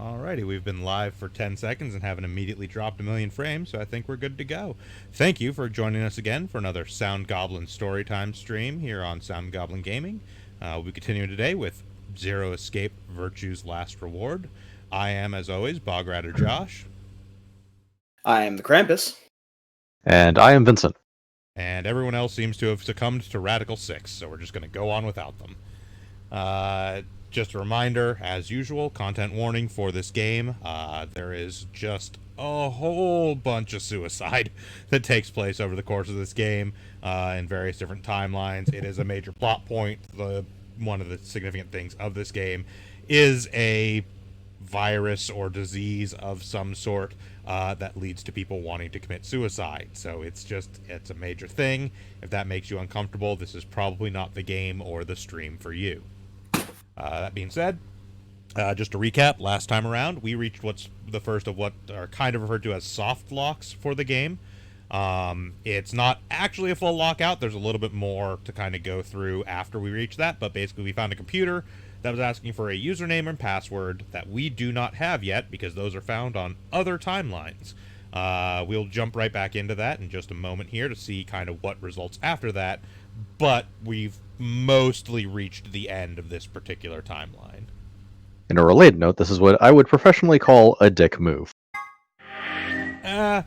Alrighty, we've been live for 10 seconds and haven't immediately dropped a million frames, so I think we're good to go. Thank you for joining us again for another SoundGoblin Storytime stream here on SoundGoblin Gaming. We'll be continuing today with Zero Escape Virtue's Last Reward. I am, as always, Bogrider Josh. I am the Krampus. And I am Vincent. And everyone else seems to have succumbed to Radical 6, so we're just going to go on without them. Just a reminder, as usual, content warning for this game. There is just a whole bunch of suicide that takes place over the course of this game in various different timelines. It is a major plot point. One of the significant things of this game is a virus or disease of some sort that leads to people wanting to commit suicide. So it's a major thing. If that makes you uncomfortable, this is probably not the game or the stream for you. That being said, just to recap, last time around, we reached what's the first of what are kind of referred to as soft locks for the game. It's not actually a full lockout. There's a little bit more to kind of go through after we reach that, but basically we found a computer that was asking for a username and password that we do not have yet because those are found on other timelines. We'll jump right back into that in just a moment here to see kind of what results after that, but we've mostly reached the end of this particular timeline. In a related note, this is what I would professionally call a dick move. I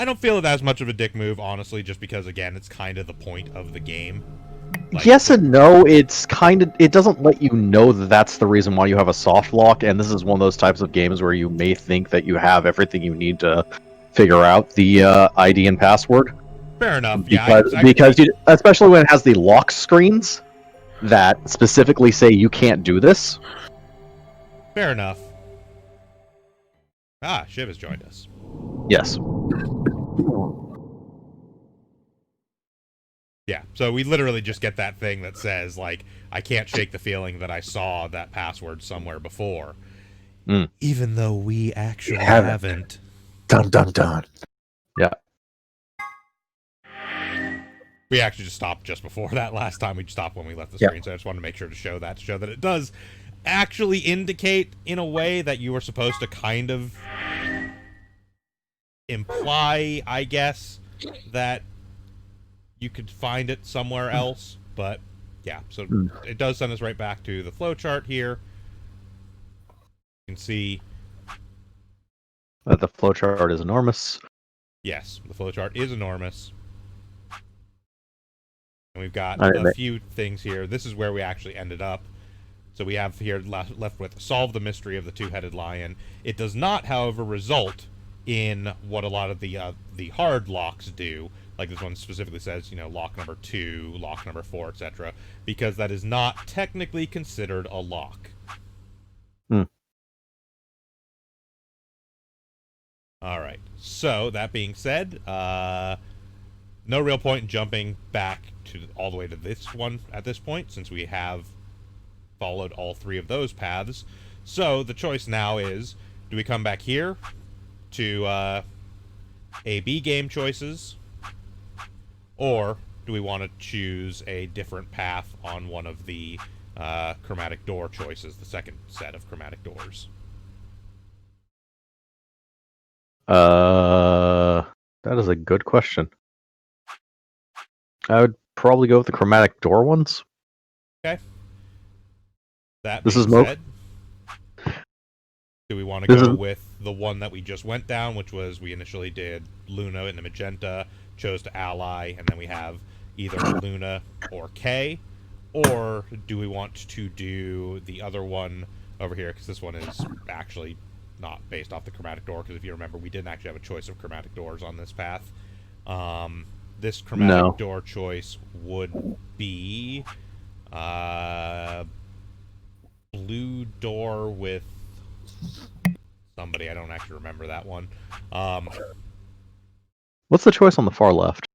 don't feel it as much of a dick move, honestly, just because, again, it's kind of the point of the game. Yes and no. It doesn't let you know that that's the reason why you have a soft lock, and this is one of those types of games where you may think that you have everything you need to figure out the ID and password. Fair enough. Because especially when it has the lock screens that specifically say you can't do this. Fair enough. Shiv has joined us. Yes. Yeah, so we literally just get that thing that says, like, I can't shake the feeling that I saw that password somewhere before. Even though we actually haven't. Dun dun dun. Yeah. We actually just stopped just before that last time. We stopped when we left the screen, so I just wanted to make sure to show that it does actually indicate in a way that you were supposed to kind of imply, I guess, that you could find it somewhere else. But yeah, so it does send us right back to the flowchart here. You can see that the flowchart is enormous. Yes, the flowchart is enormous. And we've got a few things here. This is where we actually ended up. So we have here left with solve the mystery of the two-headed lion. It does not, however, result in what a lot of the hard locks do. Like this one specifically says, lock number 2, lock number 4, etc. Because that is not technically considered a lock. Alright, so that being said, no real point in jumping back to all the way to this one at this point, since we have followed all 3 of those paths. So the choice now is, do we come back here to A-B game choices, or do we want to choose a different path on one of the chromatic door choices, the second set of chromatic doors? That is a good question. I would probably go with the chromatic door ones. Okay. That being said, do we want to go with the one that we just went down, which was we initially did Luna in the magenta, chose to ally, and then we have either Luna or K? Or do we want to do the other one over here, because this one is actually not based off the chromatic door, because if you remember, we didn't actually have a choice of chromatic doors on this path. This chromatic door choice would be blue door with somebody. I don't actually remember that one. What's the choice on the far left?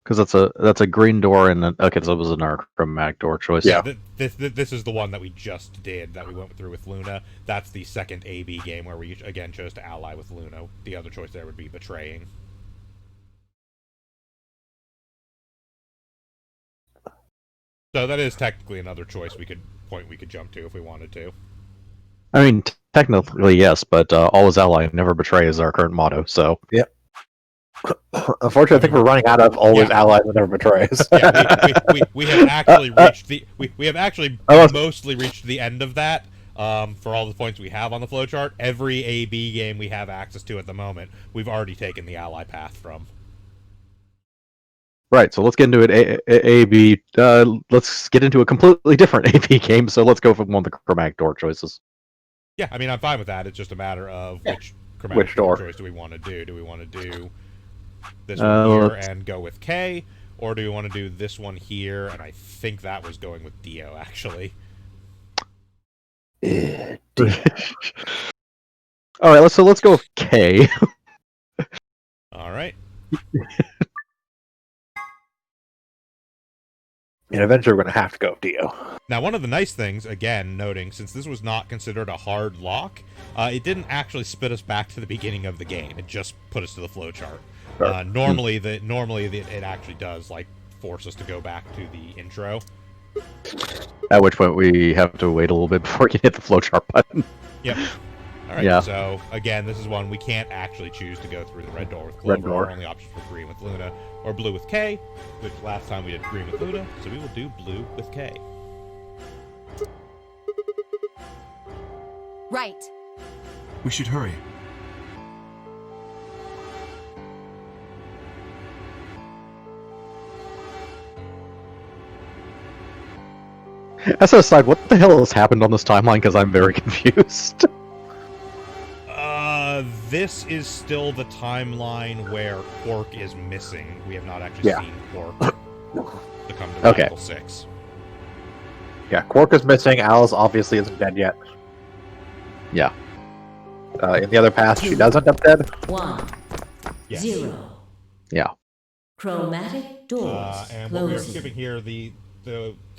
Because that's a green door and okay, so it was another chromatic door choice. Yeah, this is the one that we just did, that we went through with Luna. That's the second AB game where we again chose to ally with Luna. The other choice there would be betraying. So that is technically another choice we could jump to if we wanted to. I mean, technically yes, but always ally, never betray is our current motto. So Unfortunately, I think we're running out of always allies and never betrays. Yeah, we have actually reached we have actually Unless- mostly reached the end of that. For all the points we have on the flowchart, every AB game we have access to at the moment, we've already taken the ally path from. Right, so let's get into it. AB. Let's get into a completely different AB game. So let's go for one of the chromatic door choices. Yeah, I mean, I'm fine with that. It's just a matter of which chromatic Which door? choice do we want to do? Do we want to do this Uh, one here let's- and go with K, or do we want to do this one here? And I think that was going with Dio, actually. All right, let's go with K. All right. And eventually we're going to have to go with Dio. Now, one of the nice things, again, noting, since this was not considered a hard lock, it didn't actually spit us back to the beginning of the game. It just put us to the flowchart. Sure. Normally, it actually does like force us to go back to the intro. At which point we have to wait a little bit before we can hit the flowchart button. Yep. All right. Yeah. So again, this is one we can't actually choose to go through the red door with Red Clover. door. Our only options were green with Luna or blue with K, which last time we did green with Luna, so we will do blue with K. Right. We should hurry. As an aside, what the hell has happened on this timeline? Because I'm very confused. This is still the timeline where Quark is missing. We have not actually Yeah. seen Quark to come to Okay. Radical 6. Yeah, Quark is missing. Alice obviously isn't dead yet. Yeah. In the other path, she does end up dead. 1, Yes. 0. Yeah. Chromatic doors And what we were closing. skipping here, the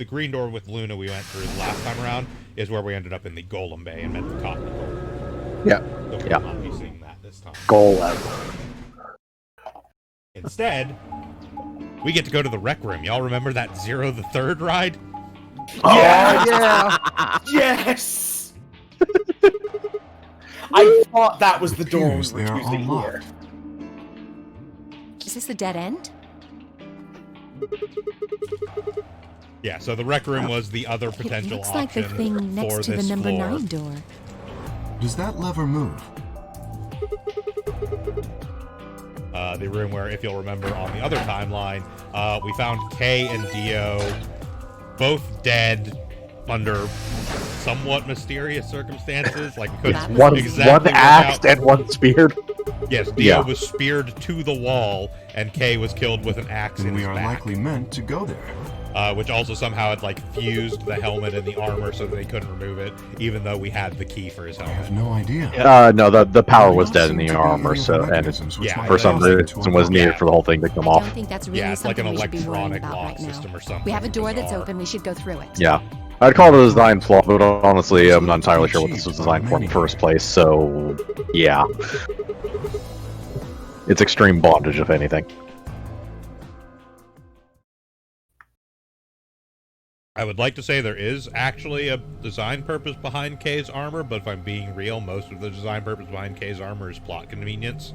green door with Luna we went through the last time around is where we ended up in the Golem Bay and met the Cotton Golem. Yeah. So we Yeah. will not be seeing that this time. Golem. Instead, we get to go to the rec room. Y'all remember that Zero the Third ride? Yeah! Yes! I thought that was the door we Appears were they are choosing all here. locked. Is this the dead end? Yeah, so the rec room was the other It potential looks like the option thing for next to the this number floor. 9 door. Does that lever move? The room where, if you'll remember on the other timeline, we found Kay and Dio both dead under somewhat mysterious circumstances. Like, we couldn't One exactly work axed out. and one speared. Yes, Dio Yeah. was speared to the wall, and Kay was killed with an axe Then in we his are back. likely meant to go there. Which also somehow had, like, fused the helmet and the armor so that they couldn't remove it, even though we had the key for his I helmet. have no idea. No, the power was dead in There the seem to be armor, so other and it, mechanisms which yeah, might for some allow them to reason was unlock needed it. for the whole thing to come I off. don't think that's really Yeah, it's like an something we should be worrying electronic about lock right now. system or something. We have a door that's bizarre. open. We should go through it. Yeah. I'd call it a design flaw, but honestly, I'm not entirely sure what this was designed for in the first place, so yeah. It's extreme bondage, if anything. I would like to say there is actually a design purpose behind Kay's armor, but if I'm being real, most of the design purpose behind Kay's armor is plot convenience.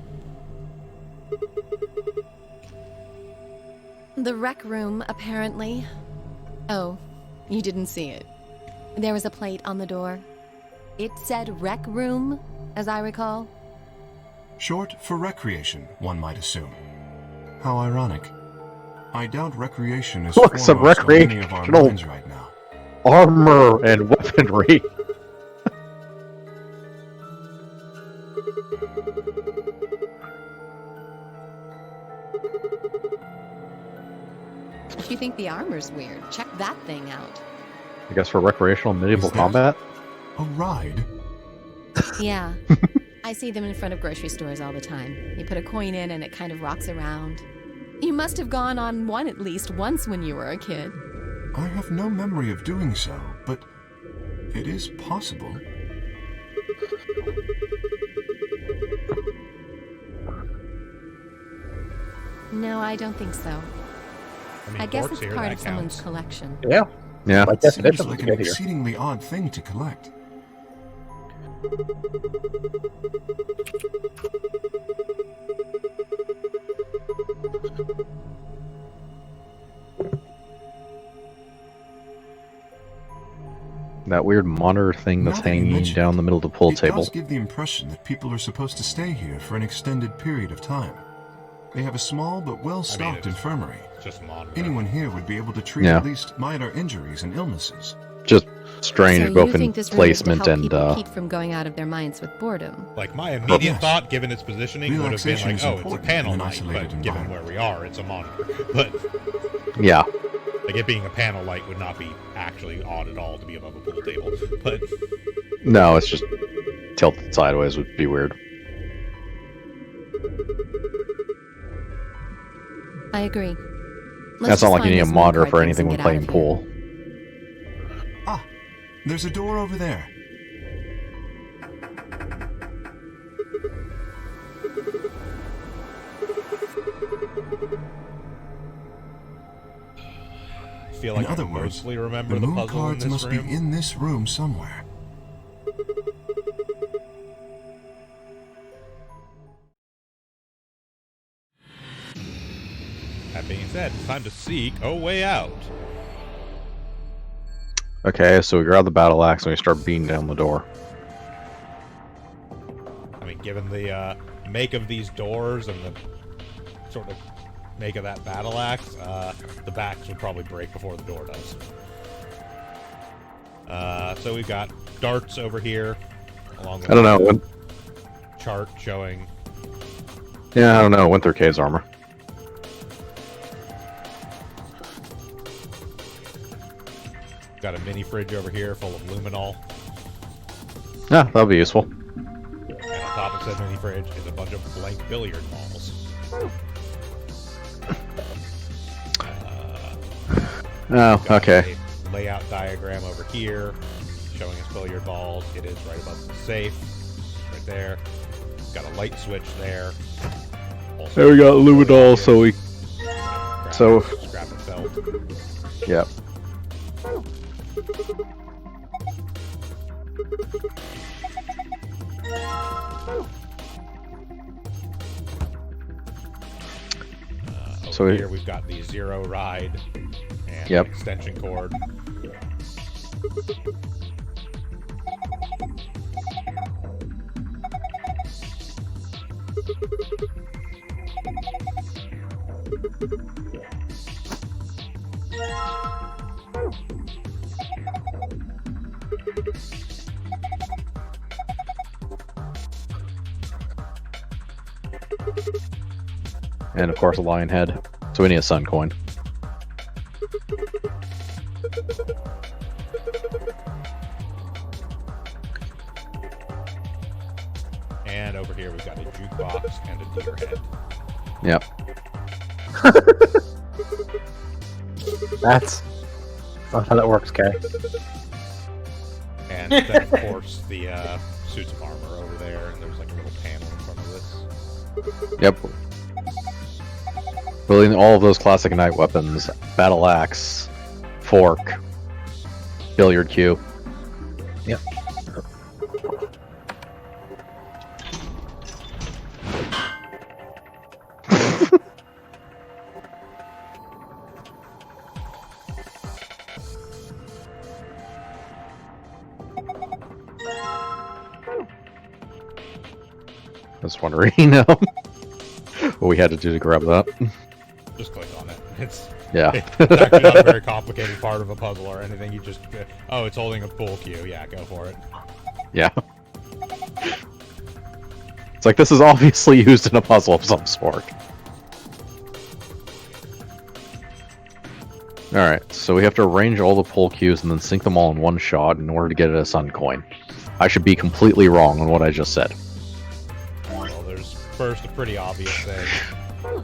The rec room, apparently. Oh, you didn't see it. There was a plate on the door. It said rec room, as I recall. Short for recreation, one might assume. How ironic. I doubt recreation is Look, some foremost on any of our recreational- minds right now. Armor and weaponry. If you think the armor's weird, check that thing out. I guess for recreational medieval Is that- combat. A ride? Yeah. I see them in front of grocery stores all the time. You put a coin in and it kind of rocks around. You must have gone on one at least once when you were a kid. I have no memory of doing so, but it is possible. No, I don't think so. I mean, I guess Quark's it's here, part that of someone's counts. collection. Yeah. Yeah. By It definition, seems like we an get here. exceedingly odd thing to collect. That weird monitor thing that's Now that you hanging mention down it, the middle of the pool it table. does give the impression that people are supposed to stay here for an extended period of time. They have a small but well-stocked infirmary. Just a monitor. Anyone here would be able to treat Yeah. at least minor injuries and illnesses. Just strange so both you in think this room is to placement help and people keep from going out of their minds with boredom? Like, my immediate Yes. thought, given its positioning, would have been Relaxation like, is oh, it's a important panel in an light, isolated but given where environment. we are, it's a monitor. But, yeah. like, it being a panel light would not be actually odd at all to be above a pool table. But, No, it's just tilted sideways would be weird. I agree. That's not like you need a monitor for anything when playing pool. Ah, there's a door over there. I feel like In other I words, mostly remember the the moon puzzle in cards this must room. be in this room somewhere. That being said, it's time to seek a way out. Okay, so we grab the battle axe and we start beating down the door. I mean, given the make of these doors and the sort of make of that battle axe, the backs would probably break before the door does. So we've got darts over here, along with I don't know. Went, chart showing. yeah, I don't know. Went through Cave's armor. Got a mini fridge over here full of luminol, Yeah, that'll be useful. and on top of said mini fridge is a bunch of blank billiard balls. Oh, Got okay. a layout diagram over here showing us billiard balls. It is right above the safe, right there. Got a light switch there. Also, There we got Luminol, so we... scrap, so- scrap and felt. Yep. Over So here we've got the zero ride and Yep. extension cord. And of course a lion head. So we need a sun coin. And over here we've got a jukebox and a deer head. Yep. That's not how that works, Kay. And then of course the suits of armor over there, and there's like a little panel in front of this. Yep. Building all of those classic knight weapons. Battle axe. Fork. Billiard cue. Yep. Just wondering what we had to do to grab that. Just click on it. It's Yeah. it's actually not a very complicated part of a puzzle or anything. You just oh, it's holding a pool cue. Yeah, go for it. Yeah. It's like this is obviously used in a puzzle of some sort. Alright, so we have to arrange all the pull cues and then sync them all in one shot in order to get a sun coin. I should be completely wrong on what I just said. Well, there's first a pretty obvious thing.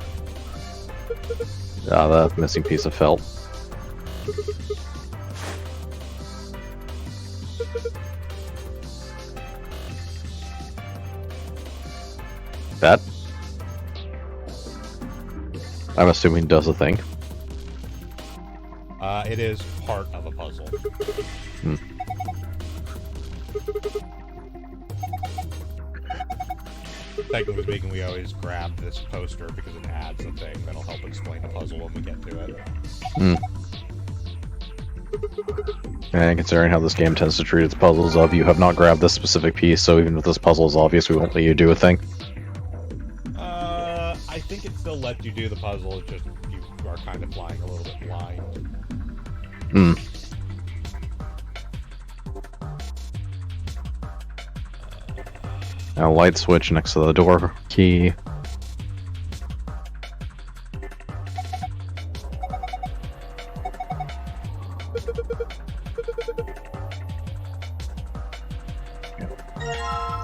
The missing piece of felt. That, I'm assuming, does a thing. It is part of a puzzle. technically speaking, we always grab this poster because it adds a thing that'll help explain a puzzle when we get to it. And considering how this game tends to treat its puzzles of, you have not grabbed this specific piece, so even if this puzzle is obvious, we won't let you do a thing. I think it still lets you do the puzzle, it's just you are kind of flying a little bit blind. A light switch next to the door key.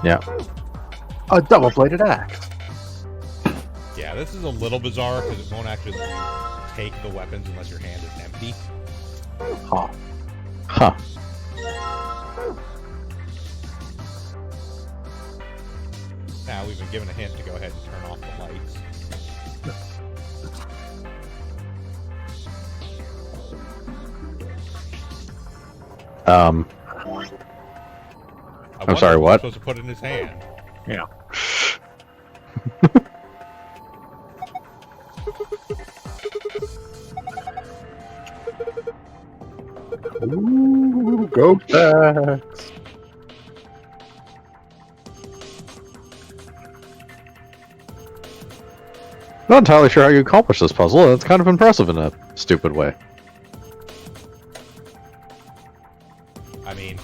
Yeah. A double-bladed axe. Yeah, this is a little bizarre because it won't actually let you take the weapons unless your hand is empty. Huh. Huh. Now we've been given a hint to go ahead and turn off the lights. I'm sorry, what? Supposed to put it in his hand. Yeah. Ooh, go back. Not entirely sure how you accomplish this puzzle. It's kind of impressive in a stupid way. I mean,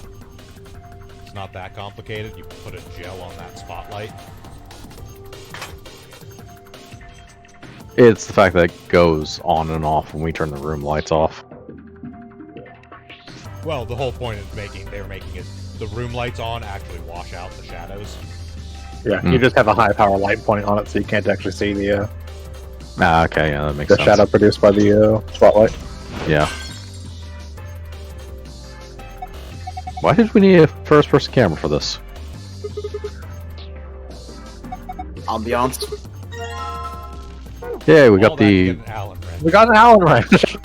it's not that complicated. You put a gel on that spotlight. It's the fact that it goes on and off when we turn the room lights off. Well, the whole point of they were making is the room lights on actually wash out the shadows. Yeah, you just have a high power light pointing on it, so you can't actually see the Okay, yeah, that makes sense. shadow produced by the spotlight. Yeah. Why did we need a first-person camera for this? Ambiance. Yeah, we All got that to the... get an Allen wrench. We got an Allen wrench.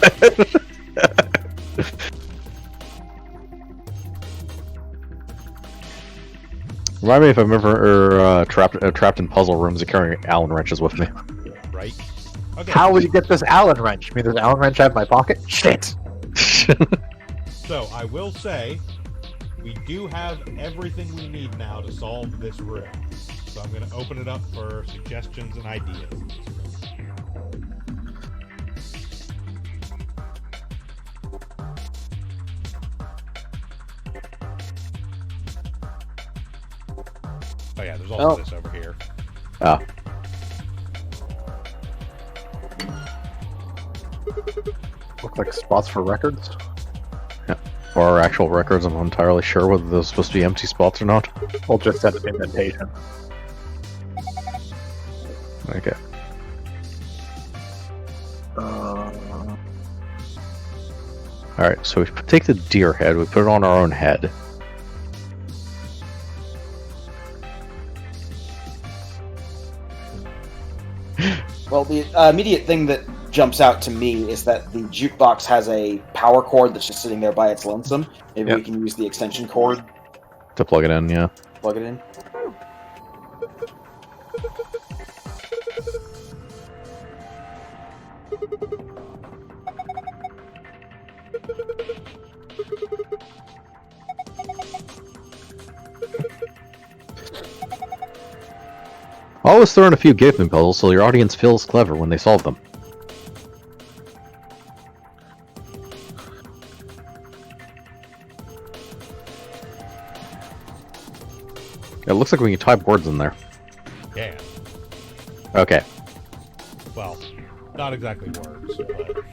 Remind me if I'm ever trapped in puzzle rooms to carry Allen wrenches with me. Right? Okay. How would you get this Allen wrench? I mean, does Allen wrench out of my pocket? Shit. So, I will say, we do have everything we need now to solve this room. So I'm going to open it up for suggestions and ideas. Oh yeah, there's also this over here. Ah. Look like spots for records. For our actual records, I'm not entirely sure whether those are supposed to be empty spots or not. We'll just set an indentation. Okay. Alright, so we take the deer head, we put it on our own head. Well, the immediate thing that jumps out to me is that the jukebox has a power cord that's just sitting there by its lonesome. Maybe we can use the extension cord To plug it in, yeah. to plug it in. Always throw in a few gaping puzzles so your audience feels clever when they solve them. It looks like we can type words in there. Yeah. Okay. Well, not exactly words, but...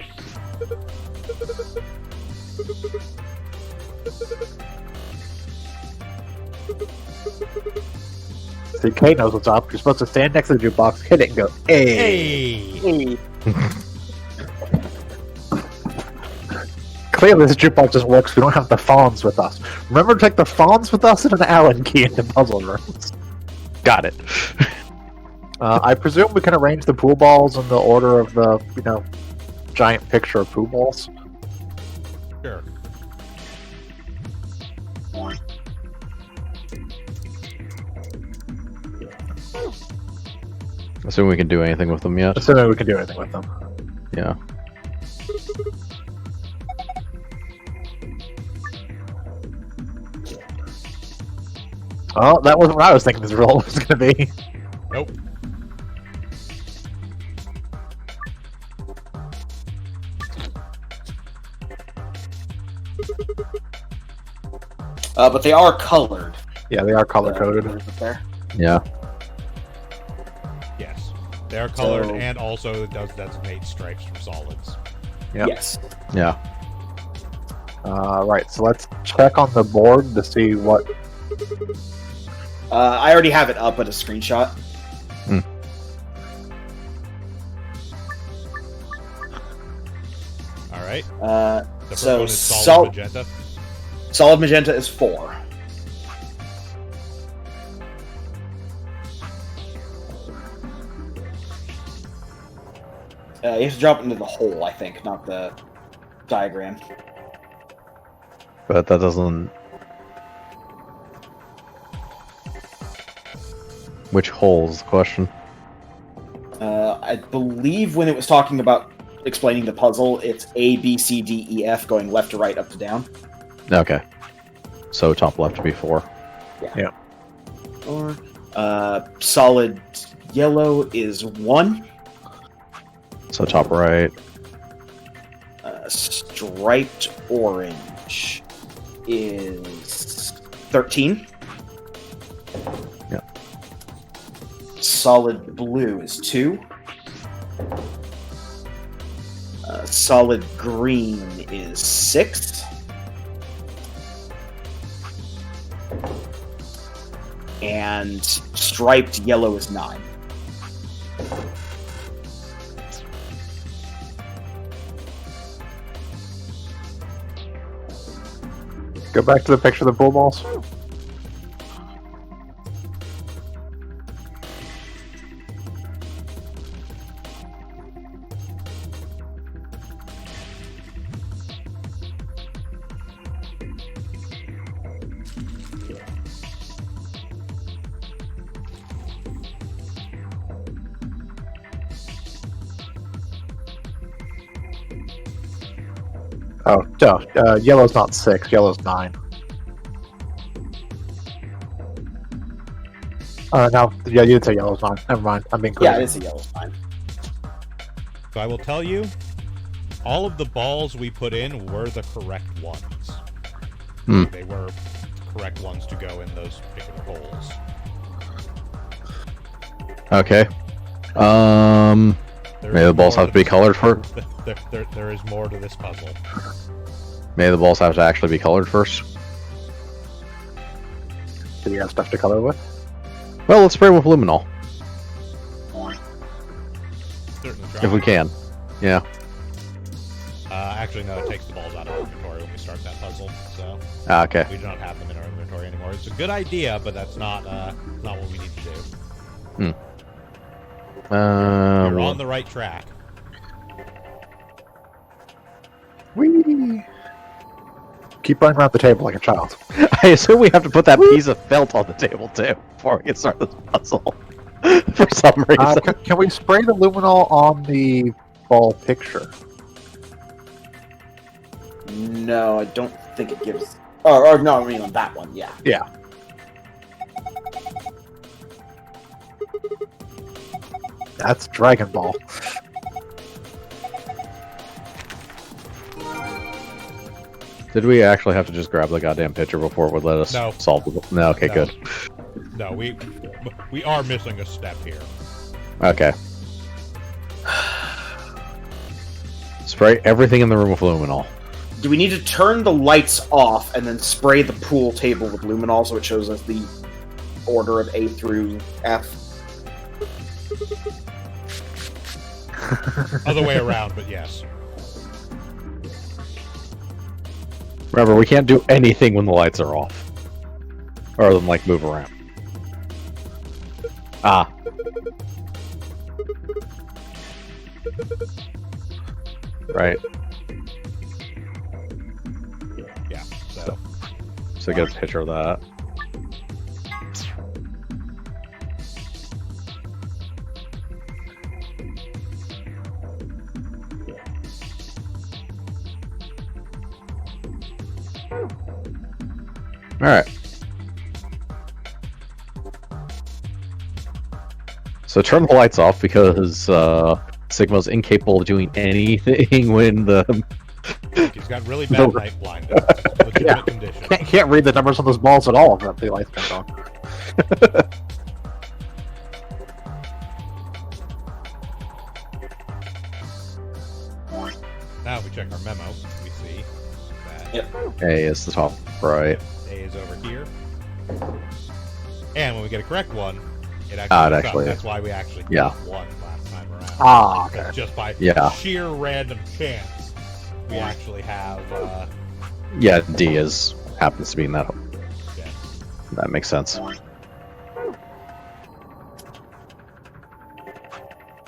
See, Kate knows what's up. You're supposed to stand next to the jukebox, hit it, and go, hey! Hey! Clearly, this jukebox just works. We don't have the phones with us. Remember to take the phones with us and an Allen key into puzzle rooms. Got it. I presume we can arrange the pool balls in the order of the, giant picture of pool balls. Sure. Assuming we can do anything with them yet. Assuming we can do anything with them. Yeah. Oh, that wasn't what I was thinking this roll was going to be. Nope. But they are colored. Yeah, they are color-coded. There. Yeah. Yes. They are colored, So- and also it does designate stripes from solids. Yep. Yes. Yeah. Right, so let's check on the board to see what... I already have it up at a screenshot. All right. Uh, The first so one is solid magenta. solid magenta is 4. You have to drop it into the hole, I think, not the diagram. But that doesn't... Which hole is the question? I believe when it was talking about explaining the puzzle, it's A, B, C, D, E, F, going left to right, up to down. Okay. So top left to be 4. Or solid yellow is 1. So top right. Striped orange is 13. Yeah. Solid blue is 2. Solid green is 6. And striped yellow is 9. Go back to the picture of the pool balls. Oh, no, yellow's not 6, yellow's 9. No, yeah, you did say yellow's 9. Never mind, I'm being crazy. Yeah, it is a yellow sign. So I will tell you, all of the balls we put in were the correct ones. Hmm. They were correct ones to go in those particular holes. Okay. There May is the balls more have to be colored first. There is more to this puzzle. May the balls have to actually be colored first. Do you have stuff to color with? Well, let's spray with luminol Certainly try. if we can. Yeah. Actually, no, it takes the balls out of our inventory when we start that puzzle, so Okay. we do not have them in our inventory anymore. It's a good idea, but that's not what we need to do. You're on the right track. Whee! Keep running around the table like a child. I assume we have to put that piece of felt on the table too before we can start this puzzle. For some reason. Can we spray the luminol on the ball picture? No, I don't think it gives... Or no, I mean on that one, yeah. Yeah. That's Dragon Ball. Did we actually have to just grab the goddamn picture before it would let us No. solve the... No, okay, No. good. No, we are missing a step here. Okay. Spray everything in the room with luminol. Do we need to turn the lights off and then spray the pool table with luminol so it shows us the order of A through F? Other way around, but yes. Remember, we can't do anything when the lights are off. Other than, like, move around. Ah. Right. Yeah, so... So get a picture of that. Alright. So turn the lights off because Sigma's incapable of doing anything when the... He's got really bad night blindness. It's a legitimate condition. Can't read the numbers on those balls at all if the lights turned on. Now if we check our memo, we see that A is the top right. A is over here. And when we get a correct one, it actually Ah, it goes up. actually- That's why we actually yeah. won last time around. Ah, okay. Just by Yeah. sheer random chance, we actually have Yeah, D happens to be in that. yeah. That makes sense.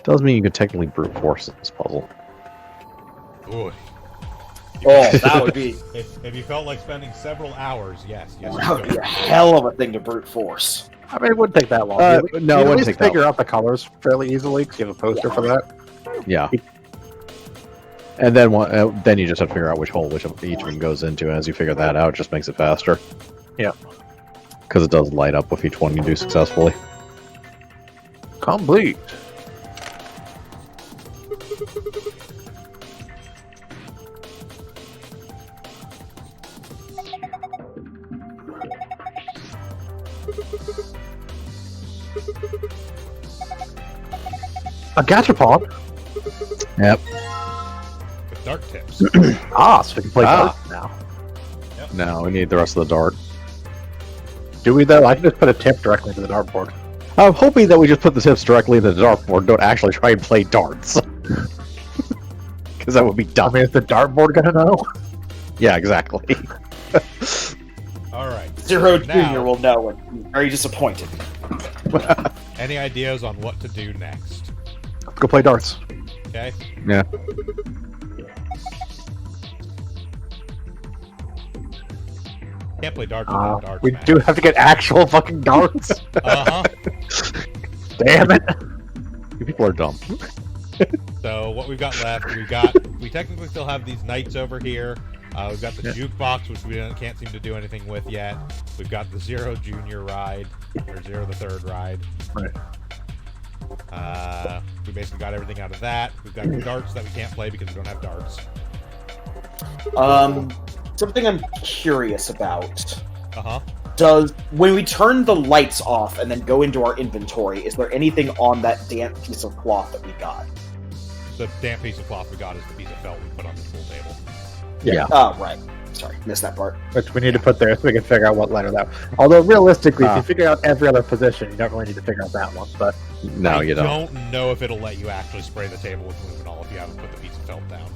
Does mean you could technically brute force this puzzle. Ooh. Oh, that would be If you felt like spending several hours, yes. that would be a hell of a thing to brute force. I mean, it wouldn't take that long. No, you it at wouldn't least take that figure out the colors fairly easily because you have a poster for that. Yeah. And then then you just have to figure out which hole each one goes into, and as you figure that out, it just makes it faster. Yeah. Because it does light up with each one you do successfully. Complete. A gachapon? Yep. With dart tips. So we can play dart now. Now we need the rest of the dart. Do we though? I can just put a tip directly into the dartboard. I'm hoping that we just put the tips directly into the dartboard, don't actually try and play darts. Because that would be I dumb. mean, is the dartboard gonna know? Yeah, exactly. Alright. Zero so Junior now, will know and be very disappointed. any ideas on what to do next? Go play darts. Okay? Yeah. Can't play darts without darts. We man. do have to get actual fucking darts. Uh-huh. Damn it. You people are dumb. So what we've got left, we technically still have these knights over here. We've got the jukebox, which we can't seem to do anything with yet. We've got the Zero Junior ride, or Zero the Third ride. Right. We basically got everything out of that. We've got darts that we can't play because we don't have darts. Something I'm curious about. Uh-huh. When we turn the lights off and then go into our inventory, is there anything on that damp piece of cloth that we got? The damp piece of cloth we got is the piece of felt we put on the pool table. Yeah. Oh, right. Sorry, missed that part. Which we need to put there so we can figure out what letter that. Although realistically, if you figure out every other position, you don't really need to figure out that one. But No, you don't. I don't know if it'll let you actually spray the table with luminol if you haven't put the piece of felt down.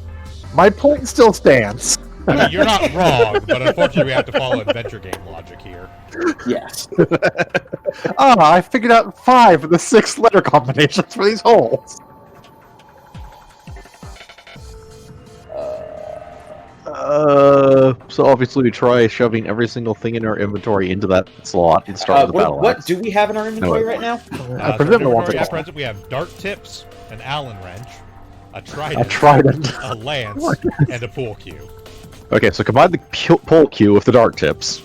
my point still stands. I mean, you're not wrong, but unfortunately we have to follow adventure game logic here. Yes. I figured out 5 of the 6 letter combinations for these holes. So obviously we try shoving every single thing in our inventory into that slot and start with the battle What axe. do we have in our inventory right now? I presume the ones at present we have dart tips, an Allen wrench, a A trident, trident. a lance, and a pool cue. Okay, so combine the pole cue with the dart tips.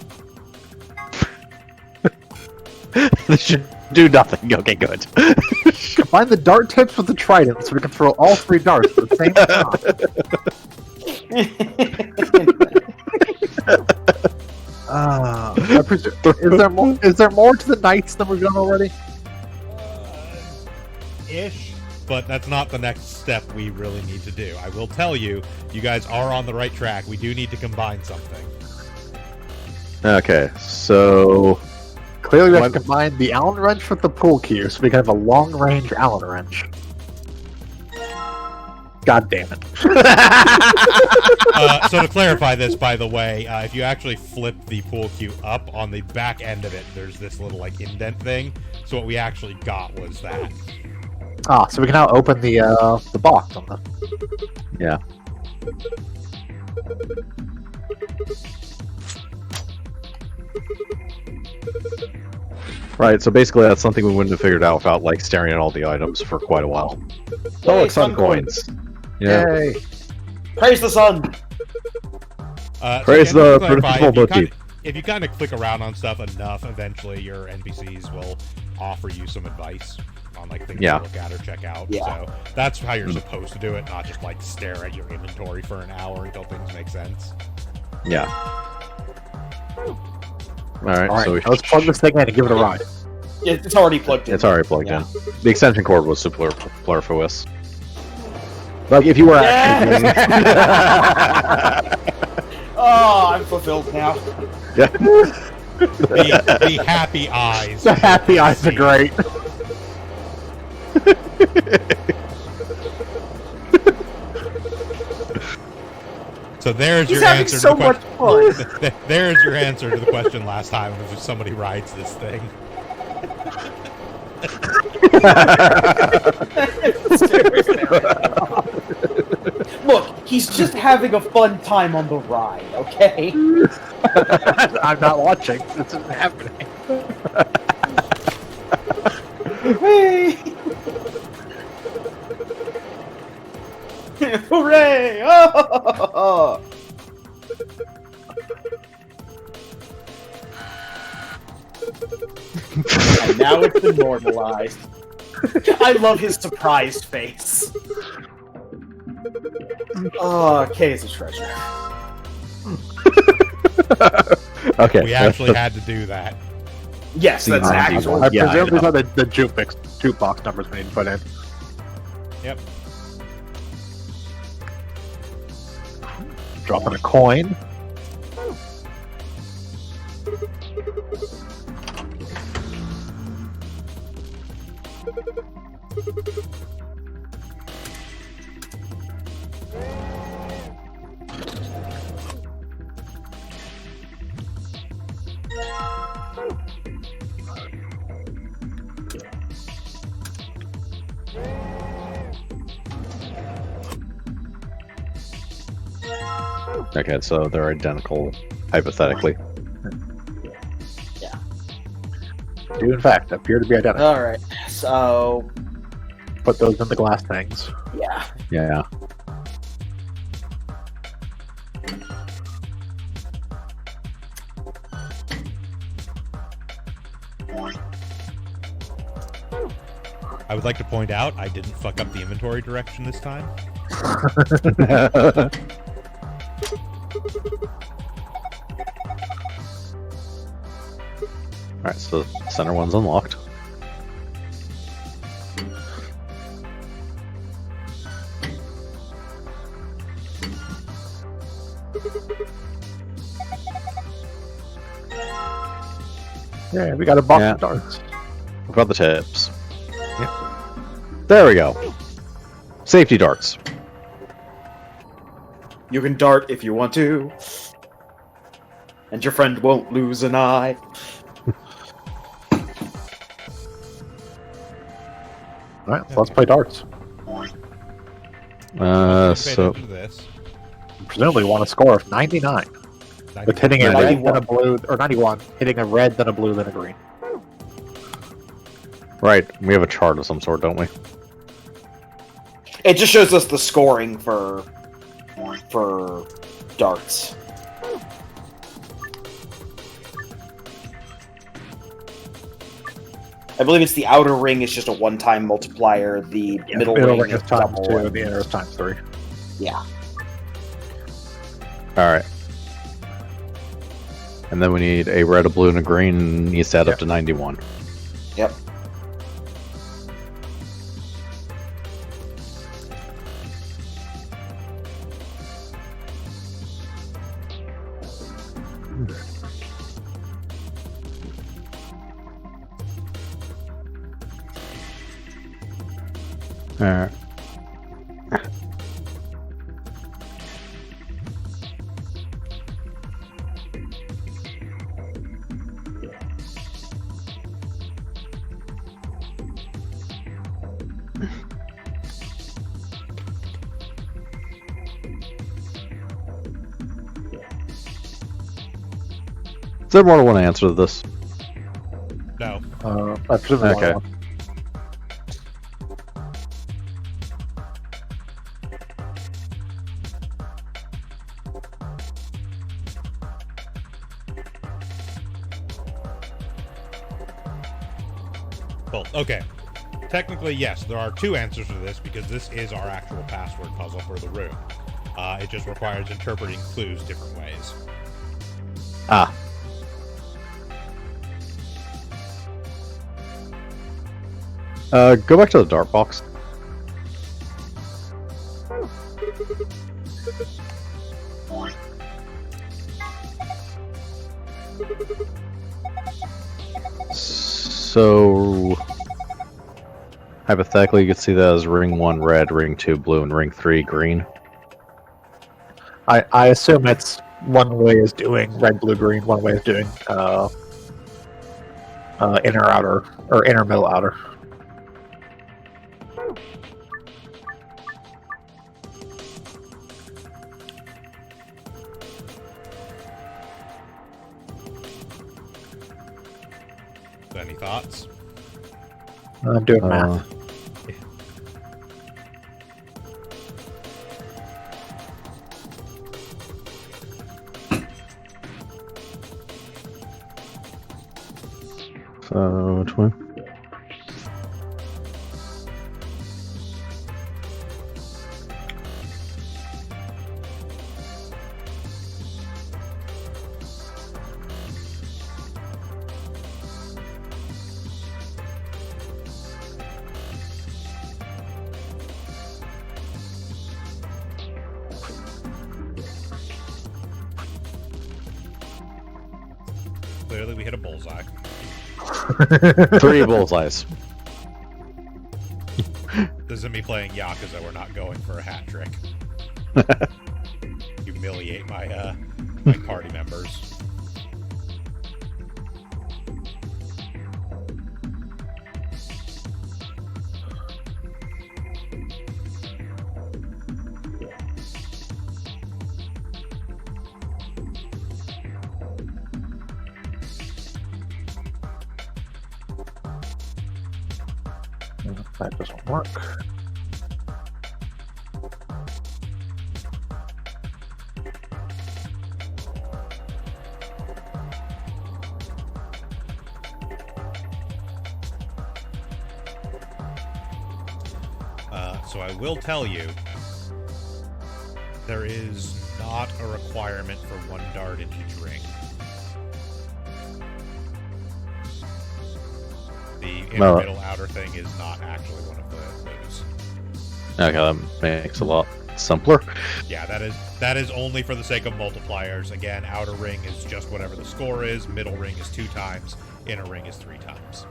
This should do nothing. Okay, good. Combine the dart tips with the trident so we can throw all 3 darts at the same time. I presume, is there more to the knights than we've done already? Ish, but that's not the next step we really need to do. I will tell you, you guys are on the right track. We do need to combine something. Okay, so Clearly, we have to combine the Allen wrench with the pool cue so we can have a long-range Allen wrench. God damn it. So to clarify this, by the way, if you actually flip the pool cue up on the back end of it, there's this little like indent thing. So what we actually got was that. So we can now open the box on the. yeah. Right, so basically that's something we wouldn't have figured out without like staring at all the items for quite a while. Oh, look, sun coins. Yeah. Yay! Praise the sun! Praise again, the to clarify, predictable motif. if you kind of click around on stuff enough, eventually your NPCs will offer you some advice on like things Yeah. to look at or check out. Yeah. So that's how you're supposed to do it, not just like stare at your inventory for an hour until things make sense. Yeah. Alright, All right, so let's plug this thing in and give it a ride. It's already plugged in. it's already plugged Yeah. in. The extension cord was superfluous. Like, if you were actually... Oh, I'm fulfilled now. The happy eyes. The happy eyes are great. So there's He's your having answer so to the much question. fun. There's your answer to the question last time if somebody rides this thing. Look, he's just having a fun time on the ride, okay? I'm not watching. This isn't happening. Hey! Hooray! Oh! And now it's been normalized. I love his surprised face. Oh, Kay is a treasure. Okay. We actually had to do that. Yes, that's actual. I Yeah, presume I these know. are the jukebox numbers we need to put in. Yep. Dropping a coin. Okay, so they're identical, hypothetically. Do in fact appear to be identical. Alright, so... Put those in the glass things. Yeah. Yeah. I would like to point out I didn't fuck up the inventory direction this time. Alright, so the center one's unlocked. Yeah, we got a box Yeah. of darts. What about the tips? There we go. Safety darts. You can dart if you want to. And your friend won't lose an eye. Alright, so let's play darts. Pay So attention to this. Presumably want a score of 99. With hitting a red, then a blue, or 91. Hitting a red, then a blue, then a green. right, we have a chart of some sort, don't we? It just shows us the scoring for darts. I believe it's the outer ring is just a one-time multiplier. The middle ring is is times double. 2, and the inner is times 3. Yeah. Alright. And then we need a red, a blue, and a green. Needs to add up Yep. to 91. Yep. Alright. Does everyone want to answer this? No. I presume they Okay. want one. Well, okay. Technically, yes, there are two answers to this because this is our actual password puzzle for the room. It just requires interpreting clues different ways. Ah. Go back to the dart box. So, hypothetically, you could see that as ring 1 red, ring 2 blue, and ring 3 green. I assume it's one way is doing red, blue, green. One way is doing inner, outer, or inner, middle, outer. Any thoughts? I'm doing math. So, which one? Clearly, we hit a bullseye. 3 bullseyes. This isn't me playing Yakuza. We're not going for a hat trick. Humiliate my my party members. That doesn't work. So I will tell you, there is not a requirement for 1 dart in each ring. The inner, middle, outer thing is not actually one of the clues. Okay, that makes a lot simpler. Yeah, that is only for the sake of multipliers. Again, outer ring is just whatever the score is, middle ring is 2 times, inner ring is 3 times.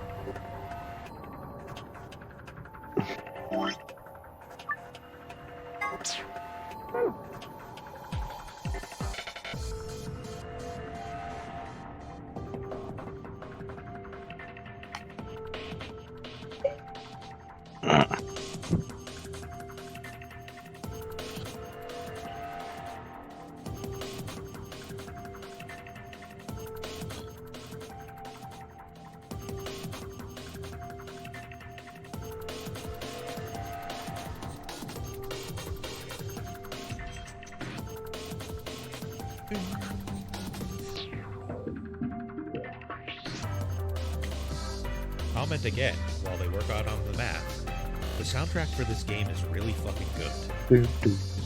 Comment again while they work out on the math. The soundtrack for this game is really fucking good.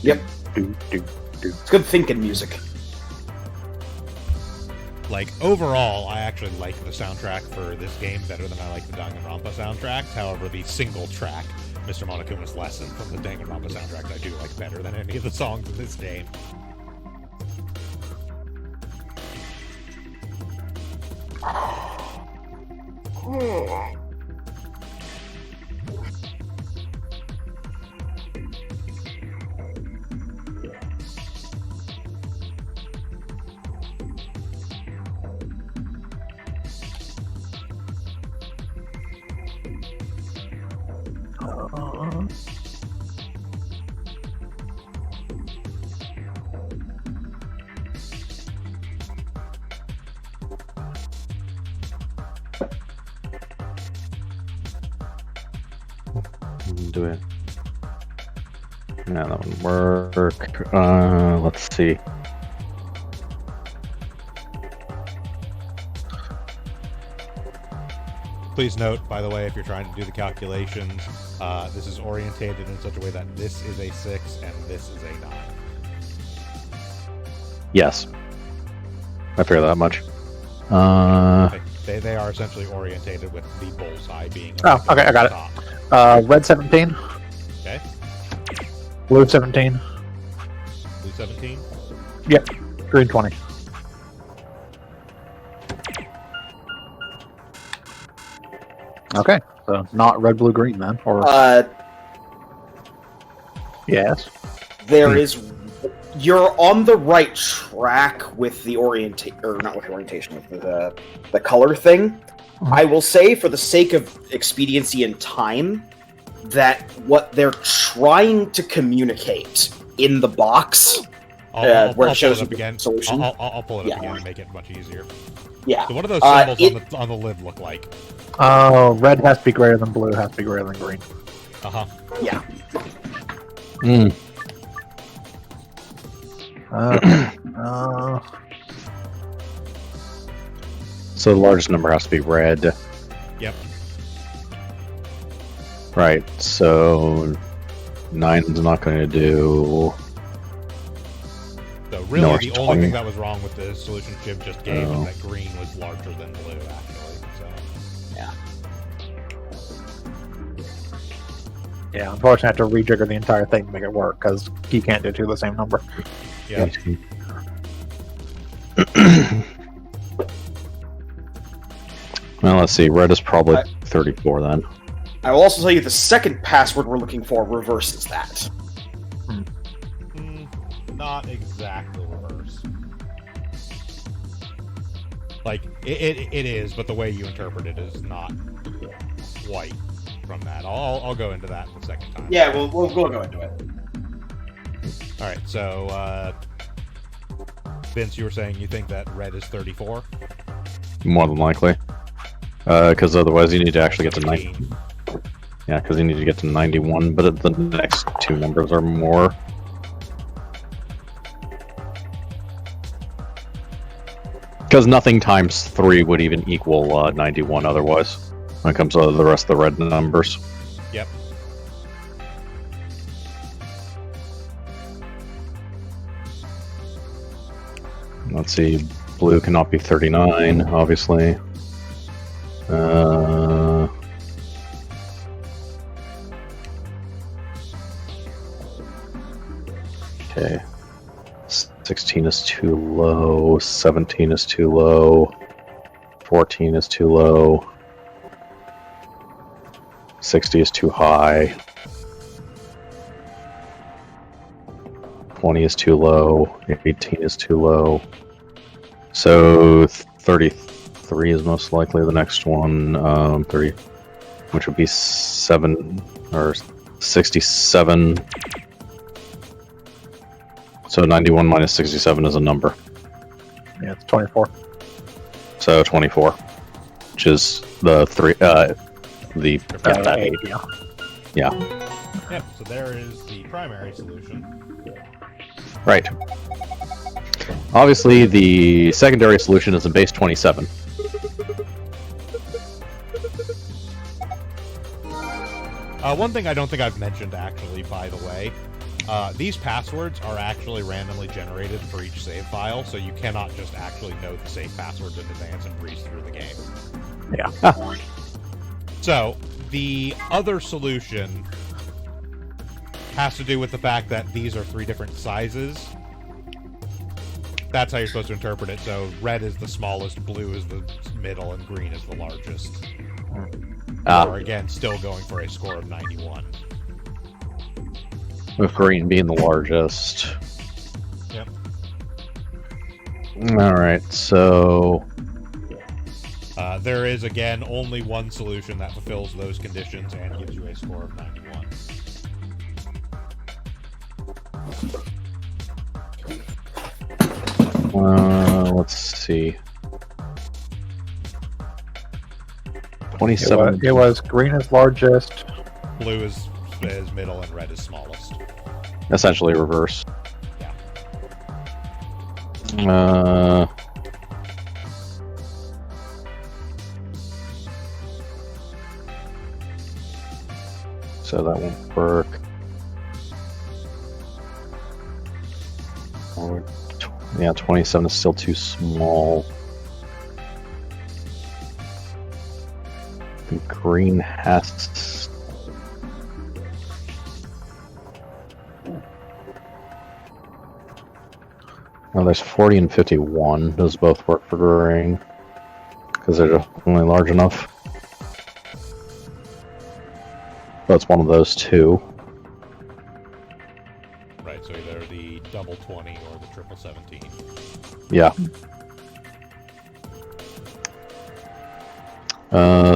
Yep. It's good thinking music. Like, overall, I actually like the soundtrack for this game better than I like the Danganronpa soundtracks. However, the single track, Mr. Monokuma's Lesson, from the Danganronpa soundtrack, I do like better than any of the songs in this game. Do it. Yeah, that would work. Let's see. Please note, by the way, if you're trying to do the calculations, this is orientated in such a way that this is a 6 and this is a 9. Yes. I figure that much. They are essentially orientated with the bullseye being. Oh, okay, I got it. Red 17. Okay. Blue 17. Blue 17. Yep. Green 20. Okay, so not red, blue, green then, or yes. There is. You're on the right track with the not with the orientation, with the color thing. I will say, for the sake of expediency and time, that what they're trying to communicate in the box, where it shows pull it up again. Solution. I'll pull it up again and make it much easier. Yeah. So what do those symbols on the lid look like? Oh, red has to be greater than blue, has to be greater than green. Uh-huh. Yeah. Hmm. So the largest number has to be red. Yep. Right, so 9's not going to do... So really, North the only 20. thing that was wrong with the solution Jim just gave is that green was larger than blue, actually. So Yeah, unfortunately, I have to rejigger the entire thing to make it work, because he can't do two of the same number. yeah. Well, let's see. Red is probably 34 then. I will also tell you the second password we're looking for reverses that. Not exactly reverse. Like it is, but the way you interpret it is not quite from that. I'll go into that the second time. Yeah, we'll go into it. All right. So Vince, you were saying you think that red is 34? More than likely. Because otherwise you need to actually get to 90. Yeah, because you need to get to 91, but the next two numbers are more. Because nothing times 3 would even equal 91 otherwise, when it comes to the rest of the red numbers. Yep. Let's see, blue cannot be 39, obviously. Okay. 16 is too low, 17 is too low, 14 is too low, 60 is too high, 20 is too low, 18 is too low, so 33 is most likely the next one, 30, which would be 7, or 67. So 91 minus 67 is a number. Yeah, it's 24. So 24, which is the 3, that 8. Yeah. Yep. So there is the primary solution. Right. Obviously, the secondary solution is a base 27. One thing I don't think I've mentioned, actually, by the way, these passwords are actually randomly generated for each save file, so you cannot just actually know the save passwords in advance and breeze through the game. Yeah. So, the other solution has to do with the fact that these are 3 different sizes. That's how you're supposed to interpret it. So, red is the smallest, blue is the middle, and green is the largest. Or, again, still going for a score of 91. With green being the largest. Yep. Alright, so... there is, again, only one solution that fulfills those conditions and gives you a score of 91. Let's see. 27. It was green is largest. Blue is middle and red is smallest. Essentially reverse. Yeah. So that won't work. Or yeah, 27 is still too small. The green has. Well, there's 40 and 51. Those both work for green because they're only large enough. That's one of those two. Right, so either the double 20 or the triple 17. Yeah.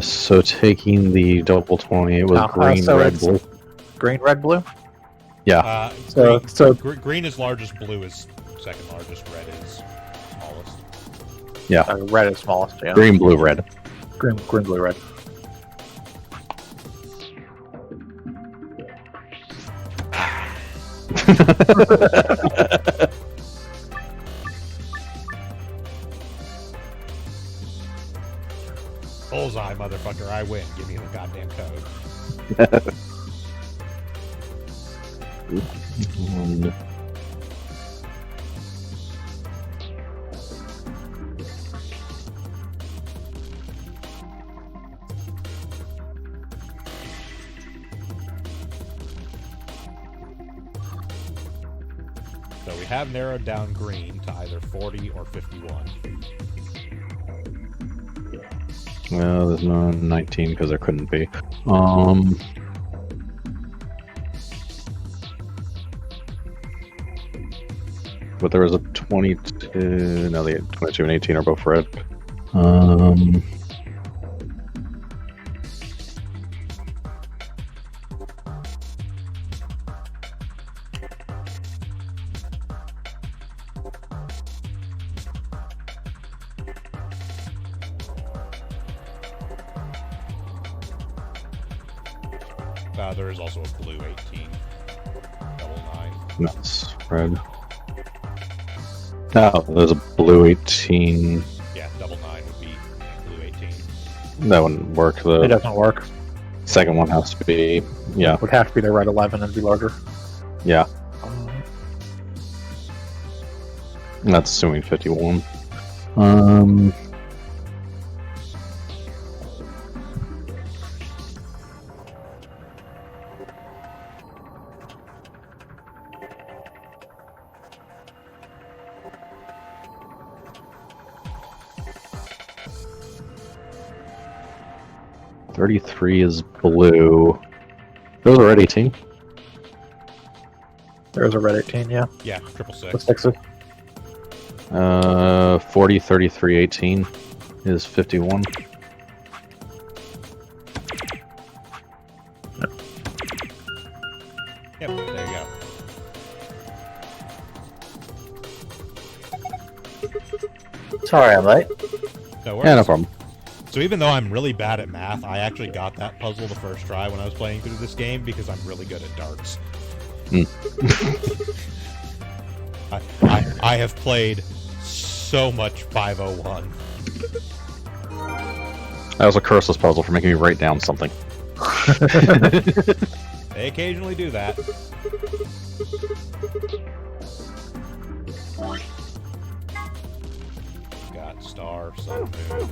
So taking the double 20, it was green, so red, it's blue. green, red, blue. Yeah. Green is largest, blue is second largest, red is smallest. Yeah. Red is smallest. Yeah. Green, blue, red. Green, blue, red. Bullseye, motherfucker, I win. Give me the goddamn code. And So we have narrowed down green to either 40 or 51. well, there's no 19 because there couldn't be. But there was a 22. No, the 22 and 18 are both red. There is also a blue 18. Double 9. That's red. Oh, there's a blue 18. Yeah, double 9 would be blue 18. That wouldn't work. It The doesn't work. second one has to be. Yeah, It would have to be the red 11 and be larger. yeah. That's assuming 51. $33 is blue. Those are red 18. There's a red 18, yeah. Yeah, triple The 6. sixes. 40, 33, 18 is 51. Yep, there you go. Sorry, I'm late. So, Yeah, no problem. So even though I'm really bad at math, I actually got that puzzle the first try when I was playing through this game because I'm really good at darts. I have played so much 501. That was a curseless puzzle for making me write down something. They occasionally do that. Got star, sun, moon.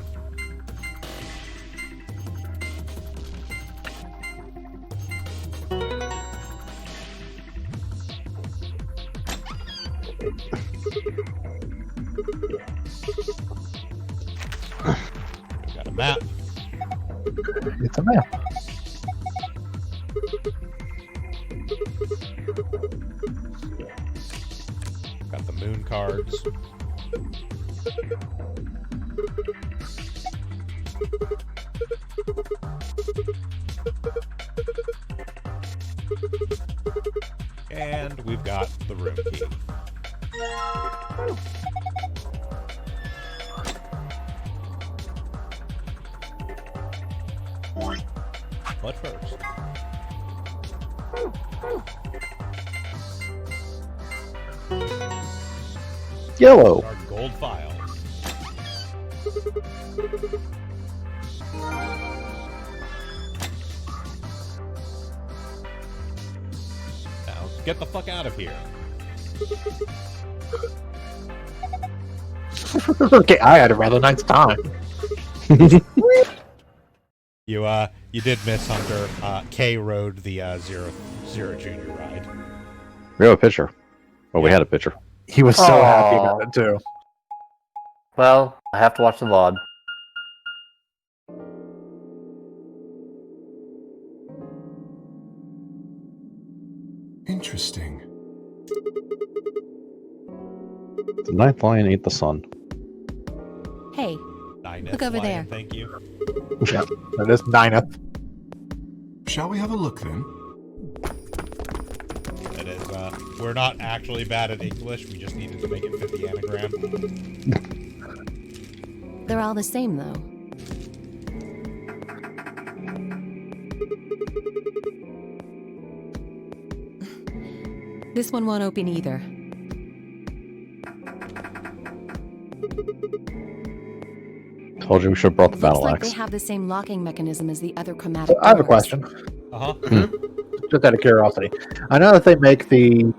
Got a map. It's a map. Got the moon cards. And we've got the room key. But first, Yellow. our gold files. Get the fuck out of here. Okay, I had a rather nice time. You did miss Hunter. K rode the Zero Junior ride. We have a picture. Oh, we had a picture. He was so happy about it too. Well, I have to watch the VOD. Interesting. The ninth lion ate the sun. Hey, Nineth Look over lion, there. Thank you. Yeah, that is Nineth. Shall we have a look then? It is. We're not actually bad at English. We just needed to make it fit the anagram. they're all the same, though. This one won't open either. Told you we should have brought the Looks battle like axe. they have the same locking mechanism as the other chromatic I have a doors. question, Uh huh. just out of curiosity. I know that they make the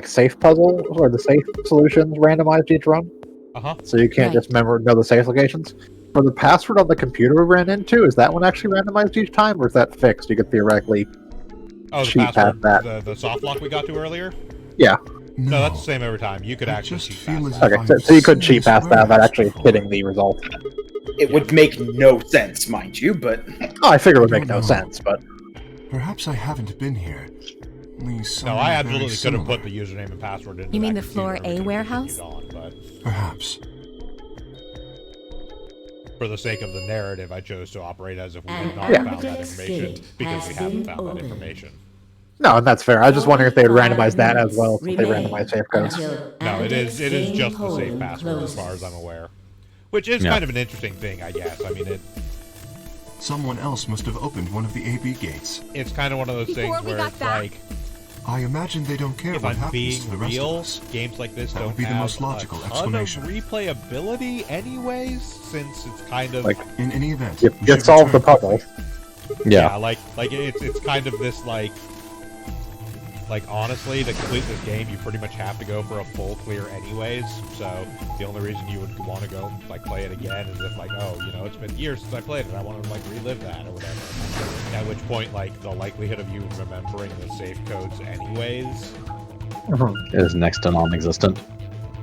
safe puzzle or the safe solutions randomized each run, Uh huh. so you can't Right. just know the safe locations. For the password on the computer we ran into, is that one actually randomized each time, or is that fixed? You could theoretically. Oh, the Cheat password, past that. the soft lock we got to earlier. Yeah. No, that's the same every time. You could I actually just cheat feel past as that. if Okay, so you could cheat past that without actually hitting the result. It would make no sense, mind you, but Oh, I figure it would make no No. sense, but Perhaps I haven't been here. At least No, somewhere I very absolutely could have similar. put the username and password into You mean that the floor computer. We A could've warehouse? continued on, but Perhaps. for the sake of the narrative, I chose to operate as if we had An not found that ambush information gate because we has haven't been found that opened. information. no, and that's fair. I was just wondering if they would 45 randomize that as well, minutes since they remain randomize safe codes. until No, it is game just the safe polling password as far as closes. I'm aware. Which is Yeah. kind of an interesting thing, I guess. I mean, Someone else must have opened one of the AB gates. it's kind of one of those Before things we where got it's back- like, I imagine they don't care if what I'm happens being to the rest of real, us. games like this That don't would be the have most logical a ton explanation. of replayability anyways, since it's kind of... Like, In any event, You, we you should solve the return puzzle. quickly. Yeah. like it's kind of this like honestly, to complete this game, you pretty much have to go for a full clear anyways. So the only reason you would want to go play it again is if it's been years since I played it, I want to relive that or whatever. At which point, the likelihood of you remembering the safe codes anyways, Is next to non-existent.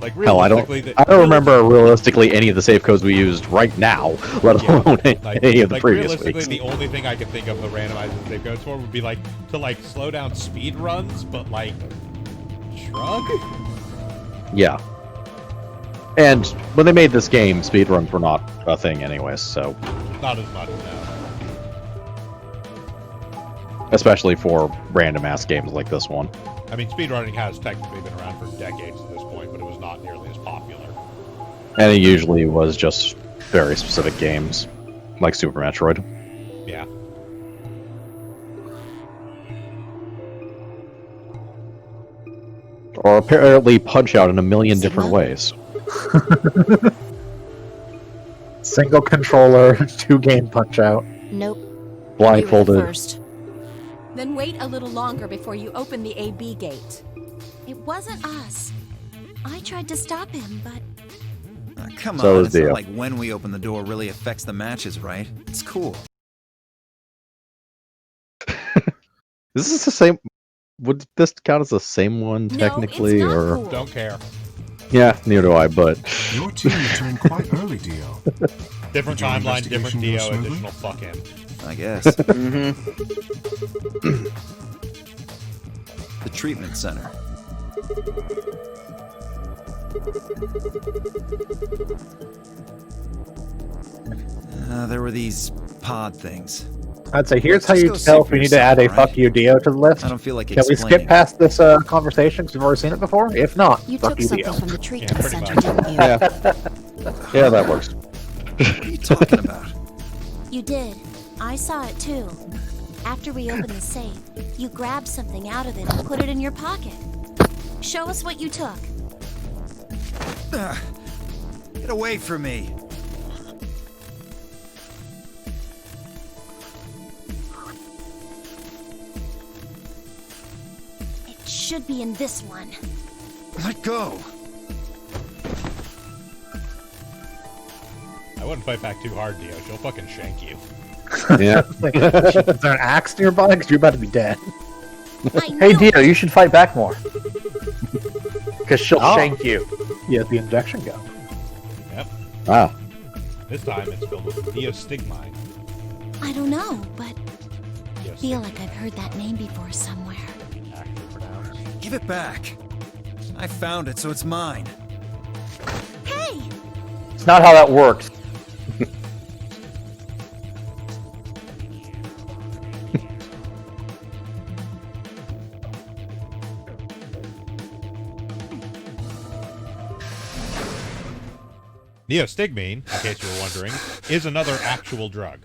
Hell, realistically, I don't remember realistically any of the safe codes we used right now, let Yeah, alone any of the previous realistically, weeks. the only thing I could think of the randomizing save codes for would be to slow down speed runs, but shrug. Yeah. And when they made this game, speedruns were not a thing anyways, so Not as much, no. especially for random ass games like this one. I mean, speedrunning has technically been around for decades at this point, but it was not nearly as popular. And it usually was just very specific games, like Super Metroid. Yeah. Or apparently Punch Out in a million different Sigma? ways. Single controller, 2-game punch out. Nope. Blindfolded. You were the first. Then wait a little longer before you open the AB gate. It wasn't us. I tried to stop him, but Come So on, is it's not Dio. like when we open the door really affects the matches, right? It's cool. This is the same. Would this count as the same one technically, no, it's not or cool. Don't care. yeah, neither do I. But Your team returned quite early, Dio. Different Did your timeline, different investigation go Dio, smoothly? additional fuck him. I guess. The treatment center. There were these pod things. I'd say here's how Just you go see tell for if we need to add a yourself, fuck right? you Dio to the list. I don't feel like Can we explaining. skip past this conversation because we've already seen it before? If not, You fuck took you something Dio. from the treatment pretty center, much. didn't you? yeah, that works. What are you talking about? you did. I saw it too. After we opened the safe, you grabbed something out of it and put it in your pocket. Show us what you took. Get away from me. It should be in this one. Let go. I wouldn't fight back too hard, Dio. She'll fucking shank you. Yeah. Is there an axe nearby? Because you're about to be dead. Hey, Dio, you should fight back more. Because she'll shank you. Yeah, the injection gun. Yep. Ah. This time it's filled with Diostigmine. I don't know, but I feel like I've heard that name before somewhere. Actually pronounced. Give it back. I found it, so it's mine. Hey! It's not how that works. Neostigmine, in case you were wondering, is another actual drug.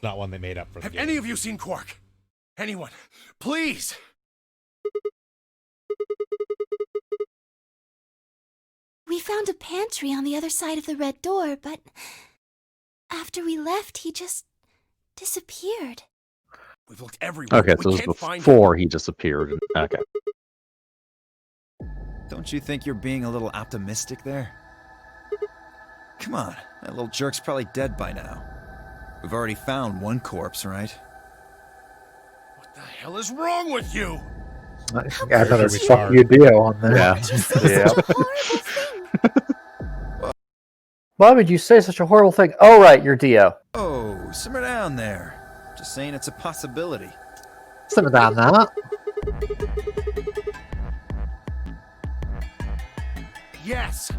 Not one they made up for the Have game. any of you seen Quark? Anyone? Please! We found a pantry on the other side of the red door, but after we left, he just disappeared. We've looked everywhere. Okay, but so we it was can't find before he disappeared. Okay. Don't you think you're being a little optimistic there? Come on, that little jerk's probably dead by now. We've already found one corpse, right? What the hell is wrong with you? Add another Should we fuck start? you deal on there. Yeah. Yeah. Such a horrible thing. Why would you say such a horrible thing? Oh, right, you're Dio. Oh, simmer down there. Just saying it's a possibility. Simmer down that. Yes!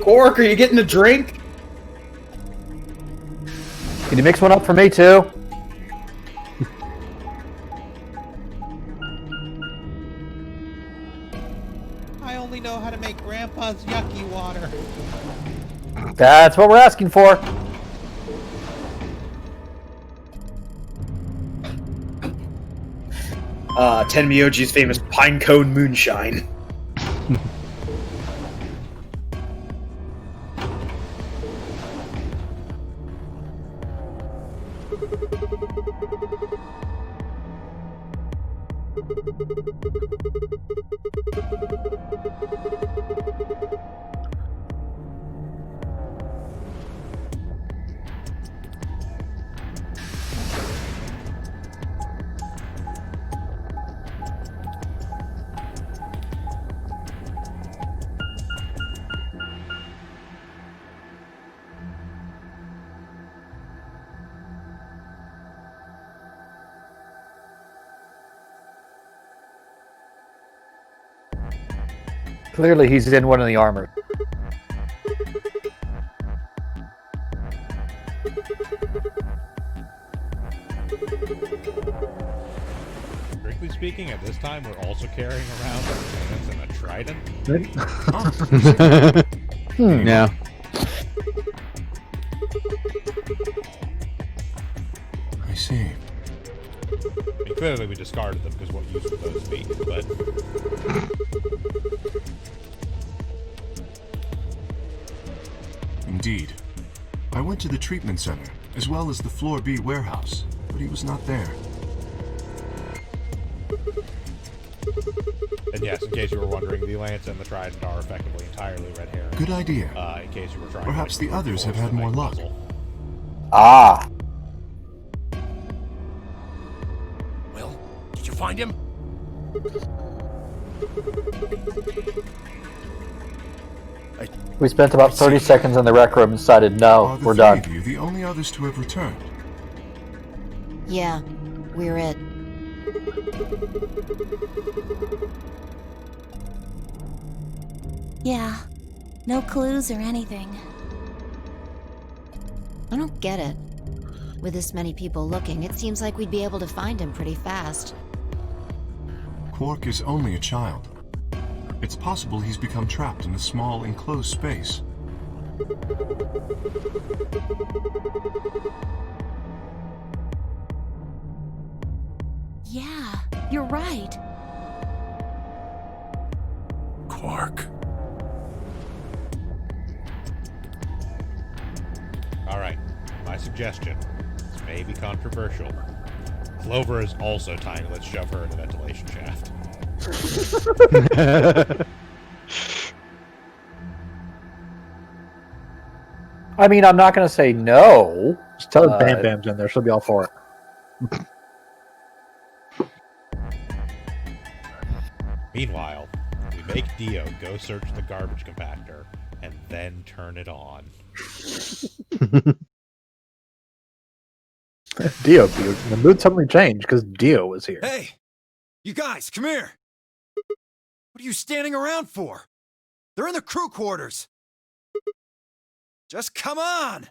Quark, are you getting a drink? Can you mix one up for me, too? I only know how to make Grandpa's yucky water. That's what we're asking for. Tenmyoji's famous pinecone moonshine. Clearly, he's in one of the armor. Strictly speaking, at this time, we're also carrying around a lance and a trident. Yeah. I see. I mean, clearly, we discarded them because what use would those be? But Indeed. I went to the treatment center, as well as the Floor B warehouse, but he was not there. and yes, in case you were wondering, the lance and the trident are effectively entirely red herring. Good idea. In case you were trying. Perhaps to the others have had more luck. Ah. Will, did you find him? We spent about 30 seconds in the rec room and decided, no, Are the we're three done. of you the only others to have returned? Yeah, we're it. Yeah. No clues or anything. I don't get it. With this many people looking, it seems like we'd be able to find him pretty fast. Quark is only a child. It's possible he's become trapped in a small, enclosed space. Yeah, you're right. Quark. Alright, my suggestion. This may be controversial. Clover is also tiny. Let's shove her in a ventilation shaft. I mean, I'm not going to say no. Just tell her Bam Bam's in there. She'll be all for it. Meanwhile, we make Dio go search the garbage compactor and then turn it on. Dio, the mood suddenly changed because Dio was here. Hey! You guys, come here! What are you standing around for? They're in the crew quarters! Just come on!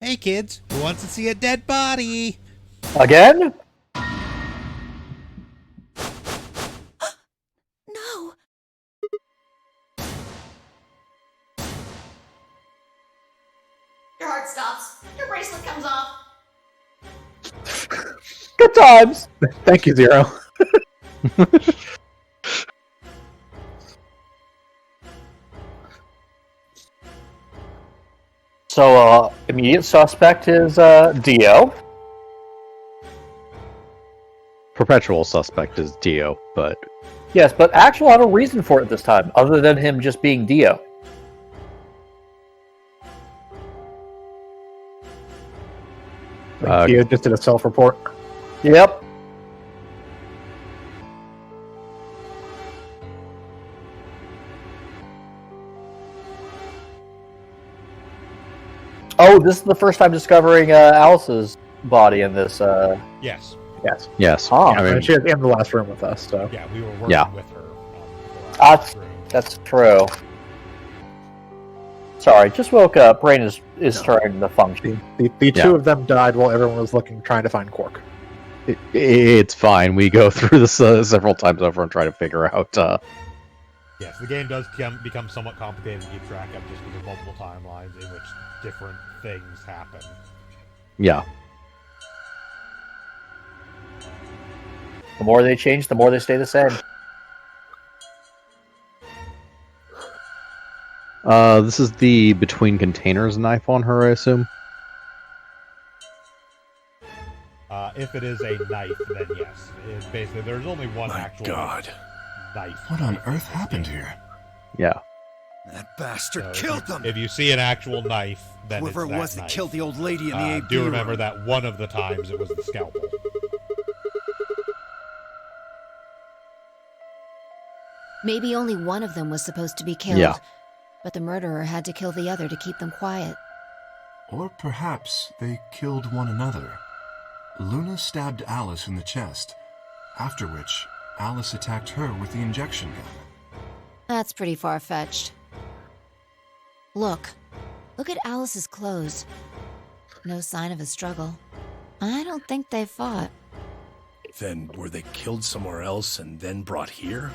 Hey kids, who wants to see a dead body? Again? No. Your heart stops. Your bracelet comes off. Good times! Thank you, Zero. So, immediate suspect is Dio. Perpetual suspect is Dio, but Yes, but actual have a reason for it this time, other than him just being Dio. Dio just did a self-report. Yep. Oh, this is the first time discovering Alice's body in this. Yes. Yes. yes. Oh, I mean, She was in the last room with us, so. Yeah, we were working Yeah. with her. Before I went through. That's true. Sorry, just woke up. Brain is starting to function. The two of them died while everyone was looking, trying to find Quark. it's fine. We go through this several times over and try to figure out. Yes, the game does become somewhat complicated to keep track of just because of multiple timelines in which different things happen. Yeah. The more they change, the more they stay the same. This is the between containers knife on her, I assume. If it is a knife, then yes. Basically, there's only one My actual God. knife. What on earth happened here? Yeah. That bastard So killed them! If you see an actual knife, then Whoever it's it that was that knife. killed the old lady in the AB Do remember room. that one of the times it was the scalpel. Maybe only one of them was supposed to be killed. Yeah. But the murderer had to kill the other to keep them quiet. Or perhaps they killed one another. Luna stabbed Alice in the chest, after which Alice attacked her with the injection gun. That's pretty far-fetched. Look at Alice's clothes. No sign of a struggle. I don't think they fought. Then were they killed somewhere else and then brought here?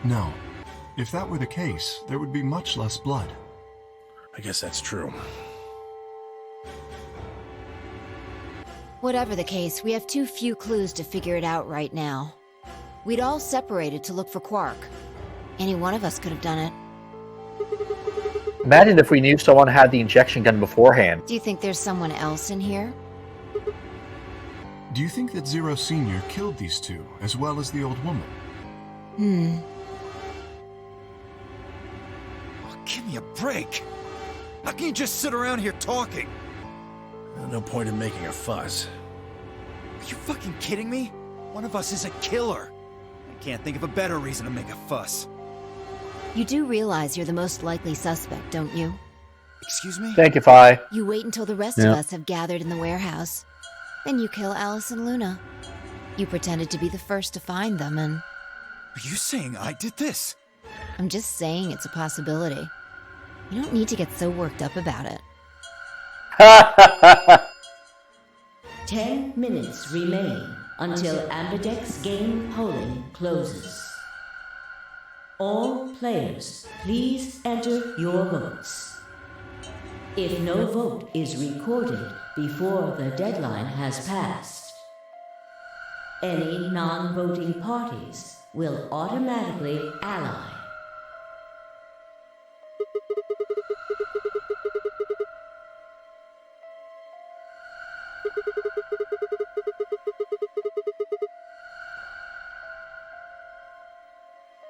No. If that were the case, there would be much less blood. I guess that's true. Whatever the case, we have too few clues to figure it out right now. We'd all separated to look for Quark. Any one of us could have done it. Imagine if we knew someone had the injection gun beforehand. Do you think there's someone else in here? Do you think that Zero Sr. killed these two, as well as the old woman? Oh, give me a break. How can you just sit around here talking? No point in making a fuss. Are you fucking kidding me? One of us is a killer. I can't think of a better reason to make a fuss. You do realize you're the most likely suspect, don't you? Excuse me? Thank you, Fi. You wait until the rest of us have gathered in the warehouse. Then you kill Alice and Luna. You pretended to be the first to find them, and... Are you saying I did this? I'm just saying it's a possibility. You don't need to get so worked up about it. 10 minutes remain until Ambidex game polling closes. All players, please enter your votes. If no vote is recorded before the deadline has passed, any non-voting parties will automatically ally.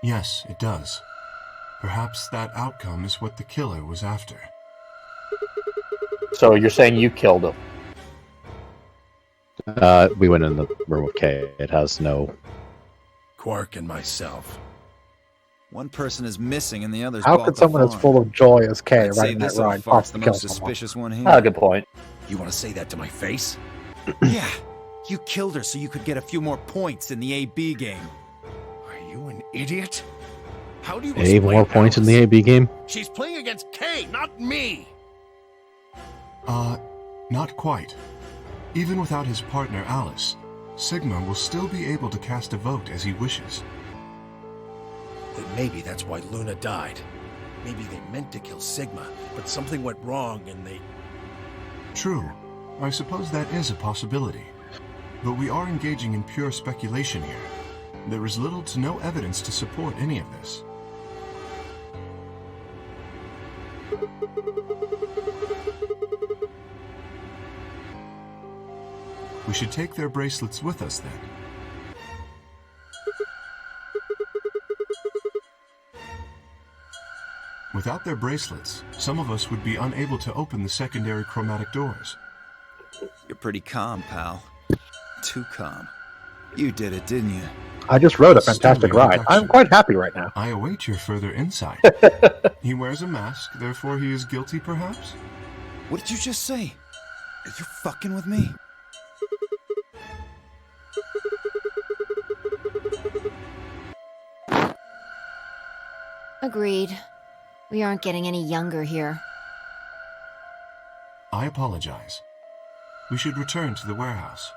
Yes, it does. Perhaps that outcome is what the killer was after. So you're saying you killed him? We went in the room with Kay. It has no... Quark and myself. One person is missing and the other's How bought could the someone as farm. full of joy as Kay I'd say riding that this little ride fart's possibly the kill most someone? suspicious one here. Ah, good point. You want to say that to my face? Yeah, you killed her so you could get a few more points in the AB game. Are you an idiot? How do you Hey, explain more points in the Alice? AB game? She's playing against Kay, not me! Not quite. Even without his partner Alice, Sigma will still be able to cast a vote as he wishes. Then maybe that's why Luna died. Maybe they meant to kill Sigma, but something went wrong and they... True. I suppose that is a possibility. But we are engaging in pure speculation here. There is little to no evidence to support any of this. We should take their bracelets with us then. Without their bracelets, some of us would be unable to open the secondary chromatic doors. You're pretty calm, pal. Too calm. You did it, didn't you? I just rode a fantastic Still no ride. deduction. I'm quite happy right now. I await your further insight. He wears a mask, therefore he is guilty, perhaps? What did you just say? Are you fucking with me? Agreed. We aren't getting any younger here. I apologize. We should return to the warehouse.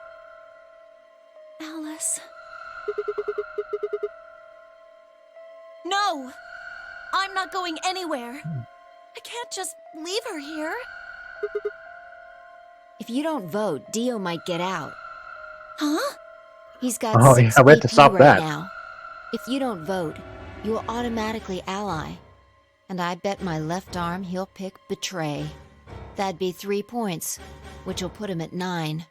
Alice. No! I'm not going anywhere. I can't just leave her here. If you don't vote, Dio might get out. Huh? He's got Oh, 6 yeah, we had to BP stop right that. now. If you don't vote, you will automatically ally. And I bet my left arm he'll pick Betray. That'd be 3 points, which will put him at 9.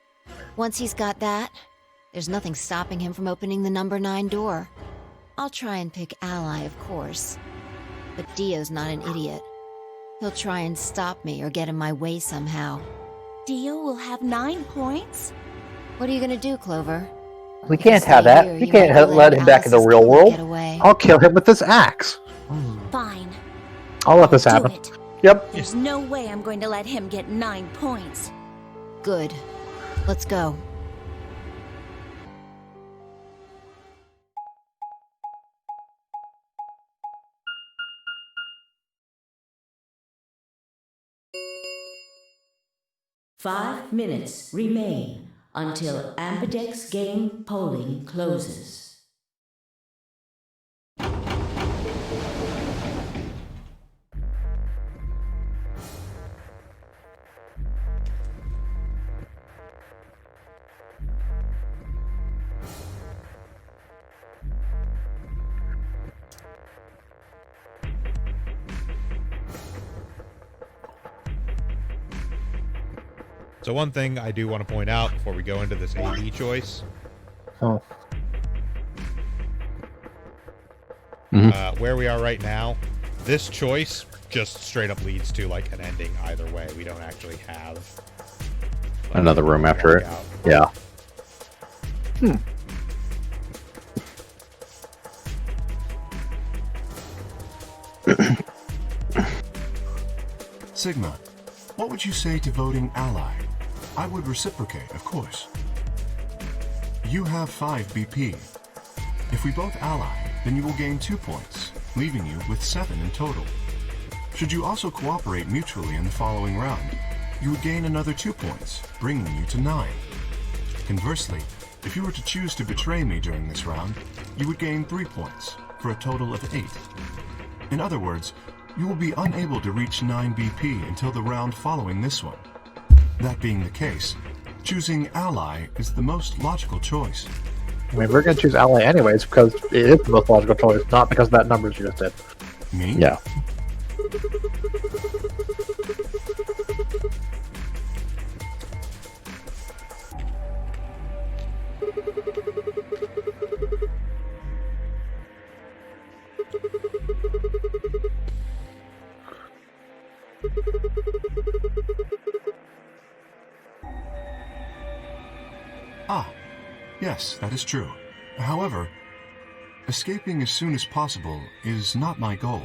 Once he's got that, there's nothing stopping him from opening the number 9 door. I'll try and pick Ally, of course. But Dio's not an idiot. He'll try and stop me or get in my way somehow. Dio will have 9 points? What are you gonna do, Clover? We can't have that. We can't let him back in the real world. I'll kill him with this axe. Fine. I'll let this Do happen. it. Yep. There's no way I'm going to let him get 9 points. Good. Let's go. Five minutes remain until Ambidex game polling closes. So one thing I do want to point out before we go into this A/B choice, Oh. where we are right now, this choice just straight up leads to like an ending either way. We don't actually have Another room after it. out. Yeah. Sigma, what would you say to voting ally? I would reciprocate, of course. You have 5 BP. If we both ally, then you will gain 2 points, leaving you with 7 in total. Should you also cooperate mutually in the following round, you would gain another 2 points, bringing you to 9. Conversely, if you were to choose to betray me during this round, you would gain 3 points, for a total of 8. In other words, you will be unable to reach 9 BP until the round following this one. That being the case, choosing ally is the most logical choice. I mean, we're going to choose ally anyways because it is the most logical choice, not because of that numbers you just did. Me? Yeah. Ah, yes, that is true. However, escaping as soon as possible is not my goal.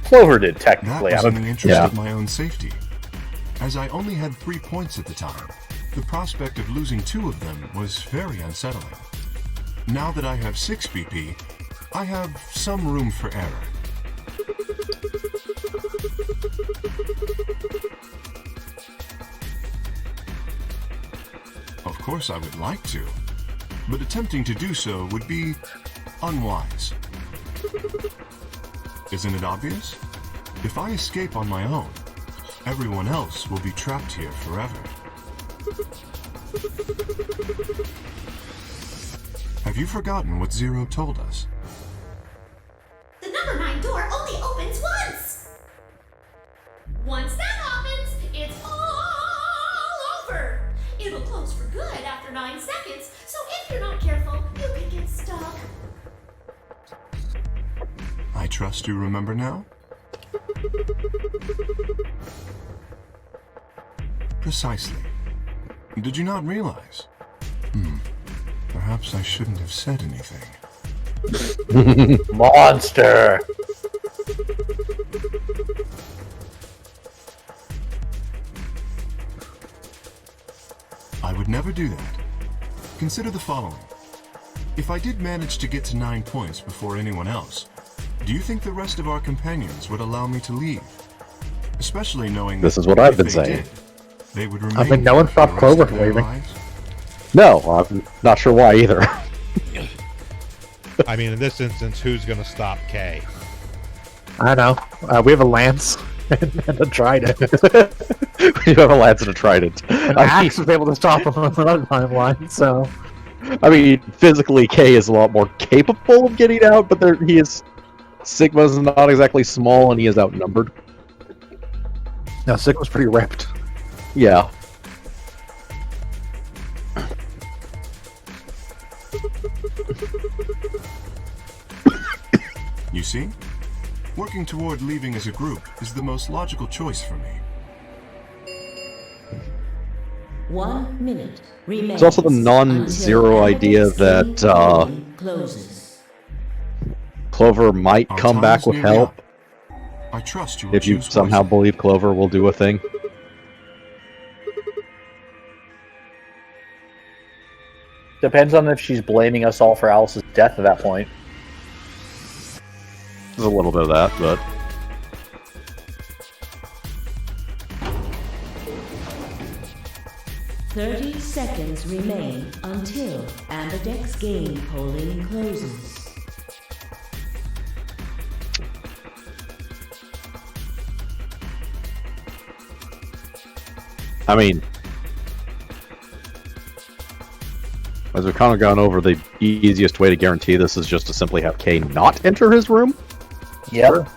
Clover did, That technically. was I in the don't, interest Yeah. of my own safety. As I only had 3 points at the time, the prospect of losing 2 of them was very unsettling. Now that I have 6 BP, I have some room for error. Of course I would like to, but attempting to do so would be unwise. Isn't it obvious? If I escape on my own, everyone else will be trapped here forever. Have you forgotten what Zero told us? The number 9 door only opens once! Once that happens, it's all over! It'll close for good after 9 seconds, so if you're not careful, you could get stuck. I trust you remember now? Precisely. Did you not realize? Perhaps I shouldn't have said anything. monster! I would never do that. Consider the following. If I did manage to get to 9 points before anyone else, do you think the rest of our companions would allow me to leave? Especially knowing This that is what I've if been they saying. did, they would remain I mean, no one here for the stopped rest Clover of from their leaving. lives. No, I'm not sure why either. I mean, in this instance, who's going to stop Kay? I know. We have a lance and a trident. We have a lance and a trident. And I Axe was able to stop him on another timeline, so... mean, physically, Kay is a lot more capable of getting out, but he is... Sigma's not exactly small, and he is outnumbered. No, Sigma's pretty ripped. Yeah. You see? Working toward leaving as a group is the most logical choice for me. 1 minute remains. It's also the non-zero until idea Amberdex that, Gate polling closes. Clover might Our come time back is with nearly help up. I trust you will if you choose somehow wisely. believe Clover will do a thing. Depends on if she's blaming us all for Alice's death at that point. There's a little bit of that, but... 30 seconds remain until Amberdex game polling closes. I mean... As we've kind of gone over, the easiest way to guarantee this is just to simply have Kay not enter his room. Yep.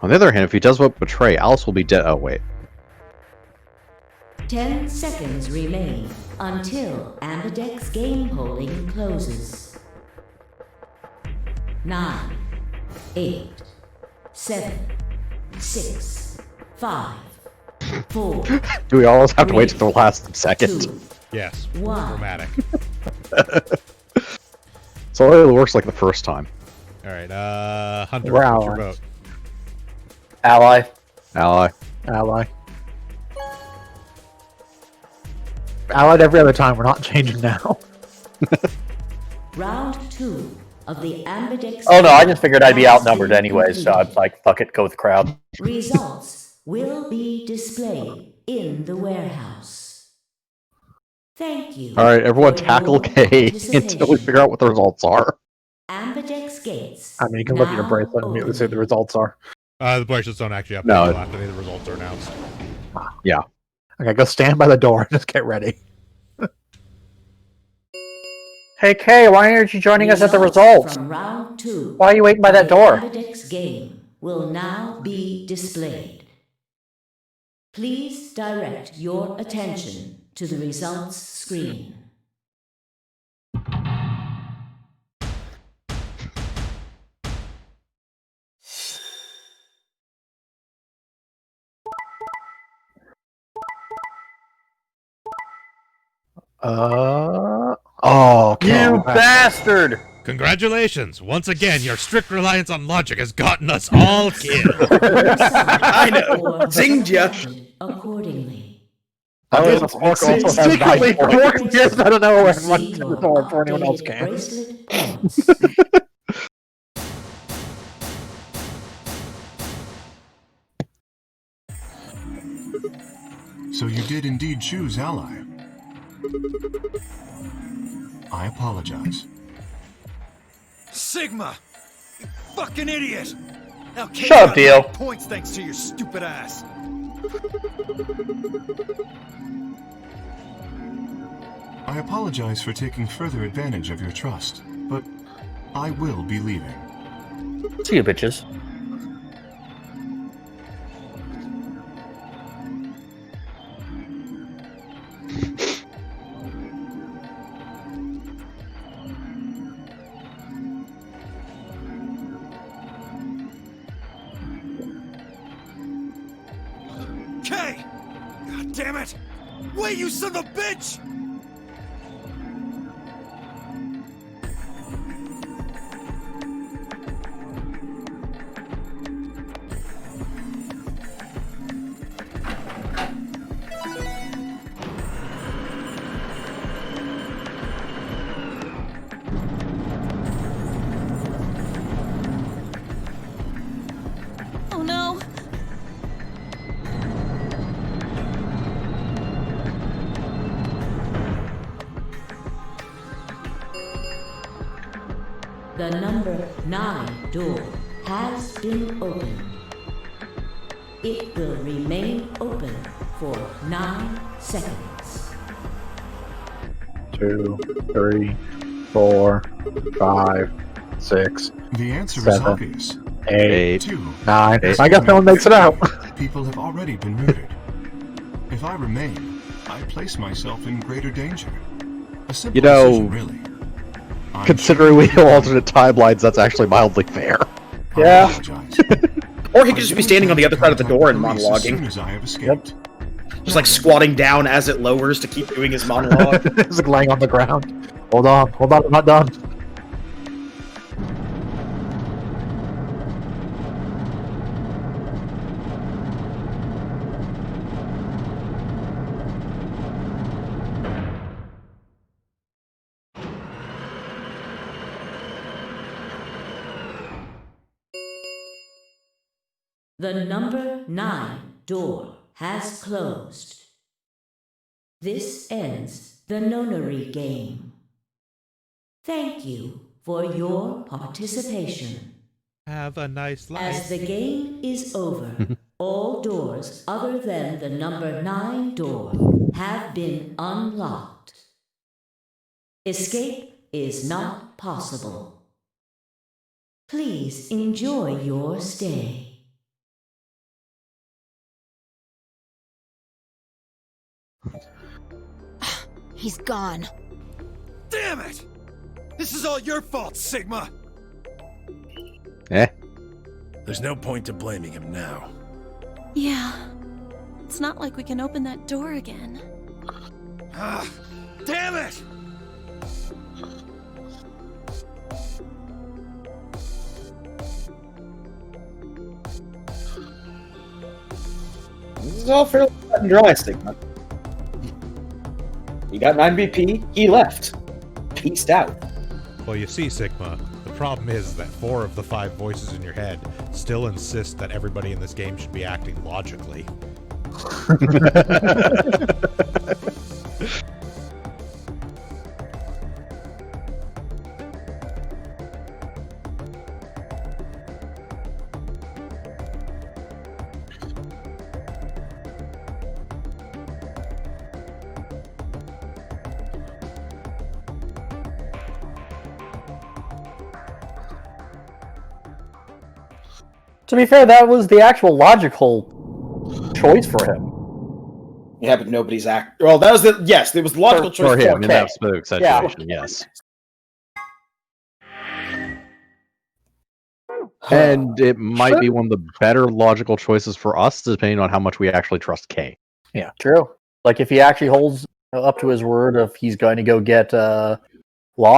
On the other hand, if he does vote betray, Alice will be dead. Oh, wait. 10 seconds remain until Ambidex's game polling closes. 9, 8, 7, 6, 5, 4. Do we always have to wait till the last second? 2, Yes. 1. Dramatic. So it works like the first time. Alright, Hunter, Wow. what's your vote? Ally. Ally. Ally. Allied every other time. We're not changing now. Round 2 of the Ambidex. Oh no, I just figured I'd be outnumbered anyways, so I was like, fuck it, go with the crowd. Results will be displayed in the warehouse. Thank you. Alright, everyone for tackle your K until we participation. figure out what the results are. Ambidex gates. I mean, you can look at your now bracelet and immediately see what the results are. The bracelets don't actually update No. until after the results are announced. Yeah. Okay, go stand by the door. Just get ready. Hey Kay, why aren't you joining us at the results? From round 2. Why are you waiting by that door? Ambidex game will now be displayed. Please direct your attention to the results screen. Oh, You bastard! Congratulations! Once again, your strict reliance on logic has gotten us all killed. I know. Zinged ya. Accordingly. I was was Orc also has secretly 9 points. Orc appears out of nowhere and See runs to your the door before anyone else updated can. bracelet points. So you did indeed choose Ally. I apologize. Sigma! You fucking idiot! Now Kate Shut up, got Dio. 9 points thanks to your stupid ass. I apologize for taking further advantage of your trust, but I will be leaving. See you, bitches. Kay! God damn it! Wait, you son of a bitch! Oh no! The number 9 door has been opened. It will remain open for 9 seconds. 2, 3, 4, 5, 6, The answer is 7, obvious. 8, 2. 9. I guess no one makes it out. People have already been murdered. If I remain, I place myself in greater danger. A simple You know, decision, really. I'm Considering we have alternate timelines, that's actually mildly fair. Yeah. apologize. Or he could just be standing on the other side of the door and Police as soon monologuing. as I have escaped. Just like squatting down as it lowers to keep doing his monologue. It's like laying on the ground. Hold on, I'm not done. The number 9 door has closed. This ends the nonary game. Thank you for your participation. Have a nice life. As the game is over, all doors other than the number 9 door have been unlocked. Escape is not possible. Please enjoy your stay. He's gone. Damn it! This is all your fault, Sigma! Eh? There's no point to blaming him now. Yeah. It's not like we can open that door again. Ah! Damn it! This is all fairly cut and dry, Sigma. He got 9 BP, he left. Peaced out. Well, you see, Sigma, the problem is that 4 of the 5 voices in your head still insist that everybody in this game should be acting logically. To be fair, that was the actual logical choice for him. Yeah, but nobody's Well, that was the yes. It was the logical choice For him in K. that specific situation, yes. And it might be one of the better logical choices for us, depending on how much we actually trust K. Yeah, true. Like if he actually holds up to his word of he's going to go get law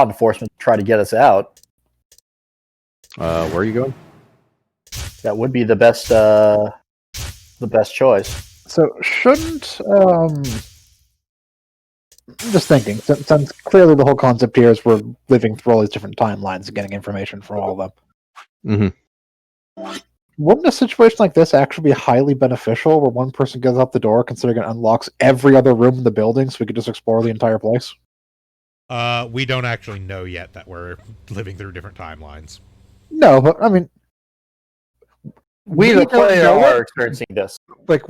enforcement to try to get us out. Where are you going? That would be the best choice. So shouldn't I'm just thinking, since clearly the whole concept here is we're living through all these different timelines and getting information from all of them. Mm-hmm. Wouldn't a situation like this actually be highly beneficial, where one person goes out the door, considering it unlocks every other room in the building, so we could just explore the entire place? We don't actually know yet that we're living through different timelines. No, but I mean, We the don't player know are it. experiencing this. Like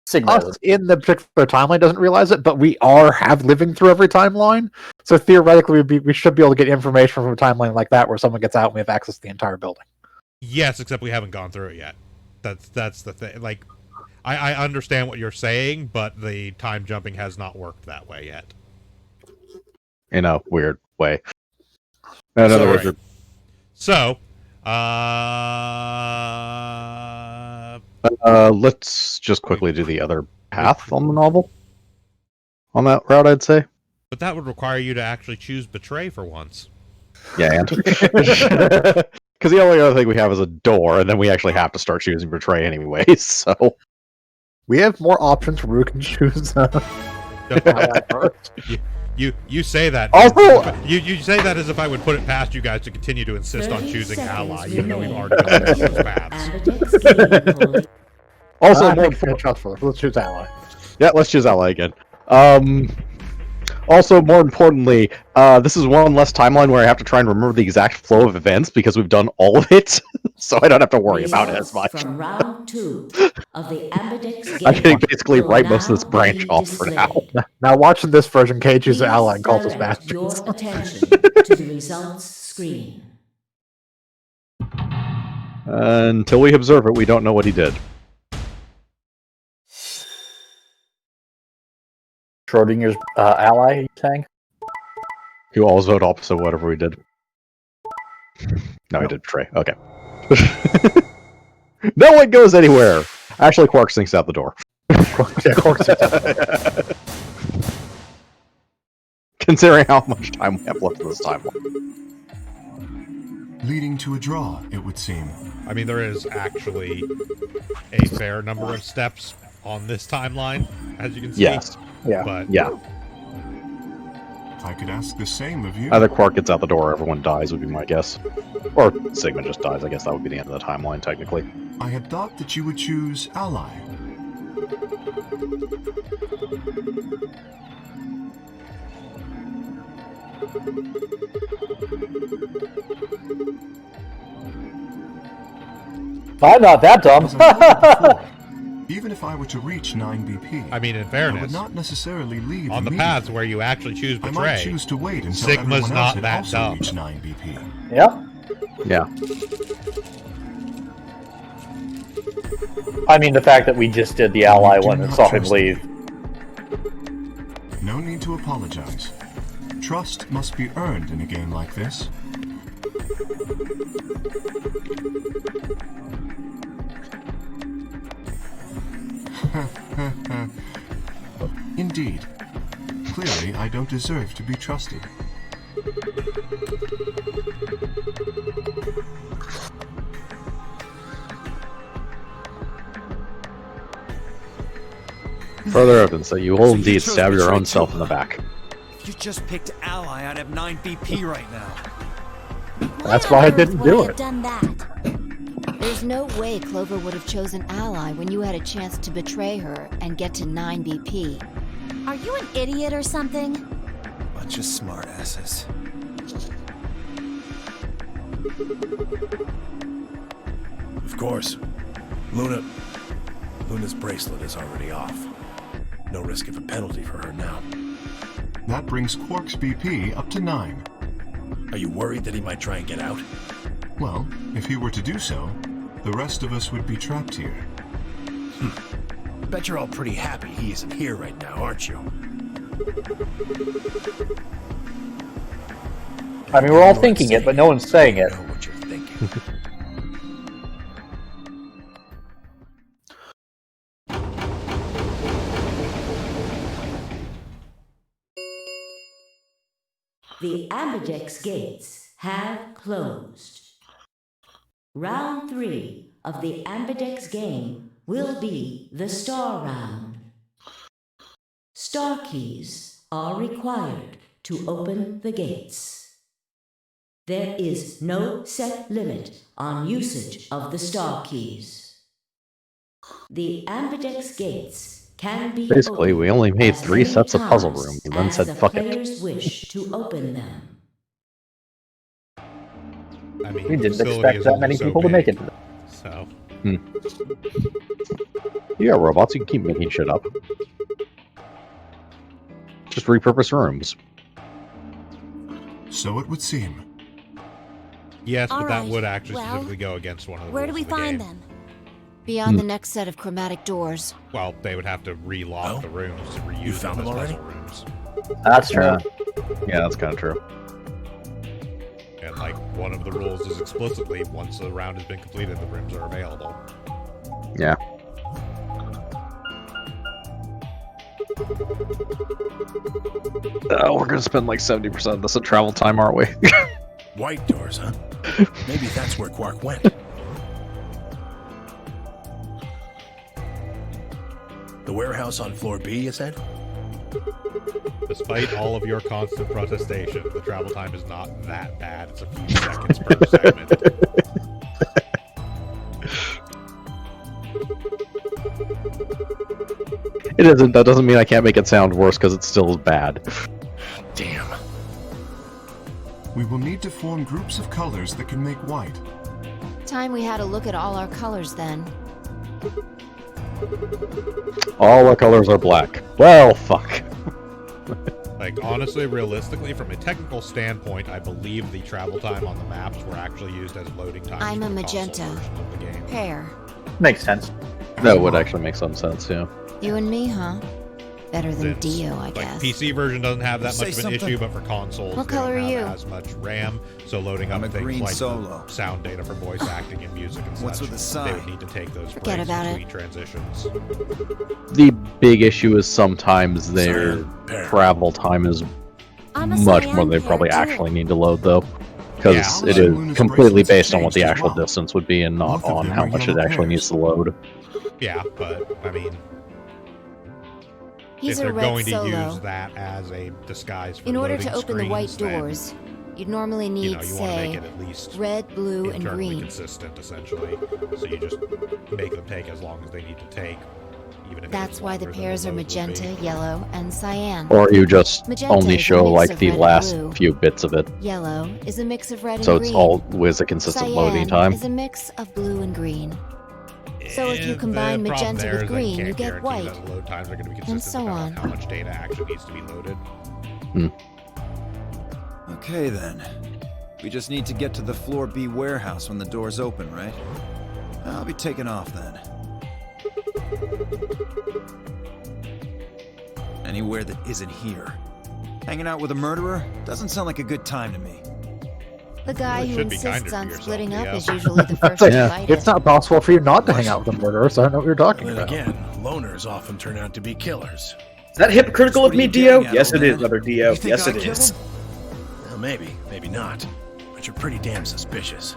Sigma. us in the particular timeline doesn't realize it, but we have living through every timeline. So theoretically, we should be able to get information from a timeline like that, where someone gets out and we have access to the entire building. Yes, except we haven't gone through it yet. That's the thing. Like, I understand what you're saying, but the time jumping has not worked that way yet. In a weird way. In other words, So, let's just quickly do the other path on the novel. On that route, I'd say. but that would require you to actually choose betray for once. Yeah, and because the only other thing we have is a door, and then we actually have to start choosing betray anyways. So we have more options where we can choose. You say that. Also, you say that as if I would put it past you guys to continue to insist on choosing ally, even though we've already gone down those paths. Also, let's choose ally. Yeah, let's choose ally again. Also, more importantly, this is one less timeline where I have to try and remember the exact flow of events because we've done all of it, so I don't have to worry about it as much. From round 2 of the Ambidex game I can basically write most of this branch off for now. Now, watching this version, K chooses ally and calls us back. Your attention to the results screen. Until we observe it, we don't know what he did. Schrodinger's ally, you saying? You always vote opposite whatever we did. No, he did betray. Okay. No one goes anywhere! Actually, Quark sinks out the door. Yeah, Quark sinks out the door. Considering how much time we have left in this timeline. Leading to a draw, it would seem. I mean, there is actually a fair number of steps on this timeline, as you can see. Yes. Yeah. But yeah. I could ask the same of you. Either Quark gets out the door or everyone dies would be my guess. Or Sigma just dies. I guess that would be the end of the timeline, technically. I had thought that you would choose ally. I'm not that dumb. As I thought before, even if I were to reach 9 BP, I mean, in I fairness, would not necessarily leave on the immediately. paths where you actually choose I betray, might choose to wait until Sigma's everyone not else had that also dumb. reached 9 BP. Yeah. Yeah. I mean, the fact that we just did the ally one and saw him leave. No need to apologize. Trust must be earned in a game like this. Indeed. Clearly, I don't deserve to be trusted. Further evidence that you will So you indeed chose stab your betray own self too, in the huh? back. If you just picked Ally, I'd have 9 BP right now. That's why I didn't would do have it. done that? There's no way Clover would have chosen Ally when you had a chance to betray her and get to 9 BP. Are you an idiot or something? Bunch of smartasses. Of course. Luna's bracelet is already off. No risk of a penalty for her now. That brings Quark's BP up to 9. Are you worried that he might try and get out? Well, if he were to do so, the rest of us would be trapped here. Bet you're all pretty happy he isn't here right now, aren't you? I mean, we're all thinking it, but no one's saying it. I know what you're thinking. The Ambidex gates have closed. Round 3 of the Ambidex game will be the Star Round. Star keys are required to open the gates. There is no set limit on usage of the Star keys. The Ambidex gates can be Basically, we only made as 3 many sets of puzzle times rooms and then as said the fuck it. players wish to open them. I mean, We the didn't facility expect is that only many so people to big, make it. So, You got robots, you can keep making shit up. Just repurpose rooms. So it would seem. yes, but All that right, would actually well, specifically go against one of the Where do rules we of the find game. them? Beyond the next set of chromatic doors. Well, they would have to relock Oh? the rooms to reuse You found them as them already? puzzle rooms. That's true. Yeah, that's kind of true. And like one of the rules is explicitly once the round has been completed, the rooms are available. Yeah. We're gonna spend like 70% of this at travel time, aren't we? White doors, huh? Maybe that's where Quark went. The warehouse on floor B, you said? Despite all of your constant protestation, the travel time is not that bad. It's a few seconds per segment. It isn't. That doesn't mean I can't make it sound worse because it still is bad. Damn. We will need to form groups of colors that can make white. Time we had a look at all our colors then. All our colors are black. Well, fuck. Like, honestly, realistically, from a technical standpoint, I believe the travel time on the maps were actually used as loading times. I'm for a the console magenta. version of the game. Pear. Makes sense. That would actually make some sense, yeah. You and me, huh? Better than Since, Dio, I like, guess. PC version doesn't have that Say much of an something. issue, but for consoles, What they don't color are have you? as much RAM, so loading up I'm a things green like solo. the sound data for voice acting and music and What's such, with the they sigh? would need to take those Forget breaks about it. between transitions. The big issue is sometimes their Cyan, pear. travel time is I'm a much cyan more than they pear, probably too. actually need to load, though. Because Yeah. it Luna's is completely bracelets based on what the changed as actual well. distance would be and not Both of on them how are much it yellow actually pairs. needs to load. Yeah, but, I mean, He's if a they're red going solo. to use that as a disguise for In order loading to open the white screens, then, doors, you'd normally need, you know, you want to make say, it at least red, blue, and internally green. consistent, essentially. So you just make them take as long as they need to take, even if it That's is why the longer than pairs are load would be. magenta, yellow, and cyan. Or you just Magenta only is a show mix like of the red and last blue. few bits of it. Yellow is a mix of red and So green. it's always a consistent Cyan loading time. is a mix of blue and green. So if you The combine problem magenta there with is they green, can't you get guarantee white. that the load times are going to be And consistent so depending on. how much data actually needs to be loaded. Okay then. We just need to get to the floor B warehouse when the doors open, right? I'll be taking off then. Anywhere that isn't here. Hanging out with a murderer doesn't sound like a good time to me. The guy Really who should be kinder insists to on yourself, splitting up Leo. is usually the first It's to Yeah. fight It's it. not possible for you not to hang out with a murderer, so I don't know what you're talking Then about. again, loners often turn out to be killers. Is that hypocritical What of are me, you Dio? getting at, Yes, old it man? is, Mother Dio. You think Yes, I it killed is. him? Well, maybe not. But you're pretty damn suspicious.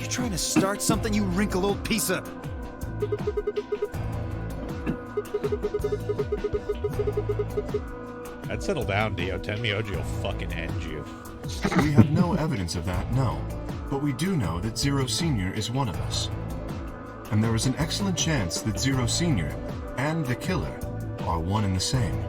You're trying to start something, you wrinkled old piece of... I'd settle down, Dio. Tenmyoji will fucking end you. We have no evidence of that, no. But we do know that Zero Senior is one of us. And there is an excellent chance that Zero Senior and the killer are one and the same.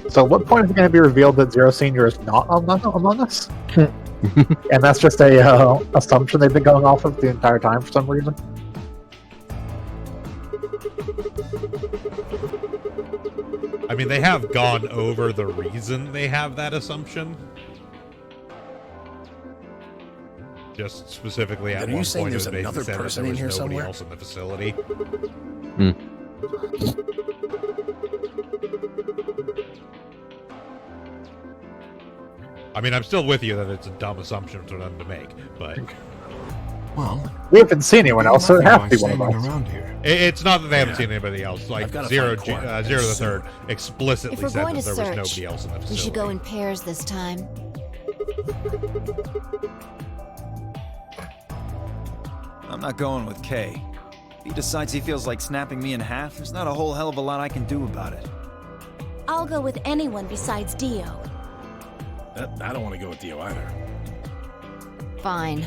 So at what point is it going to be revealed that Zero Senior is not among us? And that's just a assumption they've been going off of the entire time for some reason? I mean, they have gone over the reason they have that assumption. Just specifically at Then are you one saying point, it there's was basically another said that person there in was here nobody somewhere? else in the facility. I mean, I'm still with you that it's a dumb assumption for them to make, but Well, We haven't seen anyone else, so it nothing has to be by one of standing us. around here. it's not that they haven't Yeah. seen anybody else. Like I've gotta Zero, find Clark, Zero the soon. Third explicitly If we're said going that to there was search, nobody else in the facility. we should go in pairs this time. I'm not going with Kay. If he decides he feels like snapping me in half, there's not a whole hell of a lot I can do about it. I'll go with anyone besides Dio. I don't want to go with Dio either. Fine.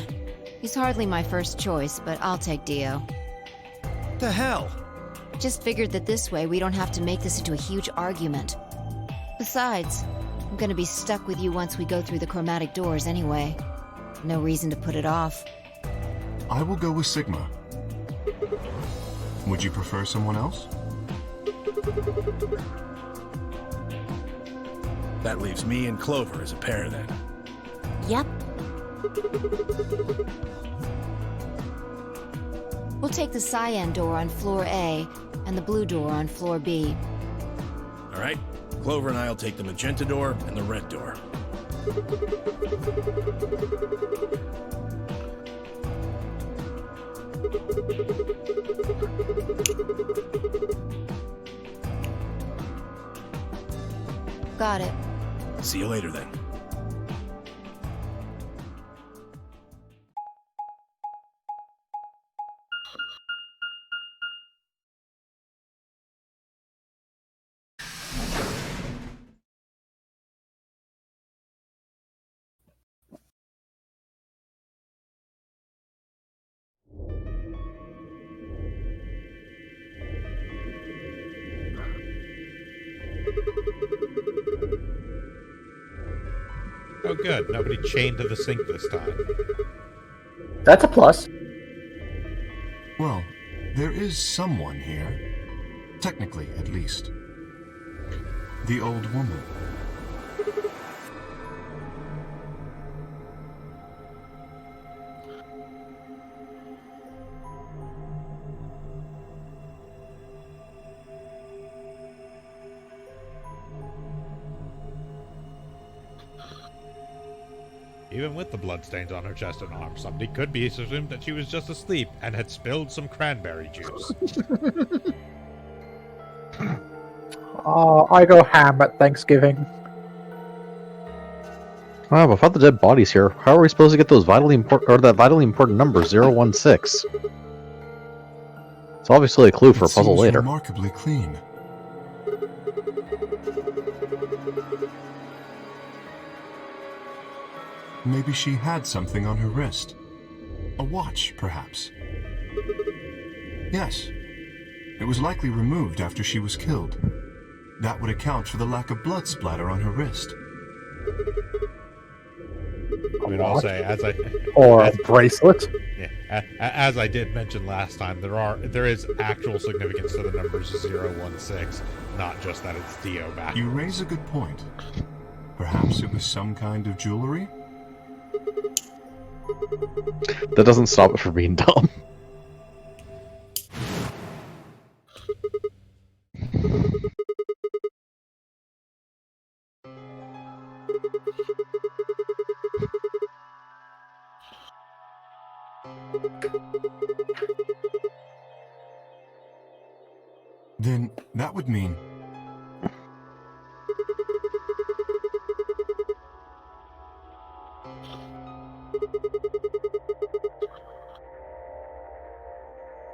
He's hardly my first choice, but I'll take Dio. The hell? Just figured that this way we don't have to make this into a huge argument. Besides, I'm gonna be stuck with you once we go through the chromatic doors anyway. No reason to put it off. I will go with Sigma. Would you prefer someone else? That leaves me and Clover as a pair then. Yep. We'll take the cyan door on floor A and the blue door on floor B. All right? Clover and I'll take the magenta door and the red door. Got it. See you later then. Oh, good. Nobody chained to the sink this time. That's a plus. Well, there is someone here. Technically, at least. The old woman. Even with the bloodstains on her chest and arms, somebody could be assumed that she was just asleep and had spilled some cranberry juice. I go ham at Thanksgiving. Wow, without the dead bodies here, how are we supposed to get those vitally important, or that vitally important number 016? It's obviously a clue for a It puzzle seems later. remarkably clean. Maybe she had something on her wrist. A watch, perhaps. Yes. It was likely removed after she was killed. That would account for the lack of blood splatter on her wrist. I mean, I'll say, Or a bracelet. Yeah, as I did mention last time, there is actual significance to the numbers 016, not just that it's Dio back. You raise a good point. Perhaps it was some kind of jewelry? That doesn't stop it from being dumb. Then that would mean...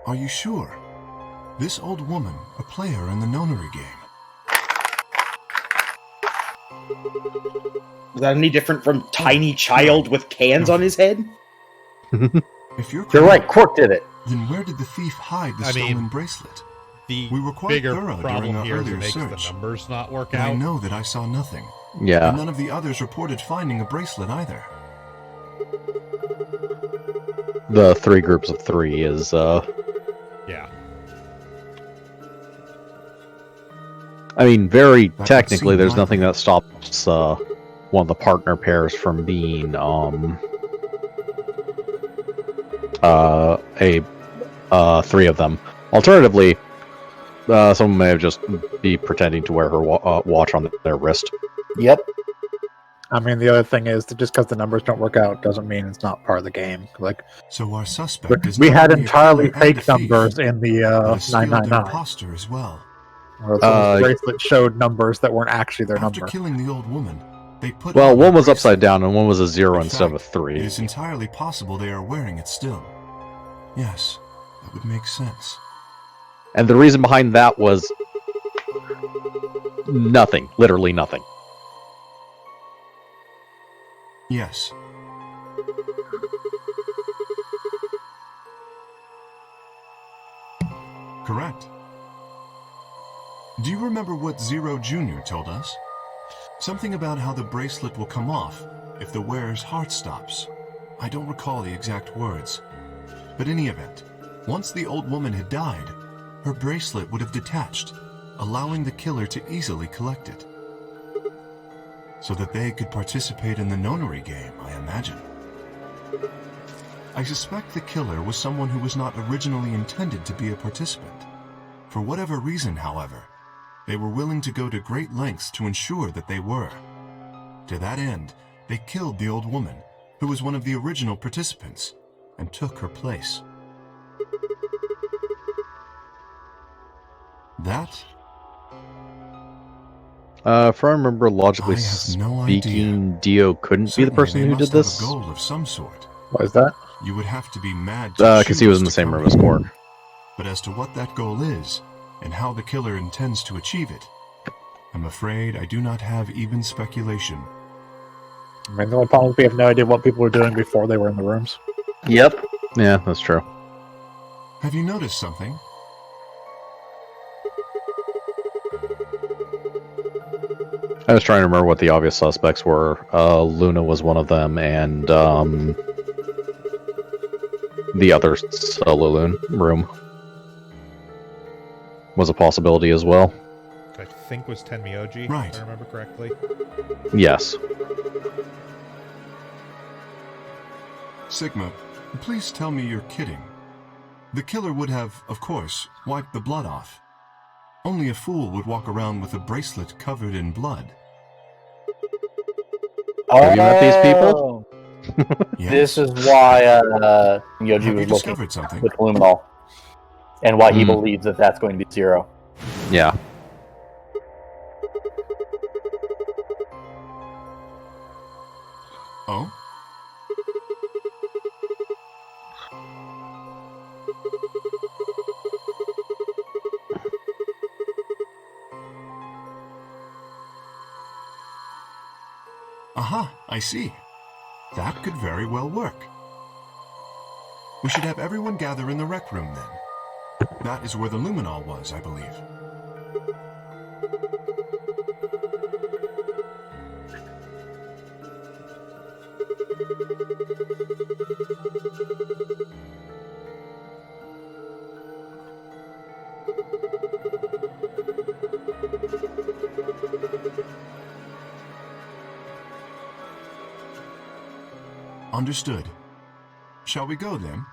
Are you sure? This old woman, a player in the nonary game. Is that any different from Tiny Child with cans on his head? If you're You're right, Quark did it. Then where did the thief hide the stolen bracelet? The We were quite bigger thorough problem during our here is it earlier makes search. the numbers not work But out. I know that I saw nothing. Yeah. And none of the others reported finding a bracelet either. The 3 groups of 3 is, Yeah. I mean, very That would technically, seem there's likely. nothing that stops one of the partner pairs from being 3 of them. Alternatively, someone may have just be pretending to wear her watch on their wrist. Yep. I mean, the other thing is that just because the numbers don't work out doesn't mean it's not part of the game. Like, So our suspect is we not had only a entirely killer and a fake thief, numbers in the but a skilled 999. imposter as well. Where the bracelet showed numbers that weren't actually their After number. killing the old woman, they put Well, on one the was upside bracelet. down and one was a 0 In instead of a fact, 3. It is entirely possible they are wearing it still. Yes, that would make sense. And the reason behind that was nothing. Literally nothing. Yes. Correct. Do you remember what Zero Jr. told us? Something about how the bracelet will come off if the wearer's heart stops. I don't recall the exact words. But in any event, once the old woman had died, her bracelet would have detached, allowing the killer to easily collect it. So that they could participate in the nonary game, I imagine. I suspect the killer was someone who was not originally intended to be a participant. For whatever reason, however, they were willing to go to great lengths to ensure that they were. To that end, they killed the old woman, who was one of the original participants, and took her place. That, If I remember logically I have no speaking, Dio couldn't be the certainly person they who must did have this. a goal of some sort. What is that? You would have to be mad Because he choose was in the to same come room as here. Quark. But as to what that goal is, and how the killer intends to achieve it, I'm afraid I do not have even speculation. I mean, the only problem is we have no idea what people were doing before they were in the rooms. Yep. Yeah, that's true. Have you noticed something? I was trying to remember what the obvious suspects were. Luna was one of them, and the other saloon room was a possibility as well. I think was Tenmyoji, Right. if I remember correctly. Yes. Sigma, please tell me you're kidding. The killer would have, of course, wiped the blood off. Only a fool would walk around with a bracelet covered in blood. Have you met these people? Yes. This is why Yoji Have you was looking discovered something? with Luminol, and why he Hmm. believes that that's going to be Zero. Yeah. Oh? Aha, I see. That could very well work. We should have everyone gather in the rec room then. That is where the luminol was, I believe. Understood. Shall we go then?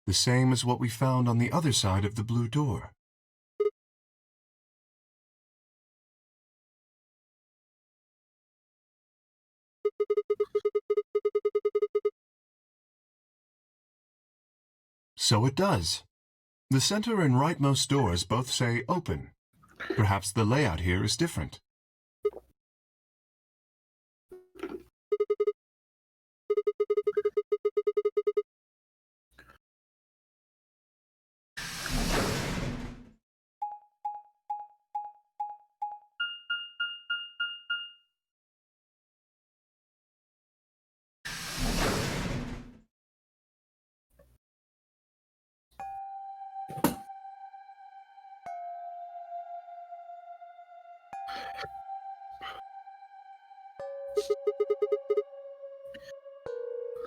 The same as what we found on the other side of the blue door. So it does. The center and rightmost doors both say open. Perhaps the layout here is different.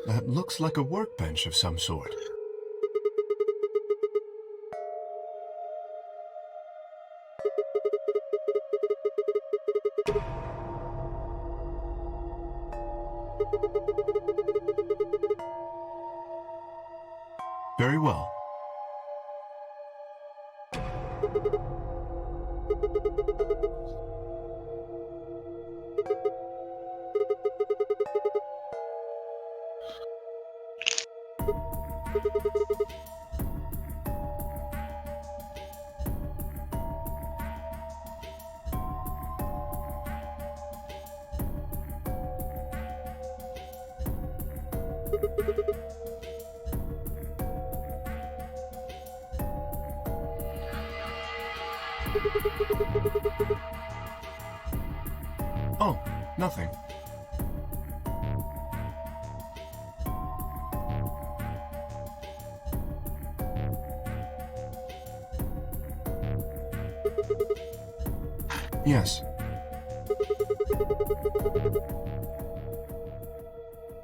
That looks like a workbench of some sort. Very well. Oh, nothing. Yes.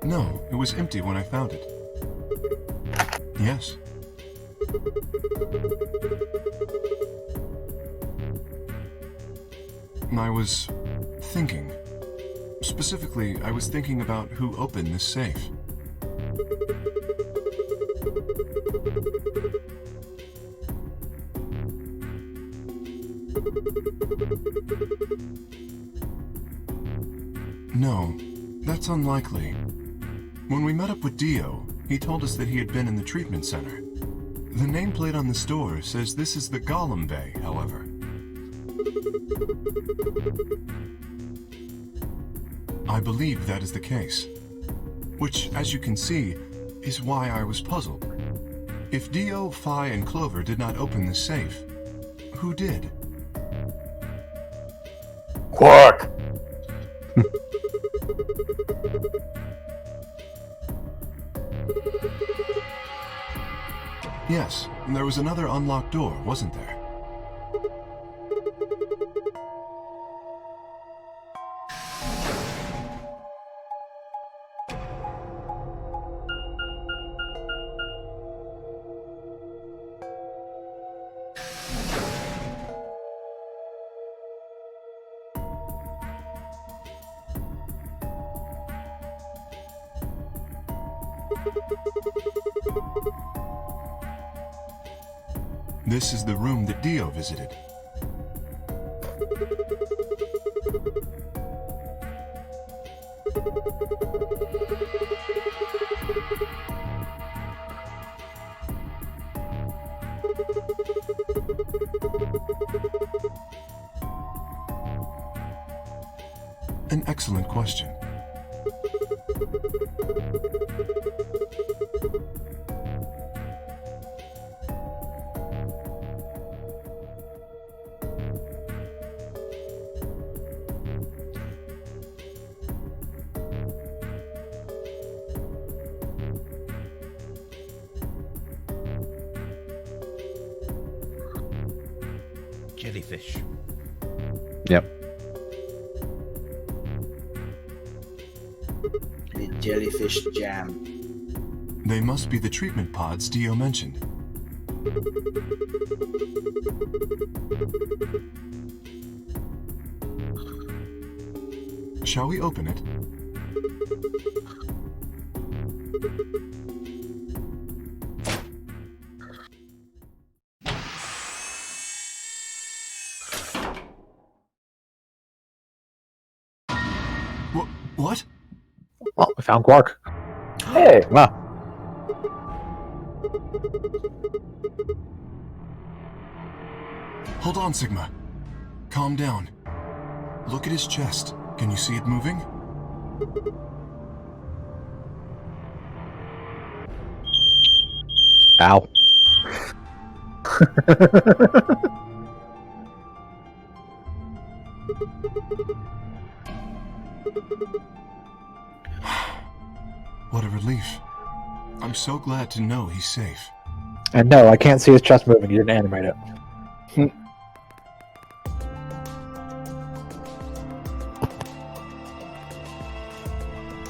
No, it was empty when I found it. Yes. I was thinking. Specifically, I was thinking about who opened this safe. No, that's unlikely. When we met up with Dio, he told us that he had been in the treatment center. The nameplate on the door says this is the Golem Bay, however. I believe that is the case. Which, as you can see, is why I was puzzled. If Dio, Phi, and Clover did not open this safe, who did? Quark! Yes, there was another unlocked door, wasn't there? This is the room that Dio visited. An excellent question. jellyfish. Yep. The jellyfish jam. They must be the treatment pods Dio mentioned. Shall we open it? What? Well, we found Quark. Hey, Wow. Hold on, Sigma. Calm down. Look at his chest. Can you see it moving? Ow. What a relief. I'm so glad to know he's safe. And no, I can't see his chest moving. You didn't animate it.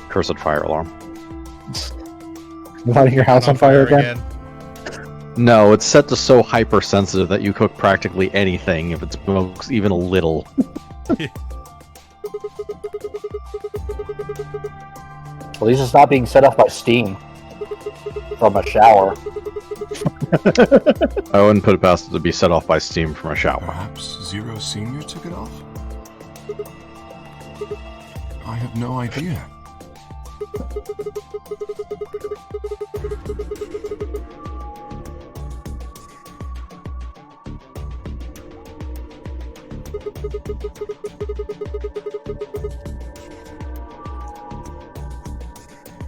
Cursed fire alarm. Lighting your house on fire again? No, it's set to so hypersensitive that you cook practically anything if it smokes even a little. at least it's not being set off by steam from a shower. I wouldn't put it past it to be set off by steam from a shower. Perhaps Zero Senior took it off? I have no idea.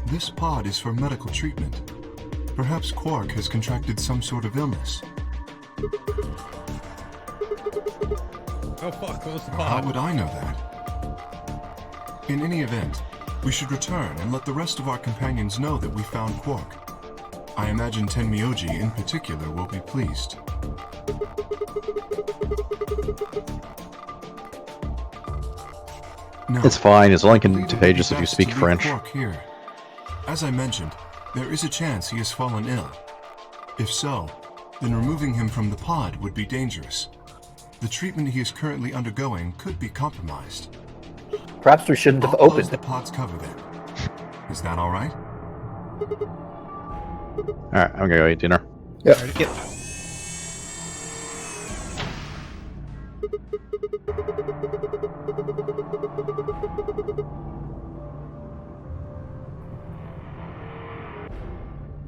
This pod is for medical treatment. Perhaps Quark has contracted some sort of illness. Oh fuck, close the How pod. would I know that? In any event, we should return and let the rest of our companions know that we found Quark. I imagine Tenmyoji in particular will be pleased. No, It's fine, it's only I believe it would be contagious if you best speak to leave French. Quark here. As I mentioned, there is a chance he has fallen ill. If so, then removing him from the pod would be dangerous. The treatment he is currently undergoing could be compromised. Perhaps we shouldn't have I'll close opened the it. pod's cover then. Is that all right? Alright, I'm gonna go eat dinner. Yep.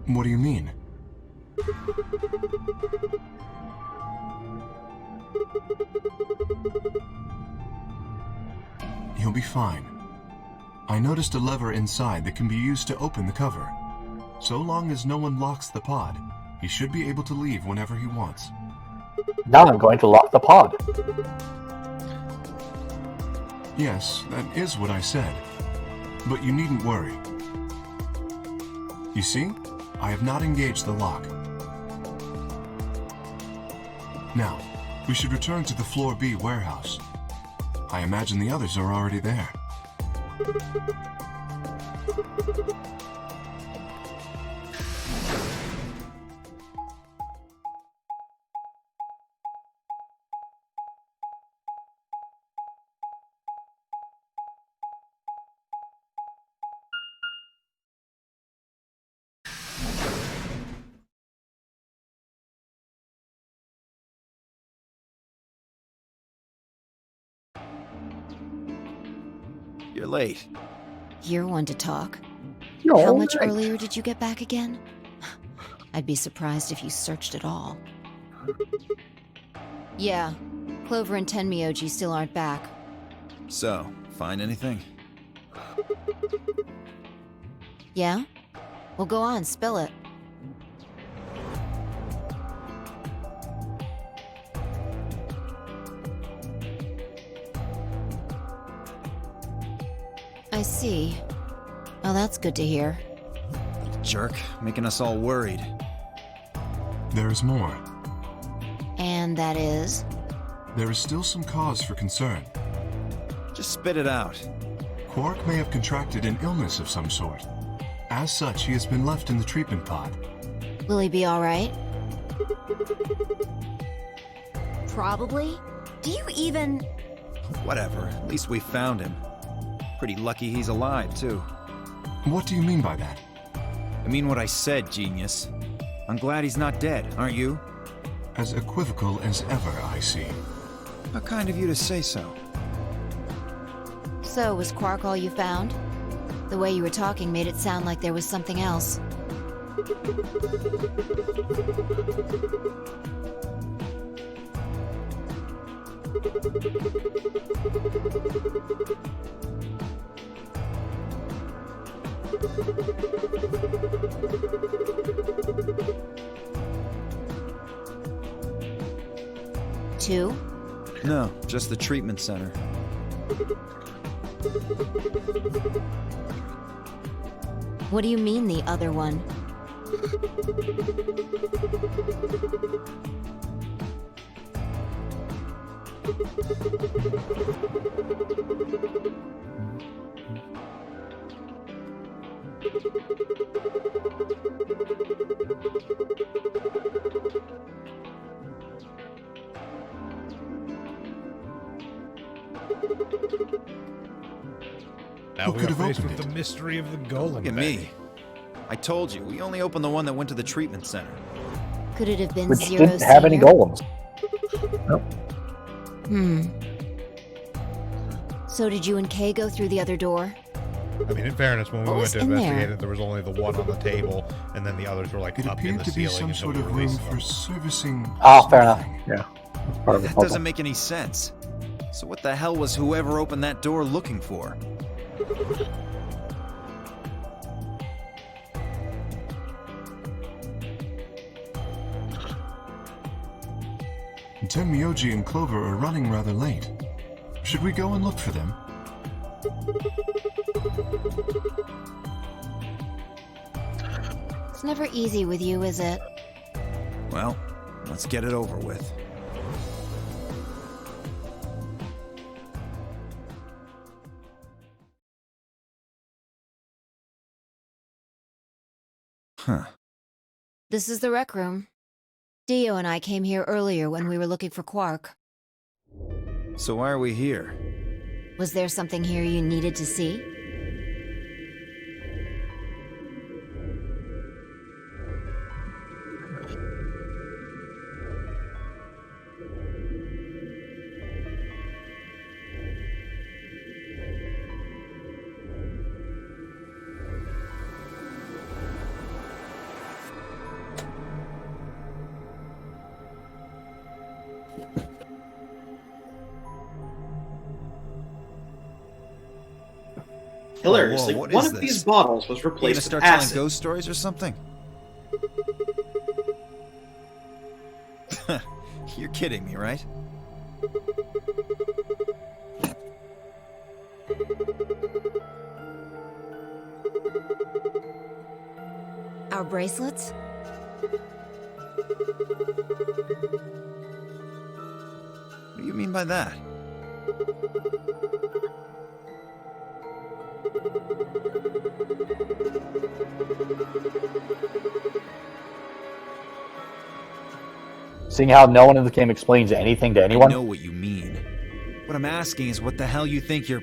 What do you mean? He'll be fine. I noticed a lever inside that can be used to open the cover. So long as no one locks the pod, he should be able to leave whenever he wants. Now I'm going to lock the pod. Yes, that is what I said. But you needn't worry. You see, I have not engaged the lock. Now, we should return to the Floor B warehouse. I imagine the others are already there. You're late. You're one to talk. You're How all much right. earlier did you get back again? I'd be surprised if you searched at all. Yeah, Clover and Tenmyoji still aren't back. So, find anything? Yeah? Well, go on, spill it. I see. Oh, that's good to hear. Jerk, making us all worried. There's more. And that is? there is still some cause for concern. Just spit it out. Quark may have contracted an illness of some sort. As such, he has been left in the treatment pod. Will he be alright? Probably. Do you even... Whatever, at least we found him. Pretty lucky he's alive, too. What do you mean by that? I mean what I said, genius. I'm glad he's not dead, aren't you? As equivocal as ever, I see. How kind of you to say so. So, was Quark all you found? The way you were talking made it sound like there was something else. Two? No, just the treatment center. What do you mean, the other one? Now Who we could are have faced opened with it? the mystery of the golem. Look at me. I told you, we only opened the one that went to the treatment center. Could it have been Which Zero didn't have any Senior? golems. Hmm. So did you and Kay go through the other door? I mean, in fairness, when we What went was to in there? investigate it, there was only the one on the table, and then the others were like It up in appeared the to be ceiling some until sort we of room released for them. servicing. Oh, fair enough. something. Yeah. That's part of the That puzzle. doesn't make any sense. So what the hell was whoever opened that door looking for? Tenmyoji and Clover are running rather late. Should we go and look for them? It's never easy with you, is it? Well, let's get it over with. Huh. This is the rec room. Dio and I came here earlier when we were looking for Quark. So why are we here? Was there something here you needed to see? Hilariously, Whoa, what one is of this? these bottles was You gonna replaced with start telling acid. ghost stories or something? You're kidding me, right? Our bracelets? What do you mean by that? Seeing how no one in the game explains anything to I anyone. know what you mean. What I'm asking is what the hell you think you're...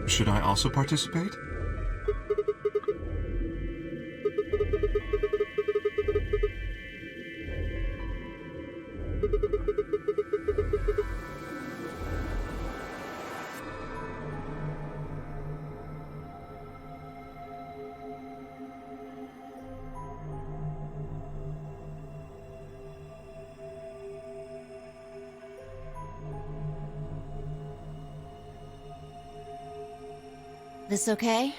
Should I also participate? This okay?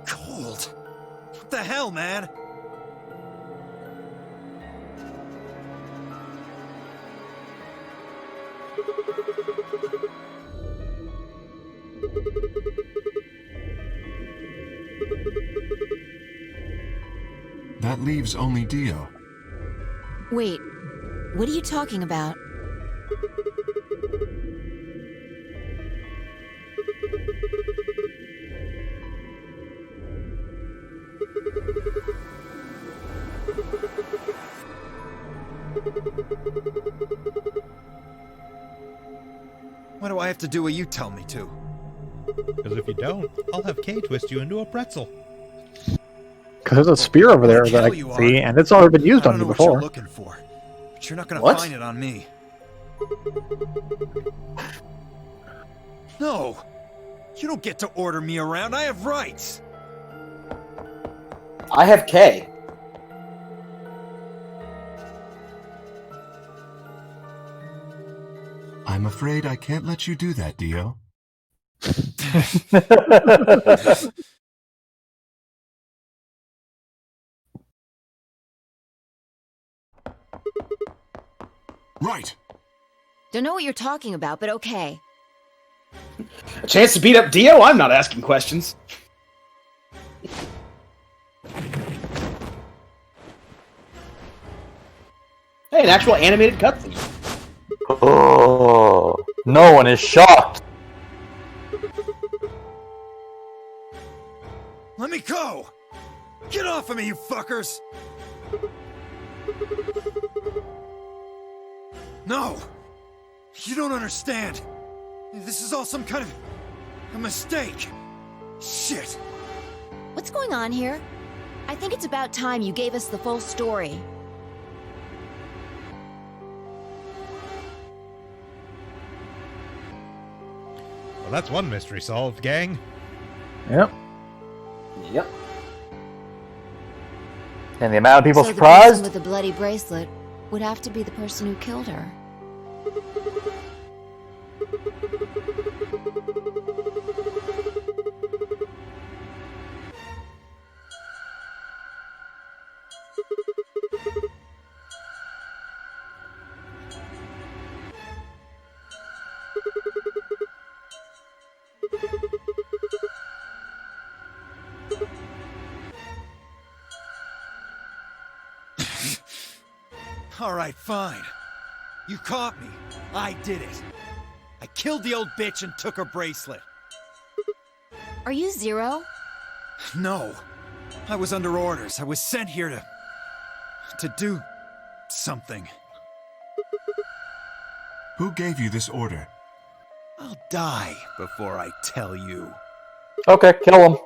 Cold. the hell, man? That leaves only Dio. Wait, what are you talking about? Why do I have to do what you tell me to? Because if you don't, I'll have Kay twist you into a pretzel. Because there's a spear over there that I hell can you see, are. and it's already been used I on don't you know what you're before. looking for, but you're not gonna What? find it on me. No! You don't get to order me around. I have rights! I have K. I'm afraid I can't let you do that, Dio. Right. Don't know what you're talking about, but okay. A chance to beat up Dio? I'm not asking questions. Hey, an actual animated cutscene. Oh, no one is shocked. Let me go! Get off of me, you fuckers! No! You don't understand. This is all some kind of a mistake. Shit. What's going on here? I think it's about time you gave us the full story. Well, that's one mystery solved, gang. Yep. Yep. And the amount of people So the person surprised? with the bloody bracelet would have to be the person who killed her. Alright, fine. You caught me. I did it. I killed the old bitch and took her bracelet. Are you Zero? No. I was under orders. I was sent here to do something. Who gave you this order? I'll die before I tell you. Okay, kill him.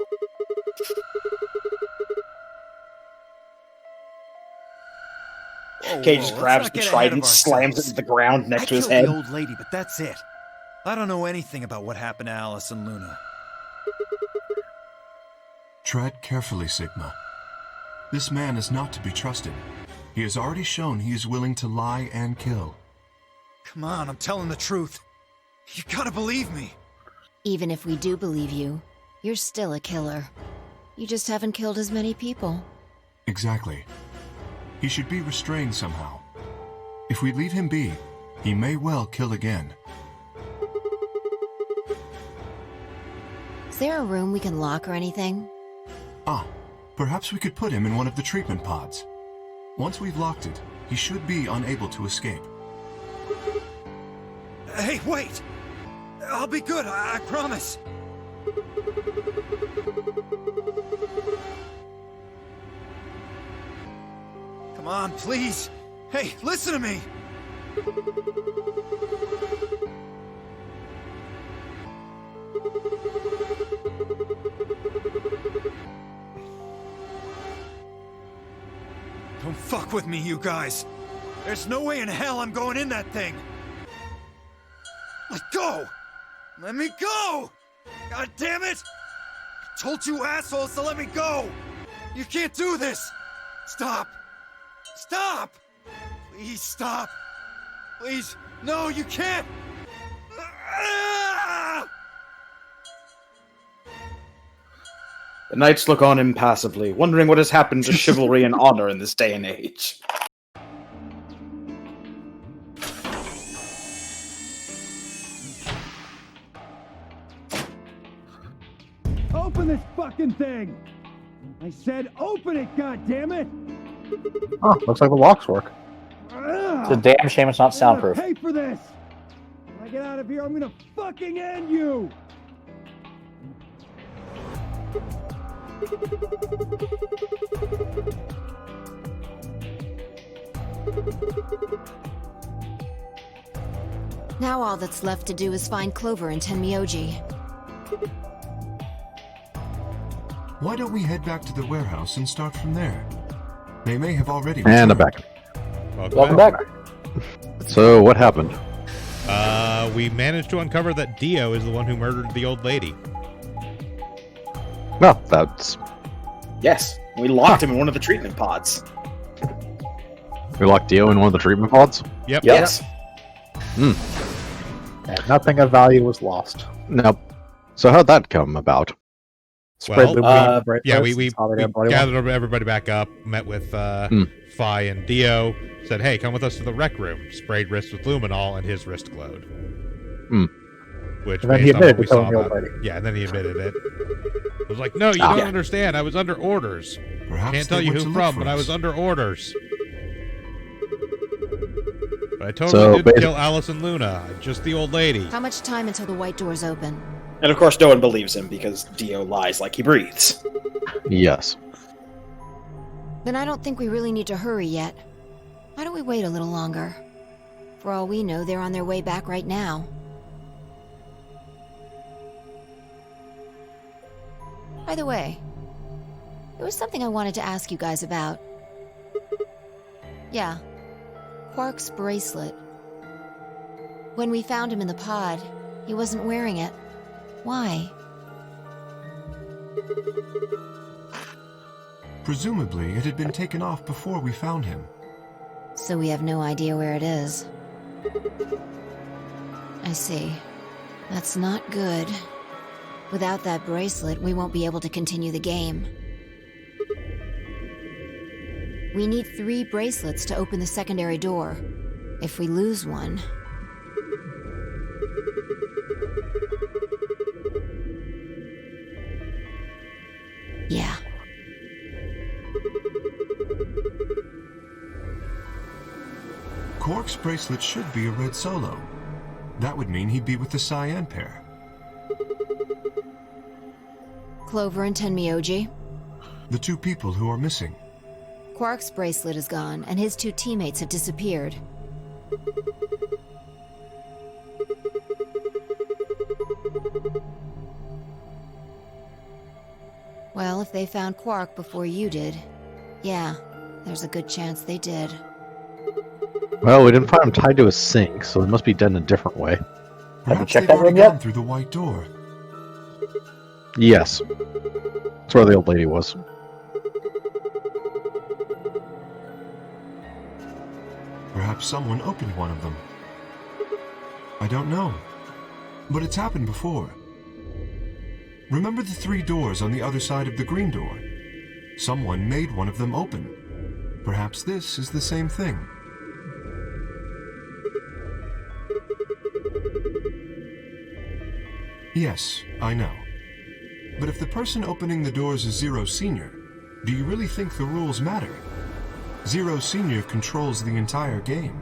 Kay just let's grabs not the get ahead trident, of slams it ourselves. to the ground next I to his killed head. the old lady, but that's it. I don't know anything about what happened to Alice and Luna. Tread carefully, Sigma. This man is not to be trusted. He has already shown he is willing to lie and kill. Come on, I'm telling the truth. You gotta believe me. Even if we do believe you, you're still a killer. You just haven't killed as many people. Exactly. He should be restrained somehow. If we leave him be, he may well kill again. Is there a room we can lock or anything? Ah, perhaps we could put him in one of the treatment pods. Once we've locked it, he should be unable to escape. Hey, wait! I'll be good, I promise. Come on, please. Hey, listen to me. Don't fuck with me, you guys. There's no way in hell I'm going in that thing. Let go! Let me go! God damn it! I told you assholes to let me go! You can't do this! Stop! Stop! Please stop! Please! No, you can't! Ah! knights look on impassively, wondering what has happened to chivalry and honor in this day and age. Open this fucking thing! I said open it, goddammit! Oh, looks like the locks work. It's a damn shame it's not soundproof. Pay for this! When I get out of here, I'm gonna fucking end you! Now all that's left to do is find Clover and Tenmyoji. Why don't we head back to the warehouse and start from there? They may have already And I'm returned. back. Welcome back. So, what happened? We managed to uncover that Dio is the one who murdered the old lady. Well, that's... Yes, we locked him in one of the treatment pods. We locked Dio in one of the treatment pods? Yep. Yes. Hmm. And nothing of value was lost. Nope. So how'd that come about? Spread the yeah, we gathered everybody back up, met with Fi and Dio, said, hey, come with us to the rec room. Sprayed wrists with luminol, and his wrist glowed. Which and then he based on what admitted we to killing saw the old about- lady. Yeah, and then he admitted it. I was like, no, you don't understand. I was under orders. Perhaps Can't they tell you went who to look from, for but I us. was under orders. But I totally So, didn't kill Alice and Luna, just the old lady. How much time until the white doors open? And of course, no one believes him because Dio lies like he breathes. Yes. Then I don't think we really need to hurry yet. Why don't we wait a little longer? For all we know, they're on their way back right now. By the way, there was something I wanted to ask you guys about. Yeah, Quark's bracelet. When we found him in the pod, he wasn't wearing it. Why? Presumably, it had been taken off before we found him. So we have no idea where it is. I see. That's not good. Without that bracelet, we won't be able to continue the game. We need 3 bracelets to open the secondary door. If we lose one... Yeah. Quark's bracelet should be a red solo. That would mean he'd be with the cyan pair. Clover and Tenmyoji. The 2 people who are missing. Quark's bracelet is gone, and his 2 teammates have disappeared. Well, if they found Quark before you did, yeah, there's a good chance they did. Well, we didn't find him tied to a sink, so he must be dead in a different way. Perhaps checked they've that already room yet? gone through the white door. Yes. That's where the old lady was. Perhaps someone opened one of them. I don't know. But it's happened before. Remember the 3 doors on the other side of the green door? Someone made one of them open. Perhaps this is the same thing. Yes, I know. But if the person opening the doors is Zero Senior, do you really think the rules matter? Zero Senior controls the entire game.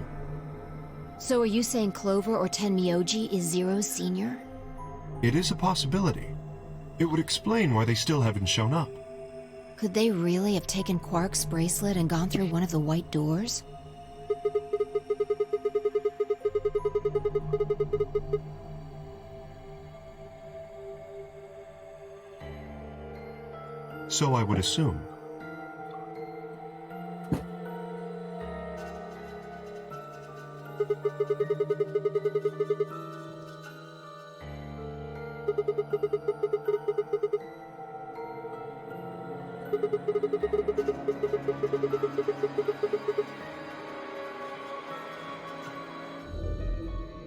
So are you saying Clover or Tenmyoji is Zero Senior? It is a possibility. It would explain why they still haven't shown up. Could they really have taken Quark's bracelet and gone through one of the white doors? So I would assume.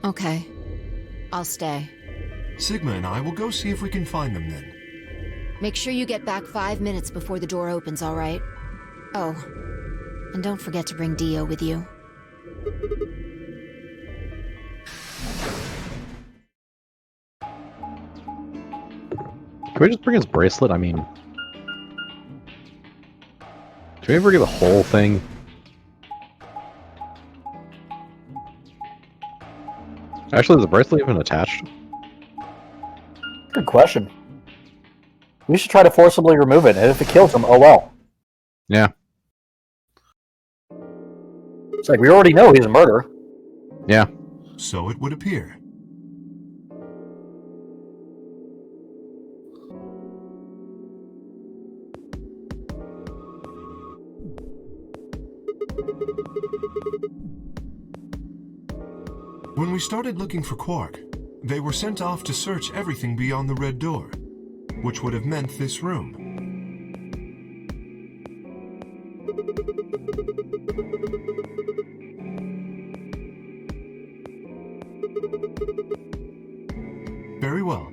Okay. I'll stay. Sigma and I will go see if we can find them then. Make sure you get back 5 minutes before the door opens, all right? Oh, and don't forget to bring Dio with you. Can we just bring his bracelet? I mean... Can we ever get the whole thing? Actually, is the bracelet even attached? Good question. We should try to forcibly remove it, and if it kills him, oh well. Yeah. It's like, we already know he's a murderer. Yeah. So it would appear. When we started looking for Quark, they were sent off to search everything beyond the red door, which would have meant this room. Very well.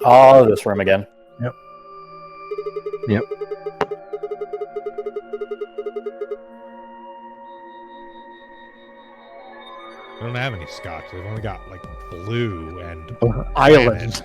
Oh, this room again. Yep. Yep. We don't have any scotch. We've only got like blue and Island.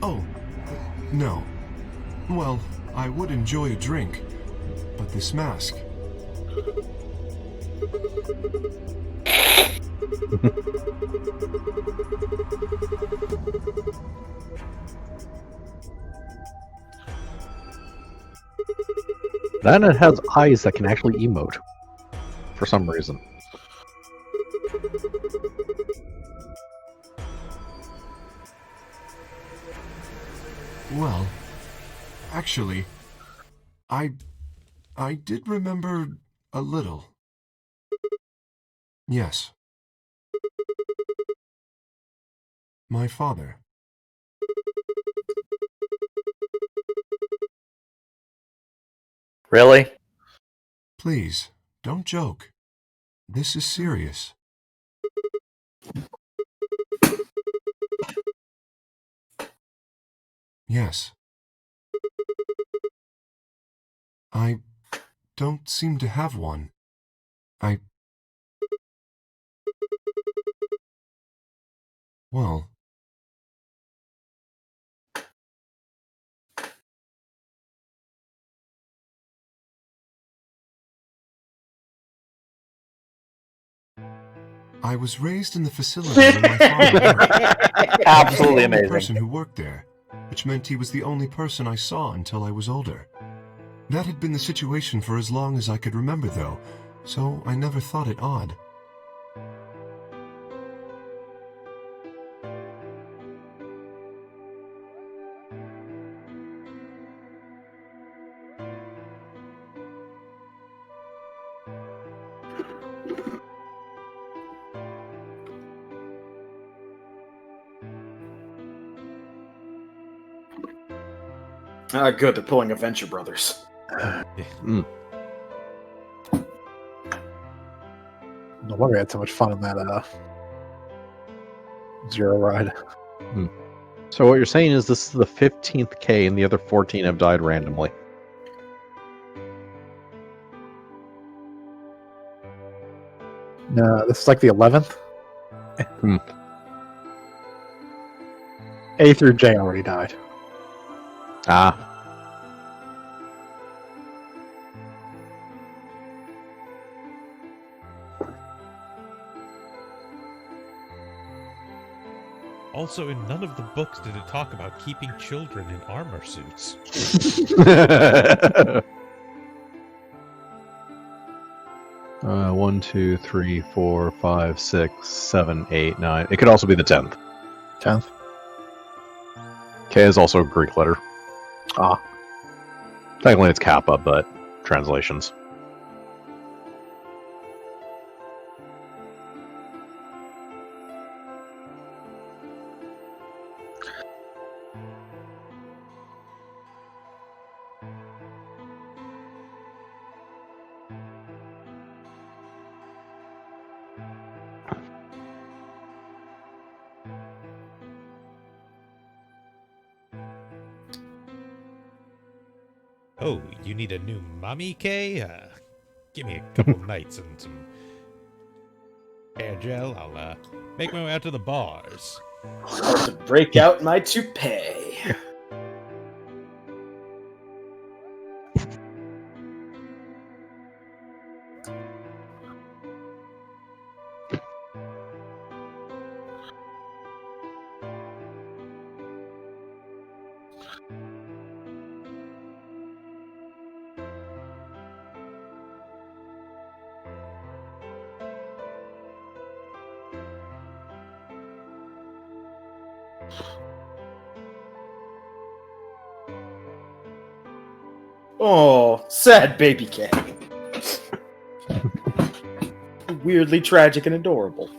Oh, no. Well, I would enjoy a drink, but this mask. Then it has eyes that can actually emote. For some reason. Well, actually, I did remember a little. Yes. My father. Really? Please, don't joke. This is serious. Yes. I don't seem to have one. Well... I was raised in the facility where my father worked. Absolutely He was the only amazing. person who worked there, which meant he was the only person I saw until I was older. That had been the situation for as long as I could remember, though, so I never thought it odd. Good, they're pulling a Venture Brothers. No wonder we had so much fun in that Zero ride. So what you're saying is this is the 15th K and the other 14 have died randomly. No, this is like the 11th. Hmm. A through J already died. Ah. Also, in none of the books did it talk about keeping children in armor suits. 1, 2, 3, 4, 5, 6, 7, 8, 9. It could also be the 10th. 10th. K is also a Greek letter. Ah. Technically it's Kappa, but translations. Oh, you need a new mummy, Kay? Give me a couple nights and some hair gel. I'll make my way out to the bars. Start to break out my toupee. Oh, sad baby K. Weirdly tragic and adorable.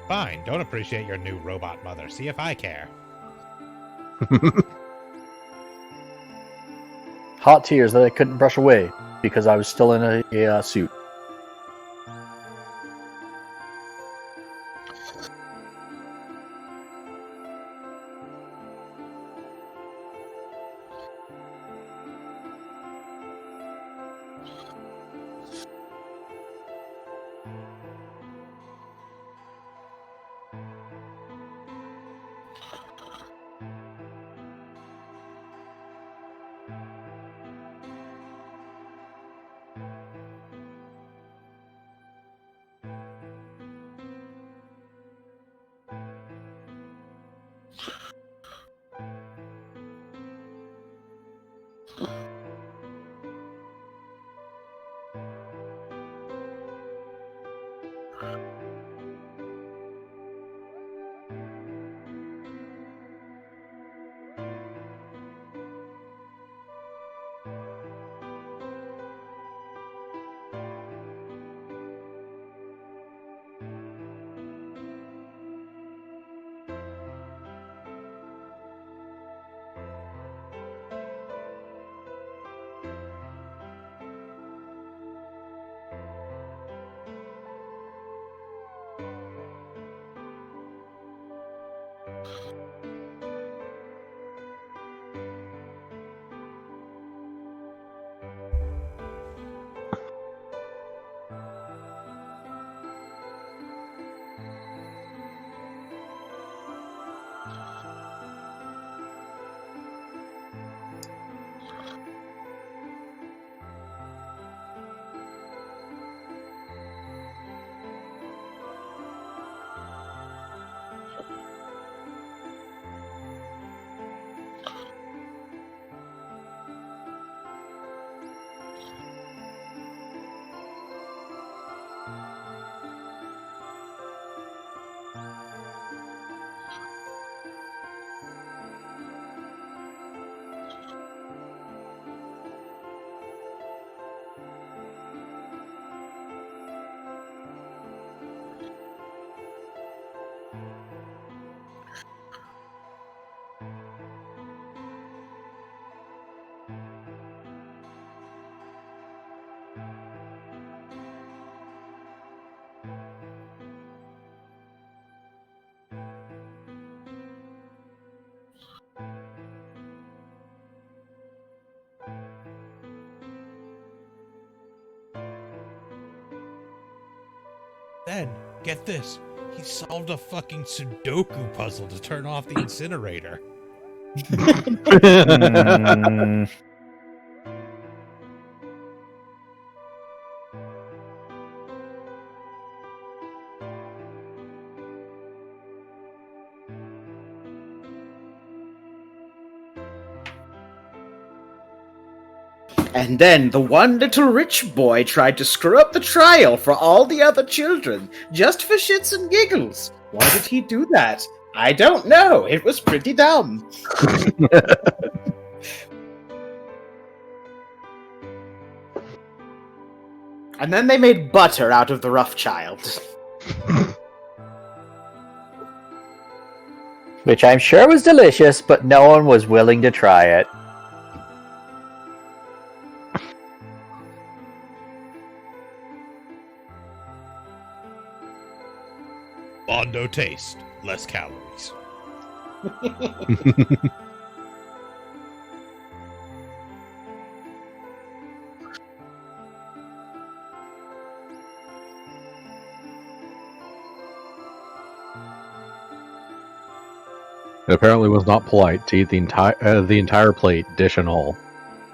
Fine, don't appreciate your new robot mother. See if I care. Hot tears that I couldn't brush away because I was still in a suit. then, get this, he solved a fucking Sudoku puzzle to turn off the incinerator. Mm. And then the one little rich boy tried to screw up the trial for all the other children, just for shits and giggles. Why did he do that? I don't know. It was pretty dumb. And then they made butter out of the rough child. Which I'm sure was delicious, but no one was willing to try it. Bondo taste, less calories. It apparently was not polite to eat the entire plate, dish and all,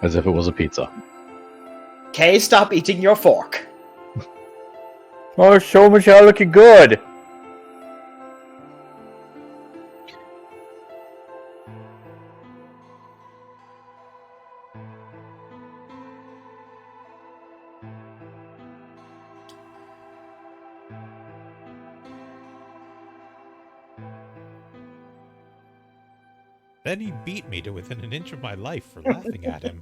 as if it was a pizza. Kay, stop eating your fork. Oh, so much looking good. Then he beat me to within an inch of my life for laughing at him.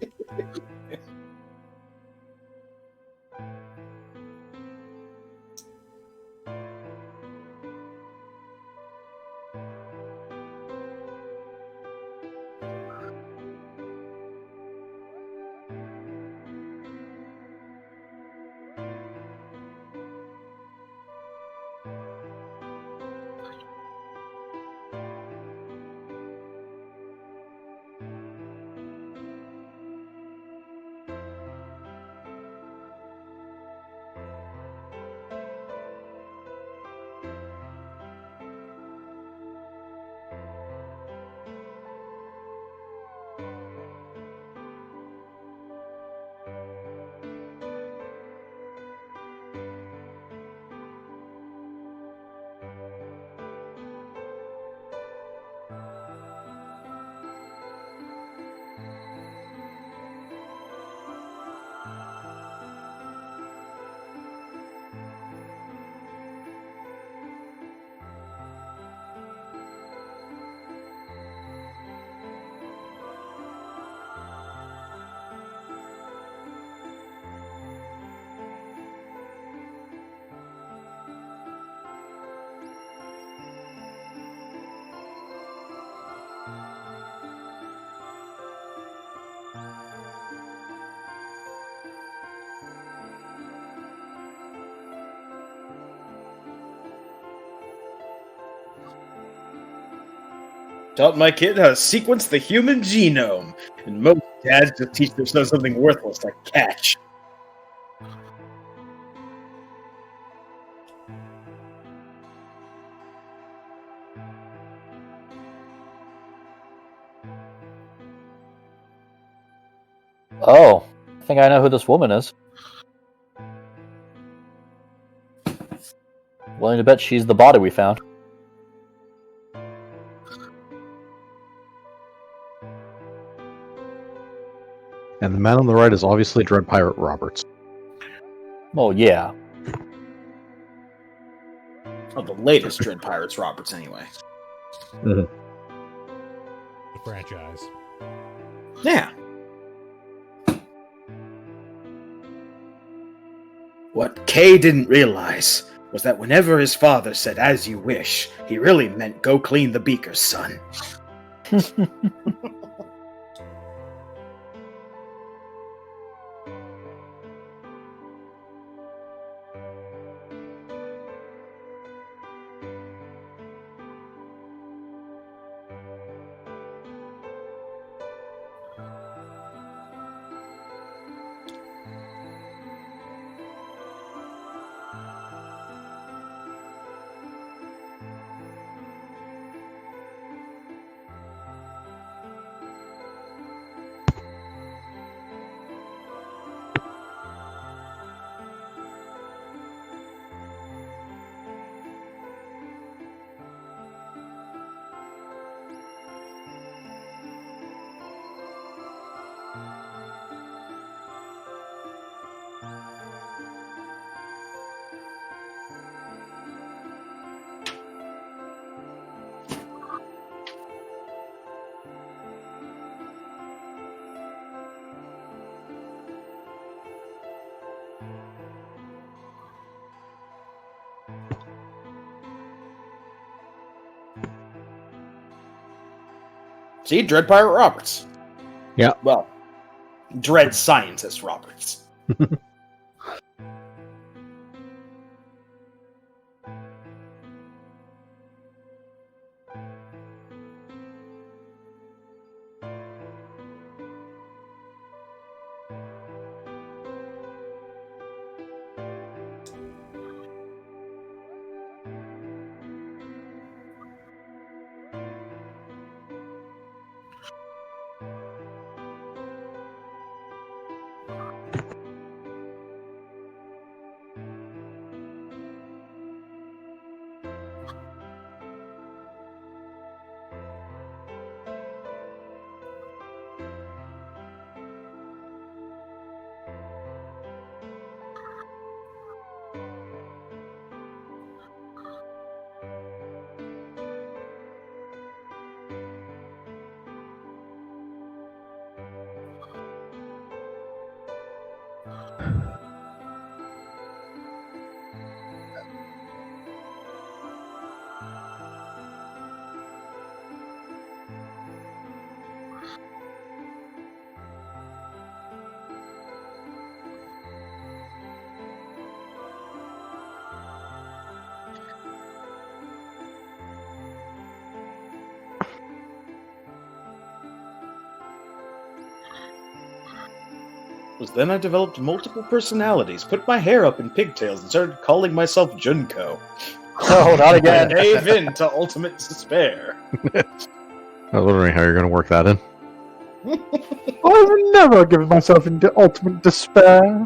Taught my kid how to sequence the human genome. And most dads just teach their son something worthless like catch. Oh, I think I know who this woman is. Willing to bet she's the body we found. And the man on the right is obviously Dread Pirate Roberts. Well, yeah. Oh, the latest Dread Pirates Roberts, anyway. The franchise. Yeah. What Kay didn't realize was that whenever his father said, "as you wish," he really meant, "go clean the beakers, son." See, Dread Pirate Roberts. Yeah. Well, Dread Scientist Roberts. Was then I developed multiple personalities, put my hair up in pigtails, and started calling myself Junko. Oh, not again. I gave in to ultimate despair. I was wondering how you're going to work that in. I've never given myself into ultimate despair.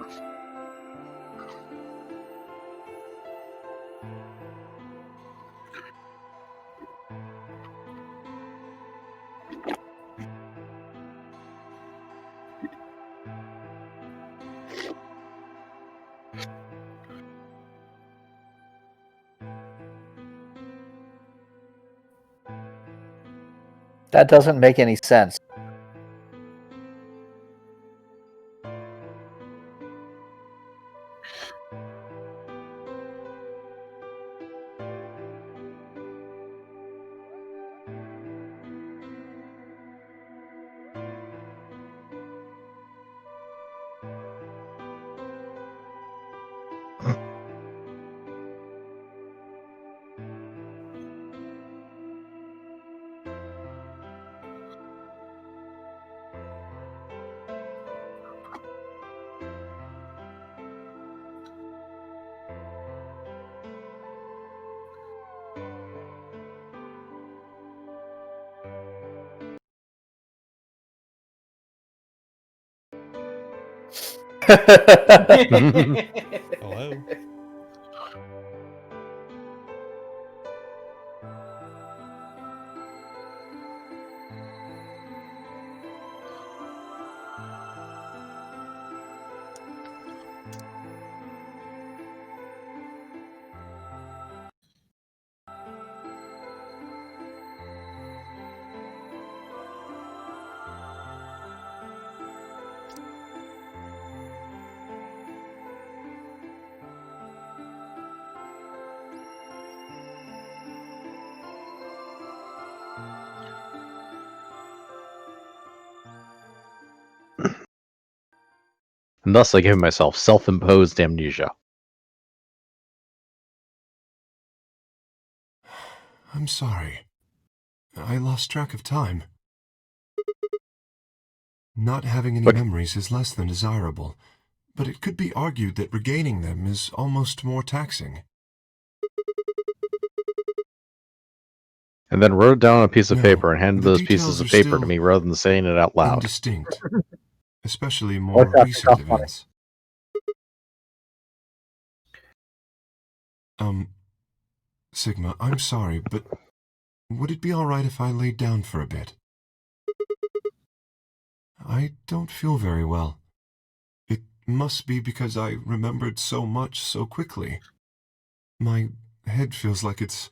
That doesn't make any sense. Hello. And thus I give myself self-imposed amnesia. I'm sorry. I lost track of time. Not having any memories is less than desirable, but it could be argued that regaining them is almost more taxing. And then wrote it down on a piece of No, paper and handed the those pieces details of are paper to still me rather than saying it out loud. Indistinct. Especially more What's that recent stuff funny? events. Sigma, I'm sorry, but would it be alright if I laid down for a bit? I don't feel very well. It must be because I remembered so much so quickly. My head feels like it's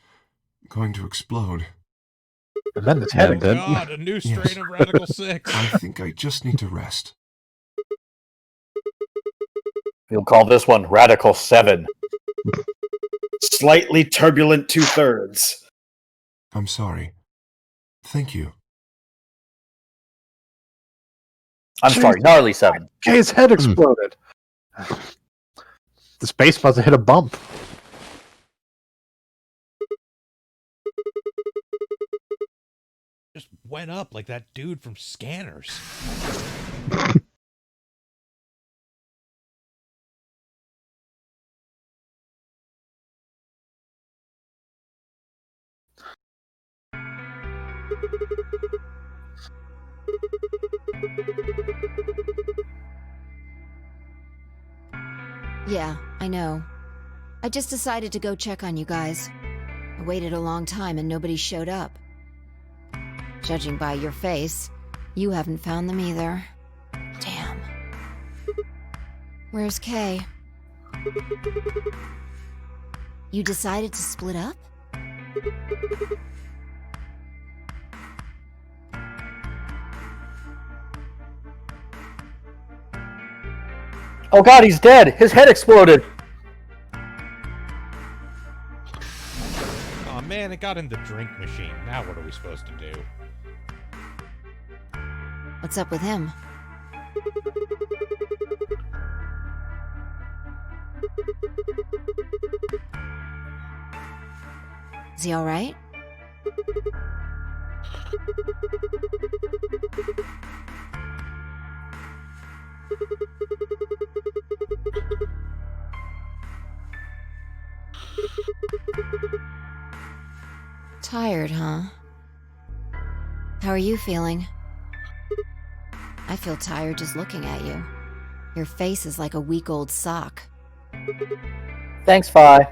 going to explode. And then it's Yeah, heading. then- God, a new strain Yes. of Radical 6. I think I just need to rest. We'll call this one Radical 7. Slightly turbulent 2/3. I'm sorry. Thank you. I'm sorry, gnarly 7. Kay's head exploded. The space must have hit a bump. Just went up like that dude from Scanners. Yeah, I know. I just decided to go check on you guys. I waited a long time and nobody showed up. Judging by your face, you haven't found them either. Damn. Where's Kay? You decided to split up? Oh god, he's dead! His head exploded! Aw man, it got in the drink machine. Now what are we supposed to do? What's up with him? Is he alright? Tired, huh? How are you feeling? I feel tired just looking at you. Your face is like a week-old sock. Thanks, Fi.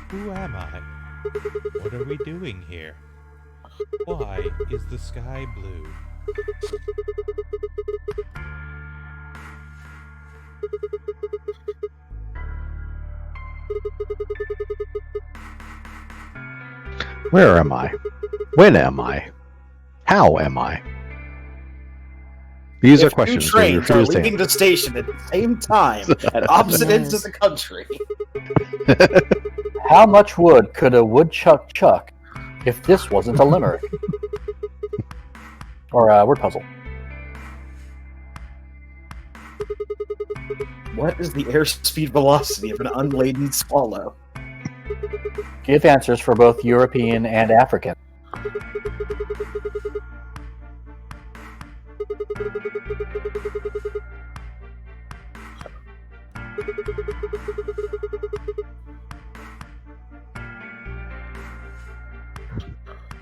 Who am I? What are we doing here? Why is the sky blue? Where am I? When am I? How am I? These are questions Two trains we are refuse to leaving answer. the station at the same time at opposite ends of the country. How much wood could a woodchuck chuck if this wasn't a limerick? Or a word puzzle. What is the airspeed velocity of an unladen swallow? Give answers for both European and African.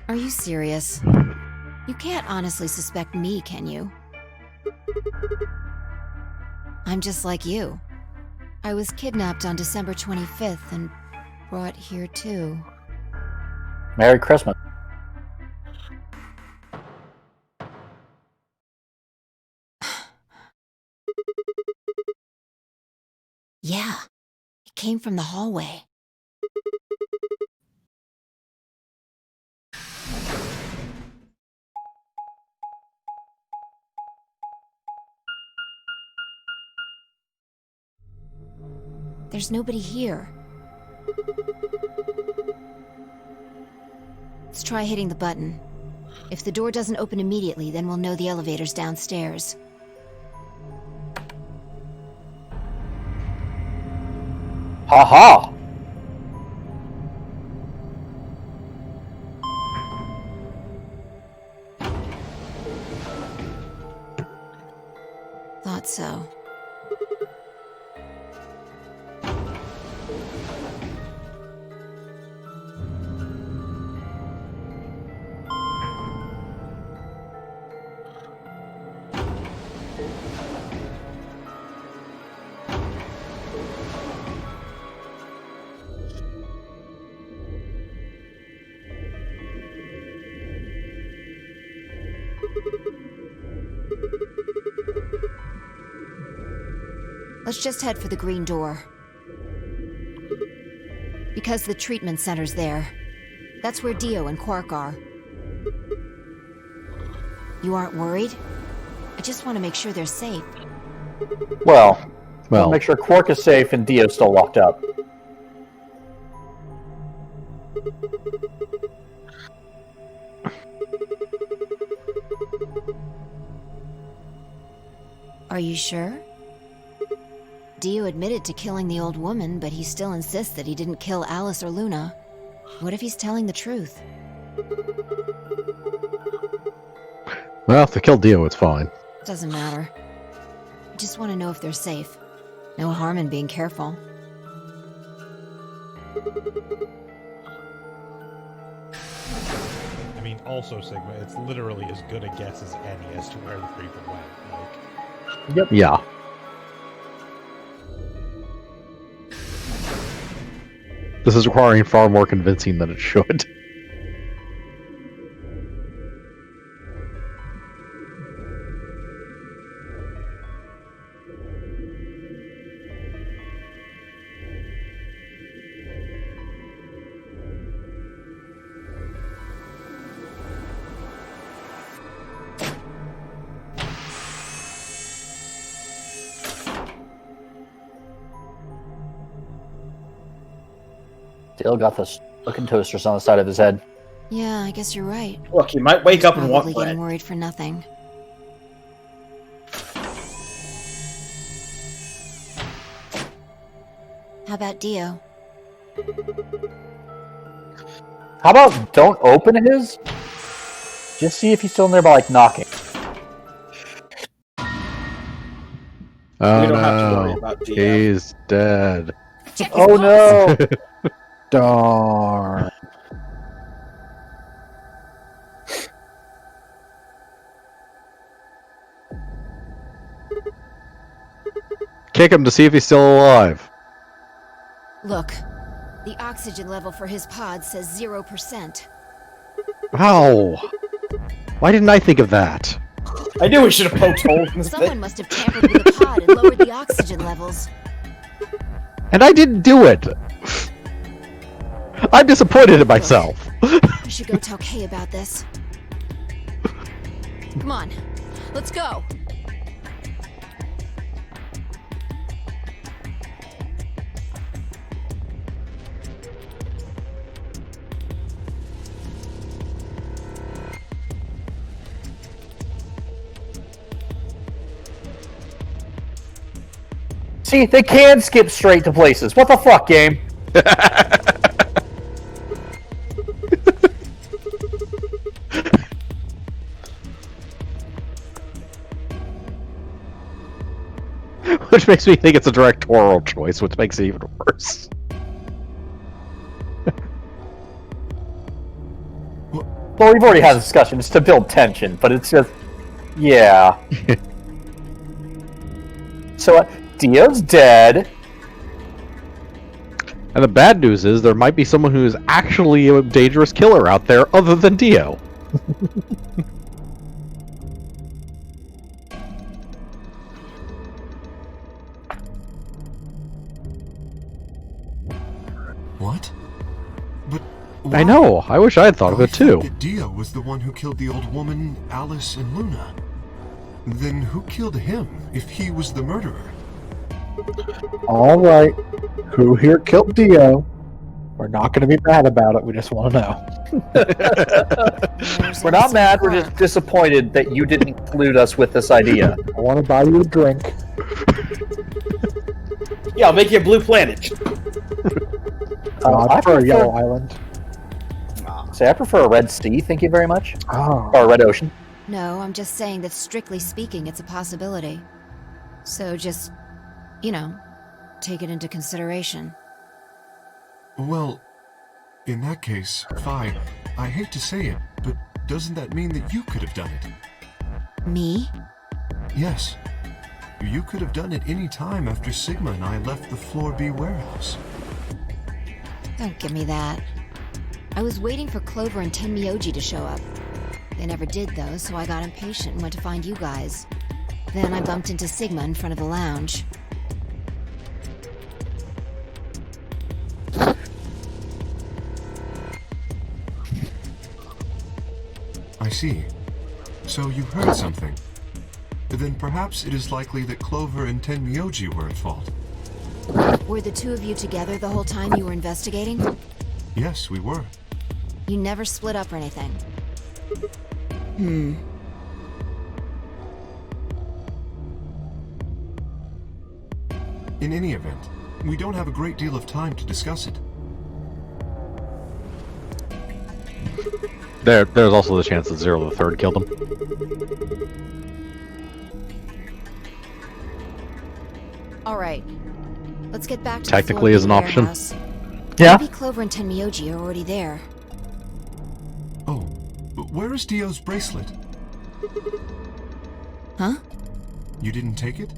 Are you serious? You can't honestly suspect me, can you? I'm just like you. I was kidnapped on December 25th and brought here too. Merry Christmas. Yeah, it came from the hallway. There's nobody here. Let's try hitting the button. If the door doesn't open immediately, then we'll know the elevator's downstairs. Ha ha! Thought so. Let's just head for the green door. Because the treatment center's there. That's where Dio and Quark are. You aren't worried? I just want to make sure they're safe. Well, make sure Quark is safe and Dio's still locked up. Are you sure? Dio admitted to killing the old woman, but he still insists that he didn't kill Alice or Luna. What if he's telling the truth? Well, if they kill Dio, it's fine. Doesn't matter. I just want to know if they're safe. No harm in being careful. I mean, also, Sigma, it's literally as good a guess as any as to where the creeper went. Like... Yep. Yeah. This is requiring far more convincing than it should. Still got those looking toasters on the side of his head. Yeah, I guess you're right. Look, he might wake up and want Probably bread. getting worried for nothing. How about Dio? How about don't open his? Just see if he's still in there by like knocking. Oh We don't have to worry no, about Dio. he's dead. Oh no! Darn. Kick him to see if he's still alive. Look, the oxygen level for his pod says 0%. Ow! Why didn't I think of that? I knew we should have poked holes in this Someone thing. must have tampered with the pod and lowered the oxygen levels. And I didn't do it! I'm disappointed in myself. I should go tell Kay about this. Come on, let's go. See, they can skip straight to places. What the fuck, game? Which makes me think it's a directorial choice, which makes it even worse. Well, we've already had a discussion. It's to build tension, but it's just... Yeah. So, Dio's dead. And the bad news is there might be someone who is actually a dangerous killer out there other than Dio. What? But I know. I wish I had thought of it too. That Dio was the one who killed the old woman, Alice, and Luna. Then who killed him if he was the murderer? Alright. Who here killed Dio? We're not going to be mad about it. We just want to know. We're not mad. We're just disappointed that you didn't include us with this idea. I want to buy you a drink. Yeah, I'll make you a blue planet. I prefer a yellow island. Say, I prefer a red sea. Thank you very much. Oh. Or a red ocean. No, I'm just saying that strictly speaking, it's a possibility. So just, you know, take it into consideration. Well, in that case, Fi, I hate to say it, but doesn't that mean that you could have done it? Me? Yes. You could have done it any time after Sigma and I left the Floor B warehouse. Don't give me that. I was waiting for Clover and Tenmyoji to show up. They never did, though, so I got impatient and went to find you guys. Then I bumped into Sigma in front of the lounge. see. So you heard something. Then perhaps it is likely that Clover and Tenmyoji were at fault. Were the two of you together the whole time you were investigating? Yes, we were. You never split up or anything? In any event, we don't have a great deal of time to discuss it. There's also the chance that Zero the Third killed him. Alright. Let's get back to Technically the is an option. warehouse. Yeah. Maybe Clover and Tenmyoji are already there. Oh, where is Dio's bracelet? Huh? You didn't take it?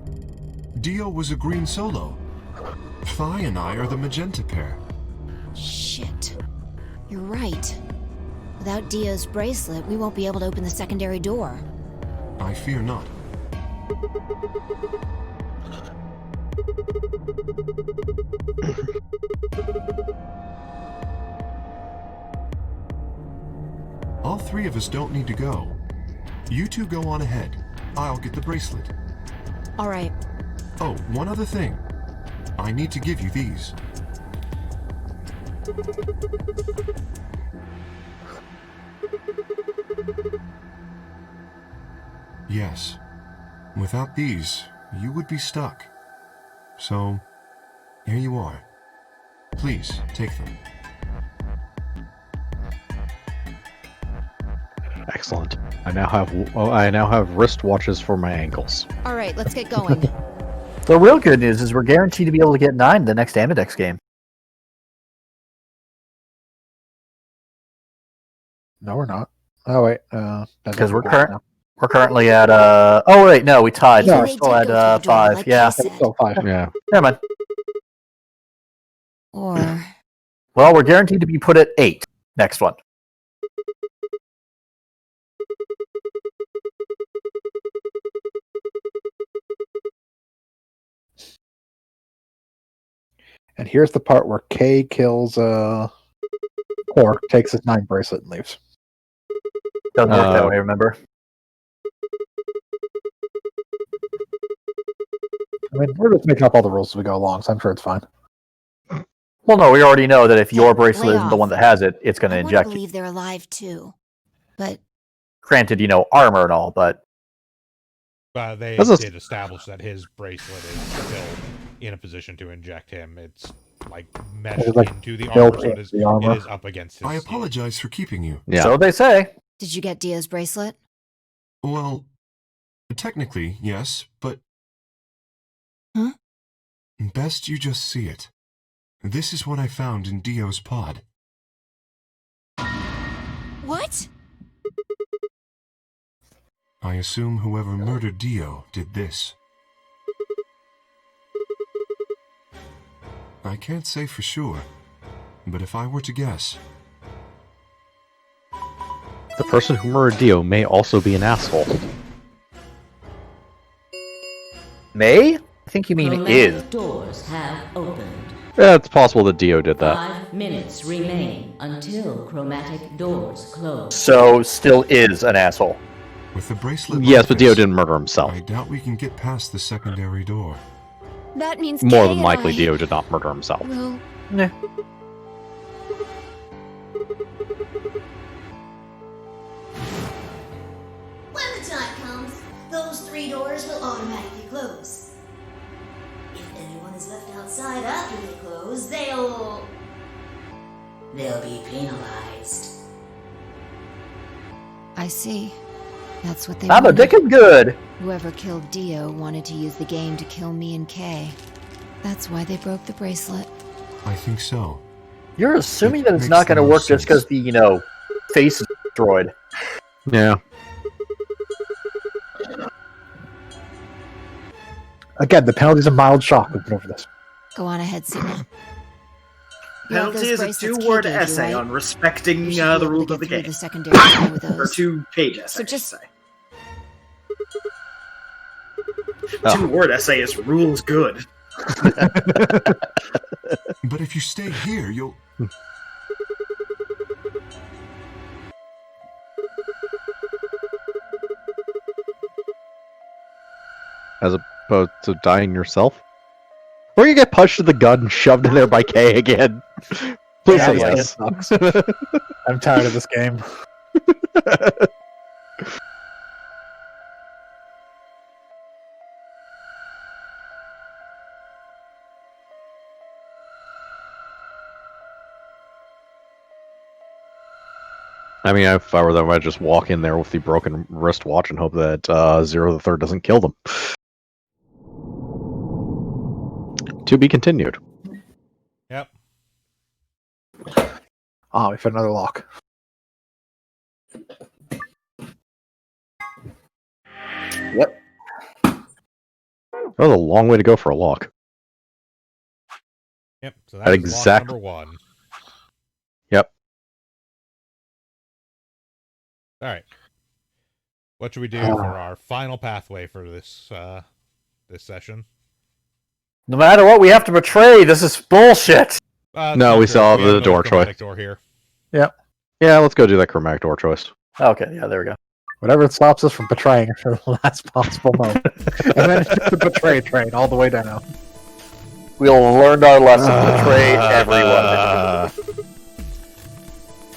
Dio was a green solo. Phi and I are the magenta pair. Shit. You're right. Without Dio's bracelet, we won't be able to open the secondary door. I fear not. All three of us don't need to go. You two go on ahead. I'll get the bracelet. Alright. Oh, one other thing. I need to give you these. Yes. Without these, you would be stuck. So, here you are. Please, take them. Excellent. I now have wristwatches for my ankles. Alright, let's get going. The real good news is we're guaranteed to be able to get 9 the next Ambidex game. No, we're not. Oh wait, Because we're currently at oh wait, no, we tied, so No. we're still at 5. Yeah. Still 5. Yeah. Never mind. Or... Well, we're guaranteed to be put at 8 next one. And here's the part where Kay kills Quark, takes his 9 bracelet, and leaves. Doesn't work that way, remember? I mean, we're just making up all the rules as we go along, so I'm sure it's fine. Well, no, we already know that if your bracelet Lay isn't the off. one that has it, it's going to I want to inject you. believe they're alive too. But Granted, armor and all, but They This is- did establish that his bracelet is still in a position to inject him. It's like meshed It's like into the built armor, so into the armor. it is up against his I skin. apologize for keeping you. Yeah. so they say. did you get Dio's bracelet? Well, technically, yes, but... Huh? Best you just see it. This is what I found in Dio's pod. What? I assume whoever murdered Dio did this. I can't say for sure, but if I were to guess, The person who murdered Dio may also be an asshole. May? I think you mean Chromatic is. doors have opened. Yeah, it's possible that Dio did that. 5 minutes remain until chromatic doors close. So still is an asshole. with the bracelet Yes, like but Dio this, didn't murder himself. I doubt we can get past the secondary door. That means More Kay than and likely, I Dio did not murder himself. will... Yeah. When the time comes, those 3 doors will automatically close. If anyone is left outside after they close, they'll be penalized. I see. That's what they I'm a wanted. dick and good. Whoever killed Dio wanted to use the game to kill me and Kay. That's why they broke the bracelet. I think so. You're assuming It that it's makes not going to the work most just because the, face is destroyed. Yeah. Again, the penalty's a mild shock. We've been over this. Go on ahead, Sigma. Penalty is a 2-word essay on respecting the rules of the game. The secondary door with Or those. 2-page essay. So just- I should say. 2-word essay is rules good. But if you stay here, you'll... as opposed to dying yourself. Or you get punched in the gun and shoved in there by Kay again. Please Yeah, say this game yes. sucks. I'm tired of this game. I mean, if I were them, I'd just walk in there with the broken wristwatch and hope that Zero the Third doesn't kill them. To be continued. Yep. Ah, we found another lock. Yep. That was a long way to go for a lock. Yep. So At that's exact- lock number 1. Yep. All right. What should we do for our final pathway for this this session? No matter what, we have to betray. This is bullshit. No, we still have the another door chromatic choice. door here. Yep. Yeah, let's go do that chromatic door choice. Okay, yeah, there we go. Whatever stops us from betraying for the last possible moment. And then it's just the betray train all the way down. We'll learn our lesson. Betray everyone.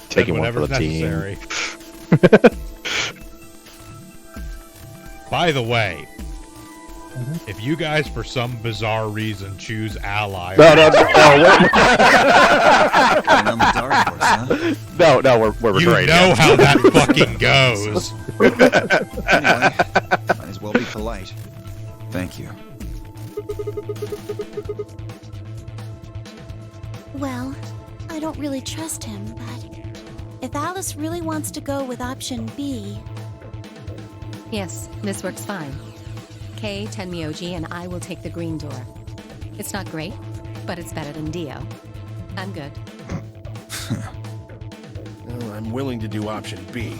Taking one for Whatever's the team. necessary. By the way, if you guys, for some bizarre reason, choose ally, No, we're you betraying. know how that fucking goes. Anyway, might as well be polite. Thank you. Well, I don't really trust him, but if Alice really wants to go with option B... Yes, this works fine. Kay, Tenmyoji, and I will take the green door. It's not great, but it's better than Dio. I'm good. Well, I'm willing to do option B.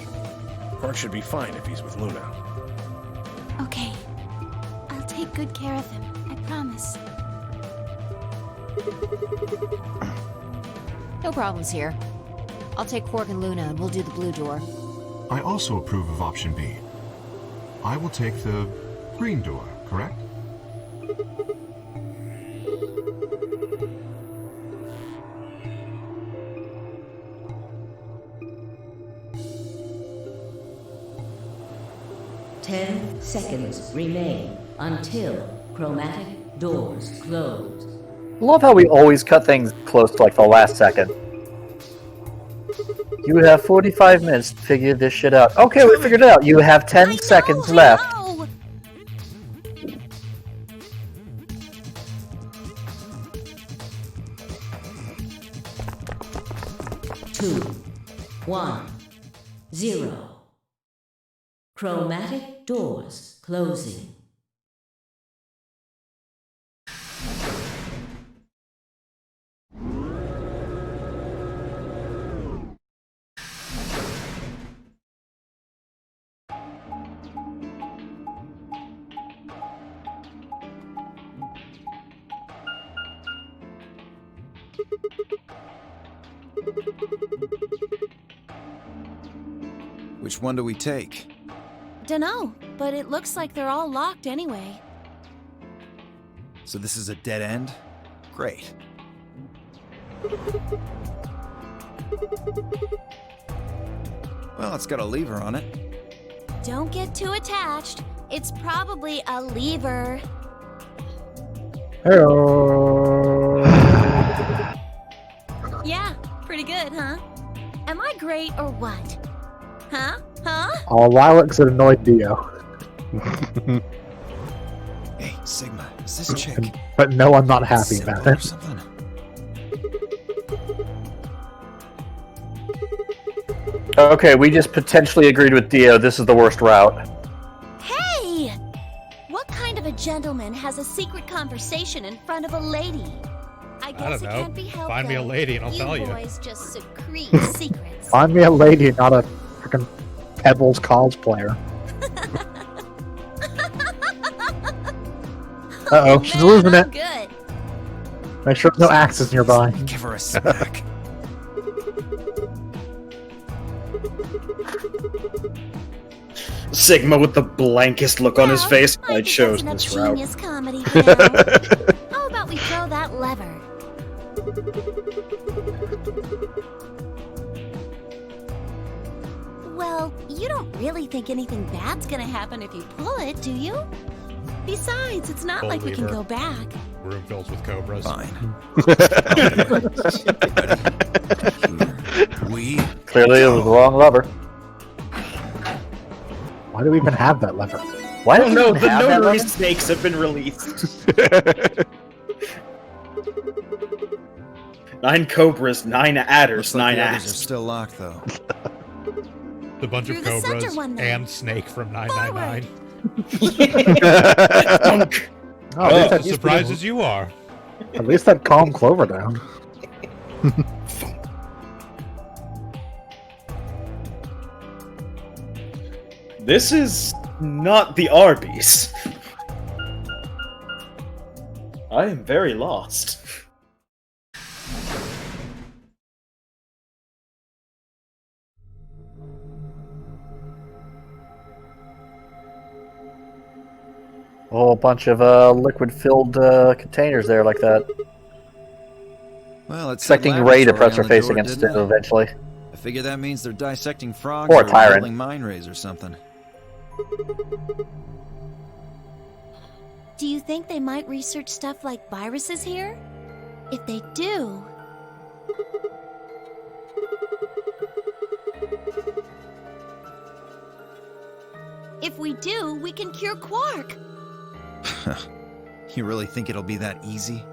Park should be fine if he's with Luna. Okay. I'll take good care of him, I promise. No problems here. I'll take Quark and Luna and we'll do the blue door. I also approve of option B. I will take the green door, correct? Ten seconds remain until chromatic doors close. I love how we always cut things close to like the last second. You have 45 minutes to figure this shit out. Okay, we figured it out. You have 10 seconds left. Oh! 2, 1, 0. Chromatic doors closing. Which one do we take? Dunno, but it looks like they're all locked anyway. So this is a dead end? Great. Well, it's got a lever on it. Don't get too attached. It's probably a lever. Hello. Yeah, pretty good, huh? Am I great or what? Huh? Huh? All lilacs that annoyed Dio. Hey, Sigma, is this chick? But no, I'm not happy Simple about or it. something? Okay, we just potentially agreed with Dio. This is the worst route. Hey! What kind of a gentleman has a secret conversation in front of a lady? I guess don't it know. can't be helped. Find me a though. lady and I'll tell you. boys just secrete secrets. Find me a lady, not a freaking Pebbles cosplayer. Uh-oh, she's losing it. Good. Make sure there's no axes nearby. Give her a snack. Sigma with the blankest look on his face. I chose Enough this route. genius comedy for now. How about we throw that lever? Well, you don't really think anything bad's gonna happen if you pull it, do you? Besides, it's not Pull like we can lever. go back. Room fills with cobras. Fine. We Clearly, it was the wrong lever. Why do we even have that lever? Why Oh do we no, even the have that notary lever? snakes have been released. 9 cobras, 9 adders, Looks like 9 the others are asps. still locked, though. The bunch of Through the center cobras one, then. and Snake from 999. Oh, at least that As used to surprised be- as you are. At least that calmed Clover down. This is not the Arby's. I am very lost. A whole bunch of liquid-filled containers there like that. Well, it's said Expecting Ray to laboratory press on her the face door, against didn't it eventually. I figure that means they're dissecting frogs Or a tyrant. building mine rays or something. Do you think they might research stuff like viruses here? If they do... If we do, we can cure Quark. You really think it'll be that easy?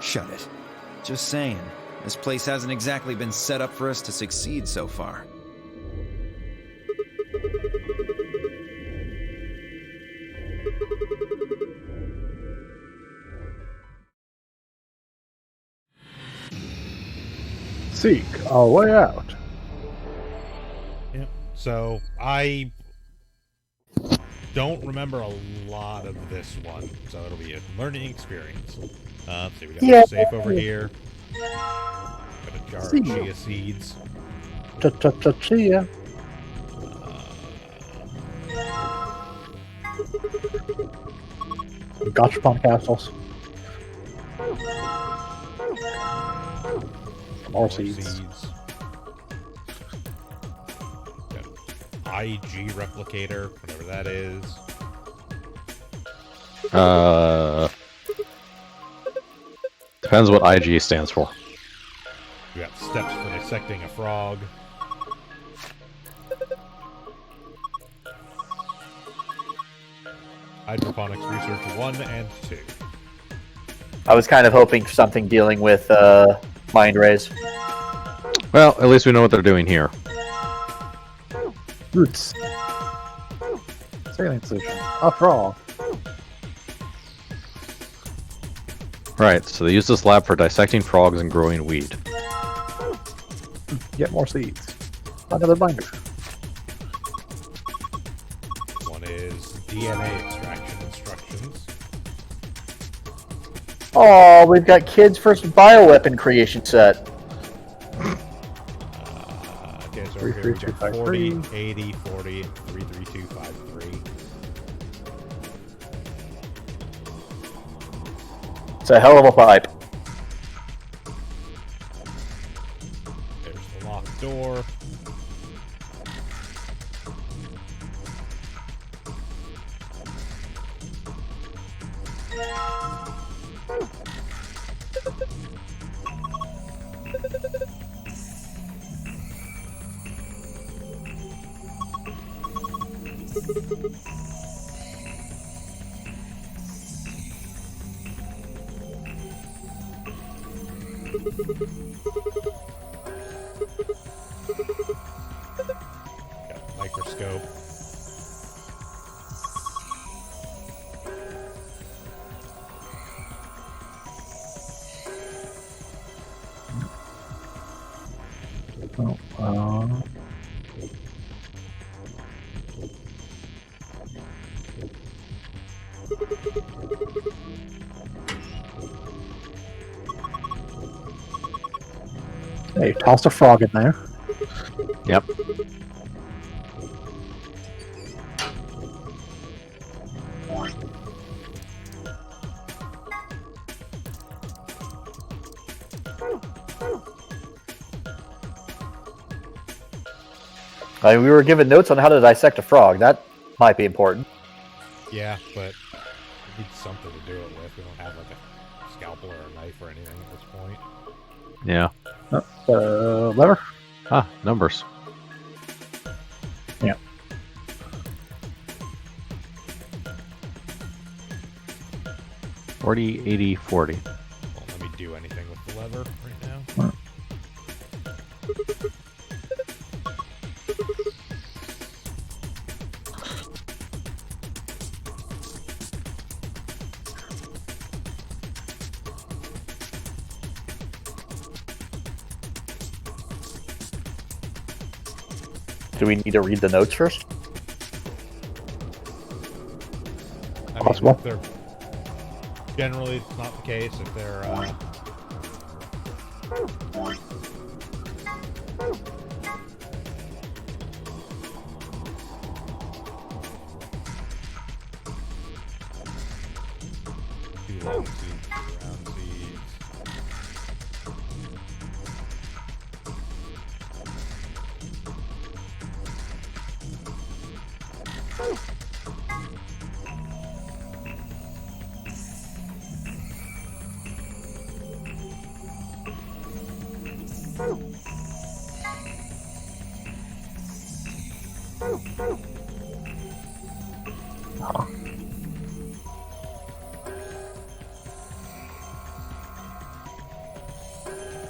Shut it. Just saying. This place hasn't exactly been set up for us to succeed so far. Seek our way out. Yeah. So I don't remember a lot of this one, so it'll be a learning experience. Let's see, we got a safe over here. Got a jar of chia seeds. Chia. Gachapon capsules. More seeds. Got IG replicator, whatever that is. Depends what IG stands for. We got steps for dissecting a frog. Hydroponics Research 1 and 2. I was kind of hoping for something dealing with mind rays. Well, at least we know what they're doing here. Roots. Saline solution. A frog. Right, so they use this lab for dissecting frogs and growing weed. Get more seeds. Another binder. One is DNA extraction instructions. Oh, we've got kids' first bioweapon creation set. Okay, so over here we got 40, 33253. 80, 40, 33253. It's a hell of a pipe. There's the locked door. Got a microscope. Oh, hey, toss a frog in there. Yep. I mean, we were given notes on how to dissect a frog. That might be important. Yeah, but we need something to do it with. We don't have like a scalpel or a knife or anything at this point. Yeah. Lever? Ah, numbers. Yeah. $40, $80, $40. Won't let me do anything with the lever right now. Do we need to read the notes first? I mean, Possible. if they're generally it's not the case if they're too long seeds, too round seeds.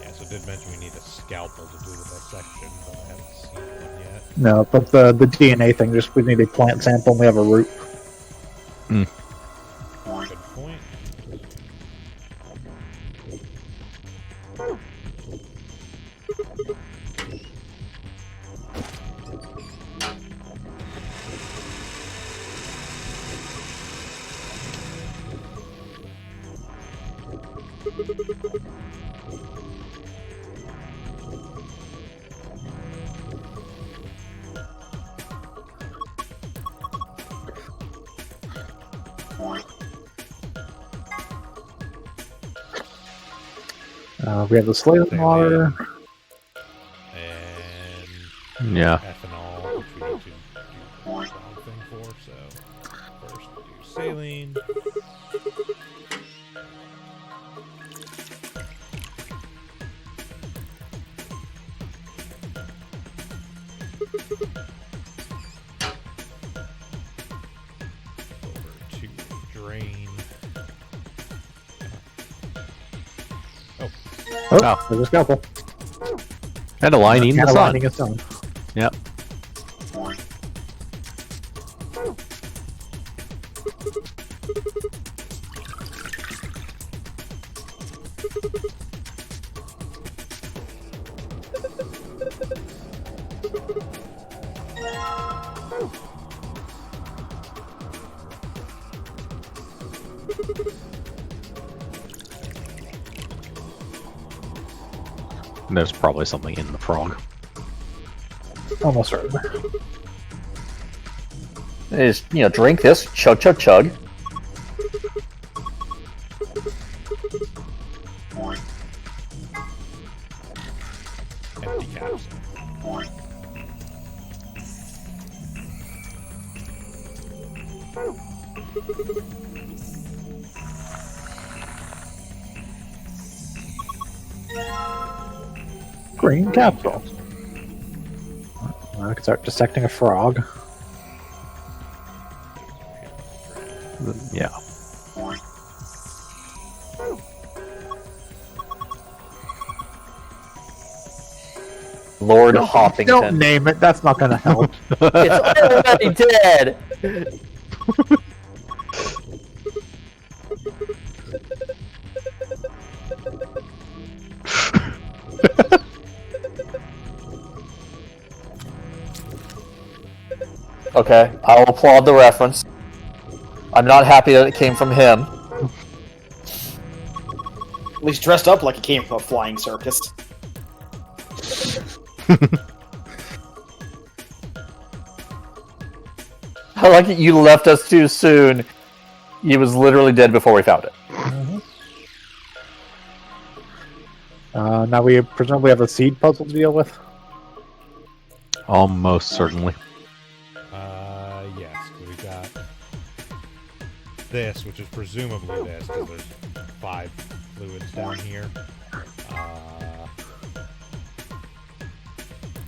Yeah, so it did mention we need a scalpel to do the dissection, but I haven't seen one yet. No, but the DNA thing, just we need a plant sample and we have a root. Hmm. Good point. We have the Sladen water. And Yeah. ethanol, which we need to do the wrong thing for, so first do saline. Over to drain. Oh, there's a scalpel. And a lining in And the a sun. lining is done. Yep. There's probably something in the frog. Almost certainly. Is drink this, chug chug chug. Empty capsule. Green capsule. I can start dissecting a frog. Yeah. Lord Don't Hoppington. name it. That's not going to help. It's already dead. Okay, I'll applaud the reference. I'm not happy that it came from him. At least dressed up like it came from a flying circus. I like that you left us too soon. He was literally dead before we found it. Now we presumably have a seed puzzle to deal with. Almost certainly. Yes. So we got this, which is presumably this, because there's 5 fluids down here.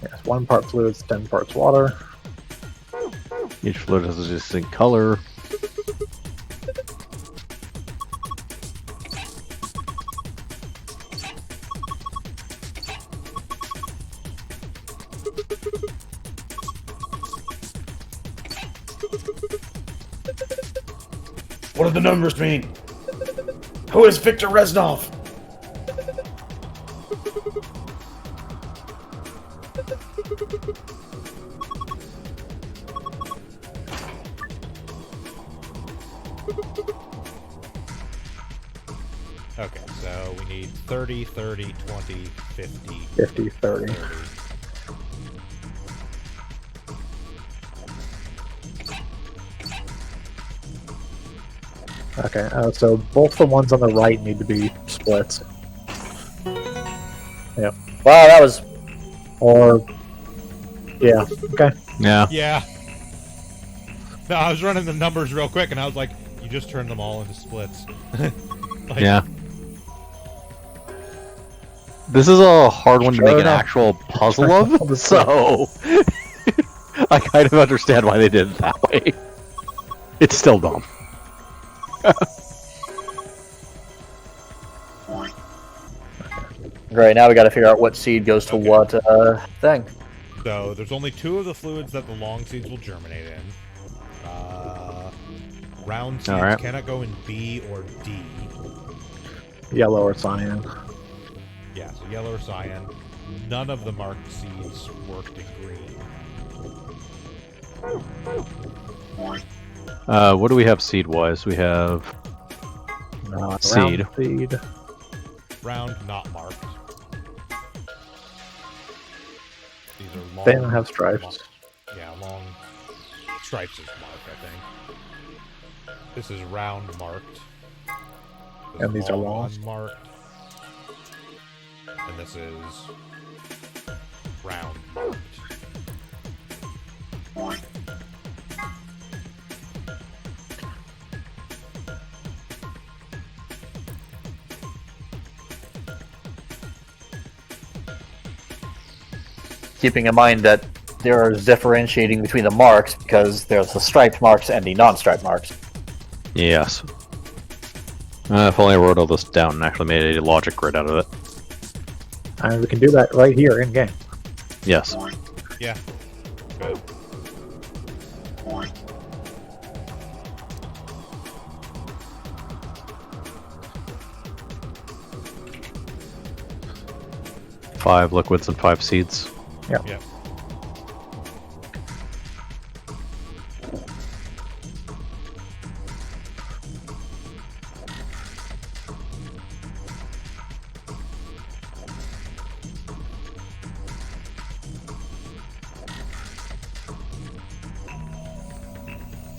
Yes, 1 part fluids, 10 parts water. Each fluid has a distinct color. What do the numbers mean? Who is Victor Reznov? Okay, so we need 30, 30, 20, 50, 50, 30. Okay, so both the ones on the right need to be splits. Yep. Wow, that was... Or... Yeah, okay. Yeah. Yeah. No, I was running the numbers real quick, and I was like, you just turned them all into splits. Like, Yeah. This is a hard one to make an enough. actual puzzle of, so... I kind of understand why they did it that way. It's still dumb. Great, now we gotta figure out what seed goes to what thing. So there's only 2 of the fluids that the long seeds will germinate in. Round seeds Alright. cannot go in B or D. Yellow or cyan. Yeah, so yellow or cyan. None of the marked seeds worked in green. What do we have seed-wise? We have... seed. Seed. Round, not marked. These are long. They don't have stripes. Long, yeah, long stripes is marked, I think. This is round marked. This And is these are long. unmarked. And this is round marked. Keeping in mind that there's differentiating between the marks because there's the striped marks and the non-striped marks. Yes. If only I wrote all this down and actually made a logic grid out of it. And we can do that right here in game. Yes. Yeah. Good. Five liquids and 5 seeds. Yep. Yep.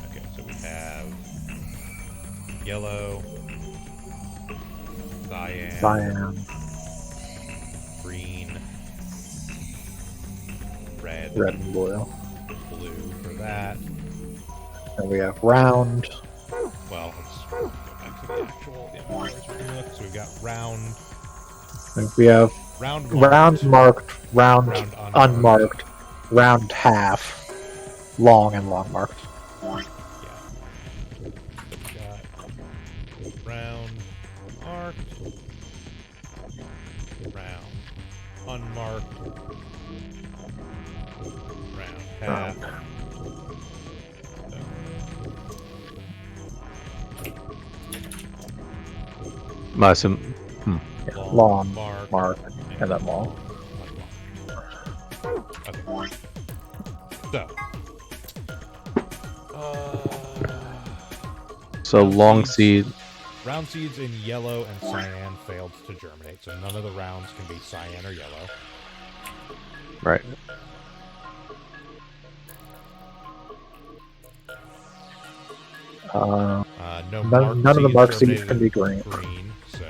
Okay, so we have yellow, Cyan. green, red, Red and blue. blue for that. And we have round. Well, let's go back to the actual colors we're gonna look. So we've got round, And we have round marked, round round unmarked, round half, long and long marked. Yeah. Got round marked, round unmarked, round half. I assume... Long, marked, marked, and then long. Okay. So. So long seed... Round seeds in yellow and cyan failed to germinate, so none of the rounds can be cyan or yellow. Right. No none marked of the marked seeds seeds can be green. So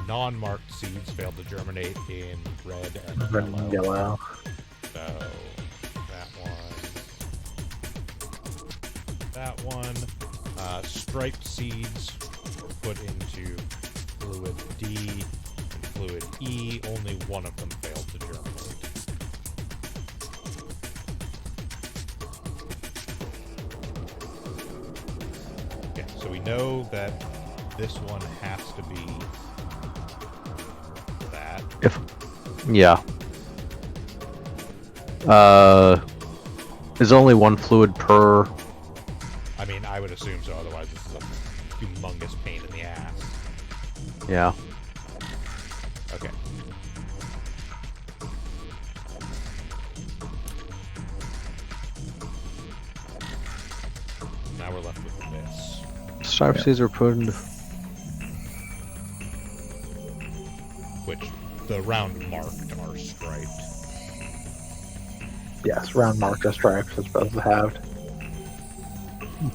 non-marked seeds failed to germinate in red and Red and yellow. So that one. Striped seeds were put into fluid D and fluid E. Only one of them failed to germinate. Okay, so we know that this one has to be that. Yeah. Is only one fluid per. I mean, I would assume so, otherwise this is a humongous pain in the ass. Yeah. Okay. Now we're left with this. Striped seeds are put into. Which, the round marked are striped. Yes, round marked are stripes as opposed to halved.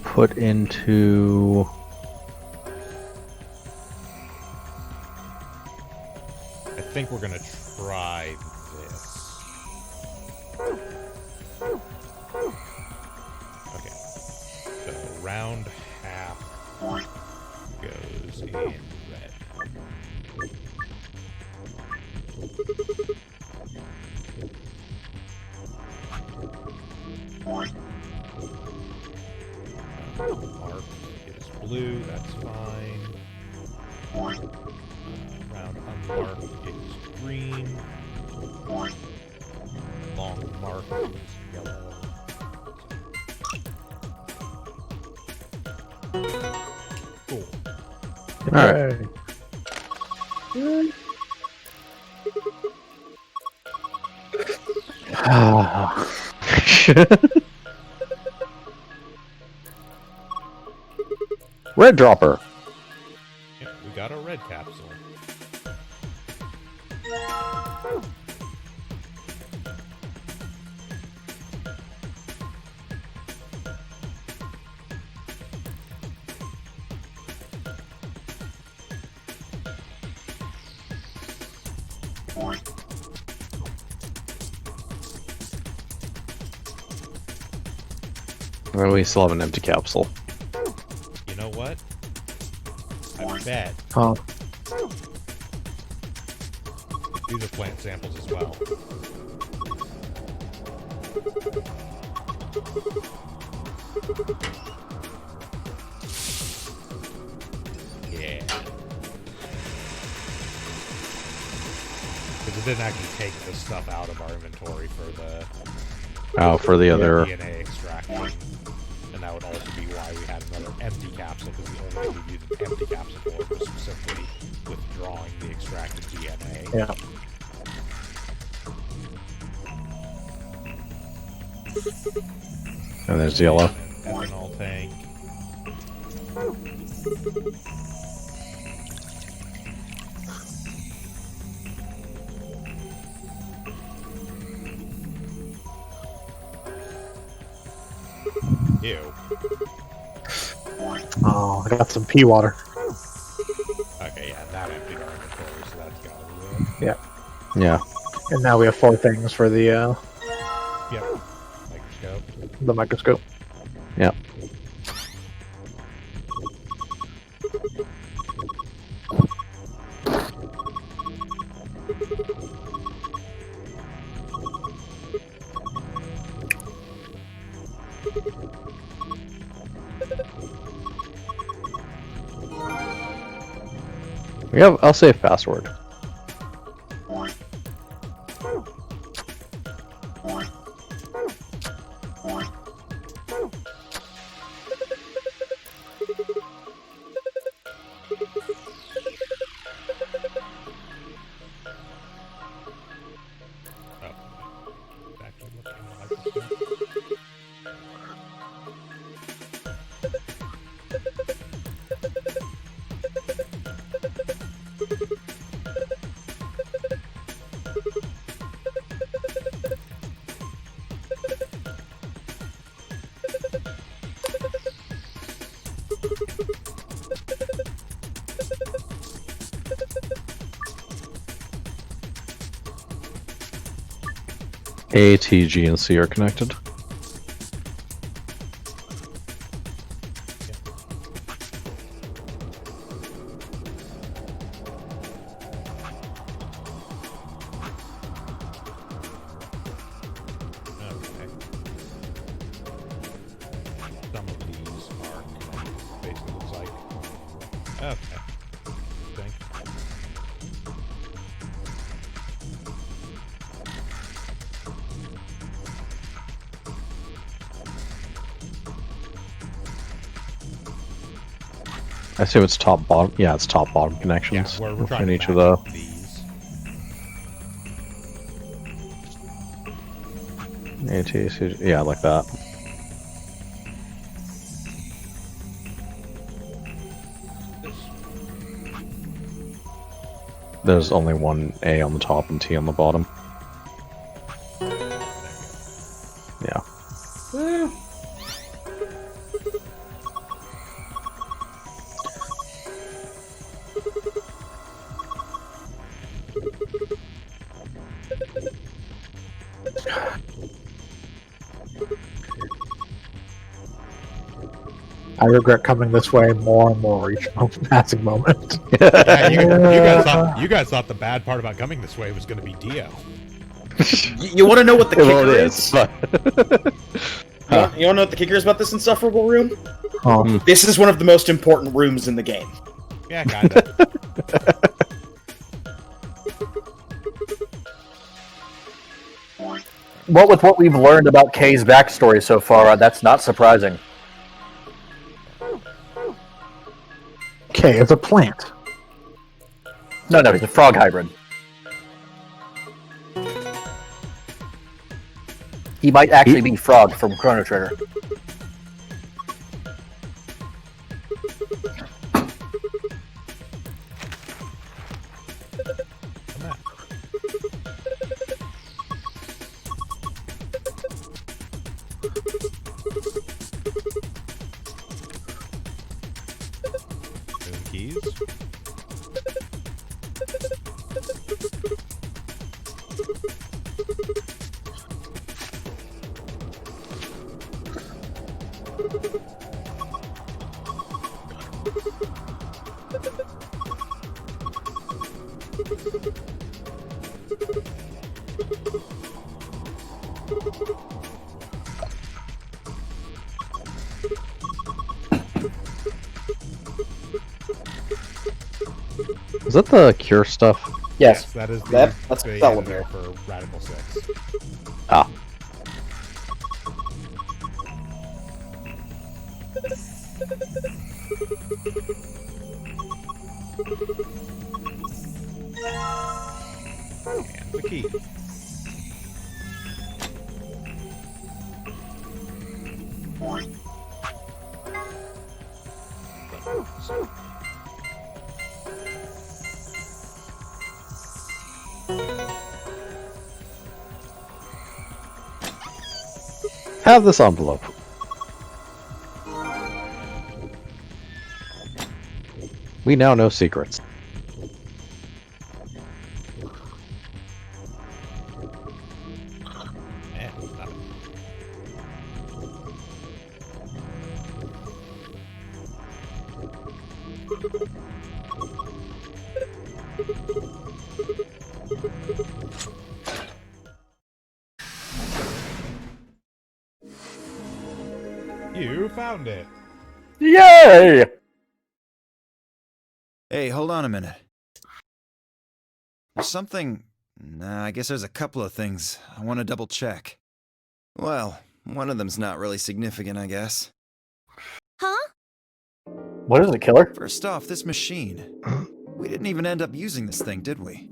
Put into. I think we're gonna try this. Okay. So round half goes in red. Mark is blue, that's fine. Round unmarked is green. Long mark is yellow. Cool. Alright. Red dropper. Yeah, we got a red capsule. And we still have an empty capsule. You know what? I bet Oh. these are plant samples as well. Yeah. Because it didn't actually take this stuff out of our inventory for the For the other. DNA extraction. And that would also be why we had another empty capsule, because the only thing we used an empty capsule for was simply withdrawing the extracted DNA. Yeah. And there's the yellow. Ethanol tank. Ew. Oh, I got some pea water. Okay, yeah, that emptied our inventory, so that's gotta be it. Yeah. Yeah. And now we have 4 things for the Yep. Microscope. microscope. Yep. Yep, I'll save password. A, T, G, and C are connected. Some of these are connected. Basically, looks like. Okay. Think. I assume it's top bottom. Yeah, it's top bottom connections. Yeah, we're trying in to each of the. match these. A, T, C, yeah, like that. There's only one A on the top and T on the bottom. Yeah. I regret coming this way more and more each passing moment. Yeah, you guys thought the bad part about coming this way was going to be Dio. You want to know what the kicker Well, it is? is, but- You want to know what the kicker is about this insufferable room? Oh. This is one of the most important rooms in the game. Yeah, kinda. Well, with what we've learned about Kay's backstory so far, that's not surprising. K is a plant. No, he's a frog hybrid. He might actually be Frog from Chrono Trigger. Keys. Is that the cure stuff? Yes. That is the That's the Bellamere. for Radical 6. Ah. And the key. Have this envelope. We now know secrets. You found it. Yay! Hey, hold on a minute. There's something... Nah, I guess there's a couple of things I want to double check. Well, one of them's not really significant, I guess. Huh? What is it, Killer? First off, this machine. We didn't even end up using this thing, did we?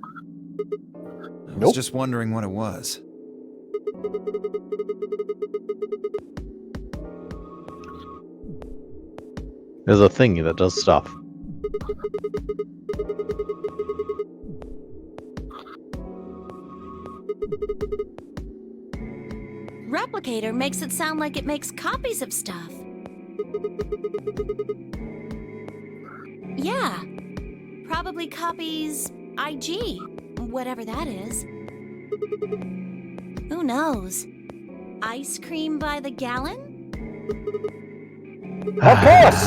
I was just wondering what it was. There's a thingy that does stuff. Replicator makes it sound like it makes copies of stuff. Yeah. Probably copies IG, whatever that is. Who knows? Ice cream by the gallon? Of course!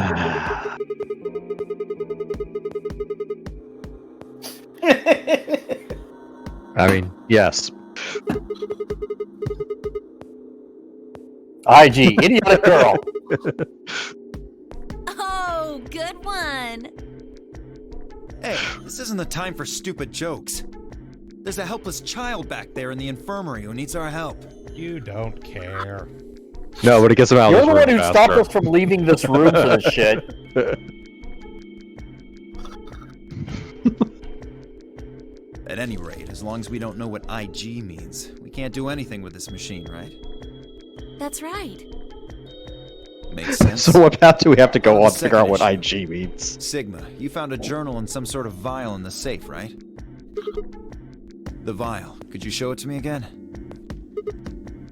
I mean, yes. IG, idiotic girl. Oh, good one. Hey, this isn't the time for stupid jokes. There's a helpless child back there in the infirmary who needs our help. You don't care. No, but it gets him out of You're this the one room who stopped faster. us from leaving this room for this shit. At any rate, as long as we don't know what IG means, we can't do anything with this machine, right? That's right. Makes sense. So what path do we have to go On on the to figure out what second issue. IG means? Sigma, you found a journal and some sort of vial in the safe, right? The vial. Could you show it to me again?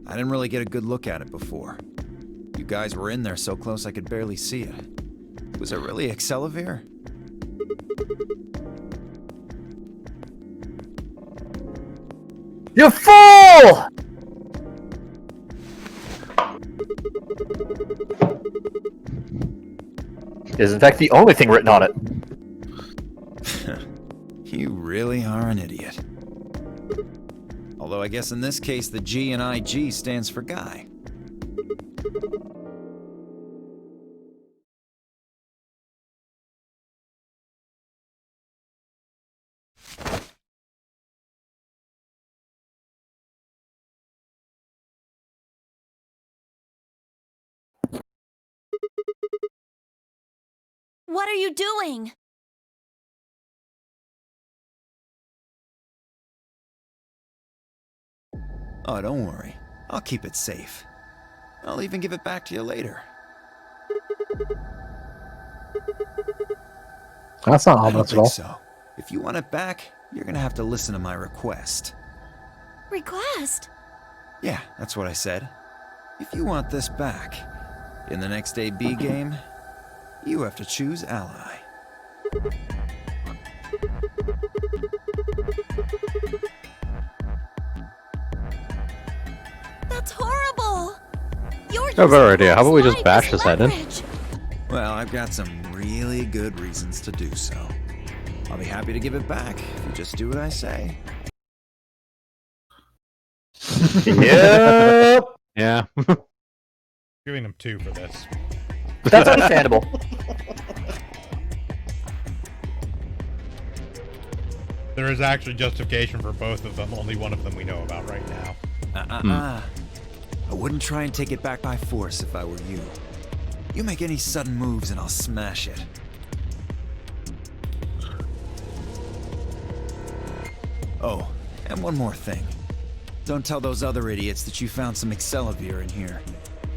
I didn't really get a good look at it before. You guys were in there so close I could barely see it. Was it really Excelavir? You fool! Is in fact the only thing written on it. You really are an idiot. Although I guess in this case the G in IG stands for guy. What are you doing? Oh, don't worry. I'll keep it safe. I'll even give it back to you later. That's not I don't ominous at all. think so. If you want it back, you're gonna have to listen to my request. Request? Yeah, that's what I said. If you want this back, in the next AB game, you have to choose ally. That's horrible. You're No better using idea. How about we Paul's just bash life his head in? as leverage. Well, I've got some really good reasons to do so. I'll be happy to give it back if you just do what I say. Yep. Yeah. Giving him 2 for this. That's understandable. There is actually justification for both of them. Only one of them we know about right now. I wouldn't try and take it back by force if I were you. You make any sudden moves and I'll smash it. Oh, and one more thing. Don't tell those other idiots that you found some Excelavir in here.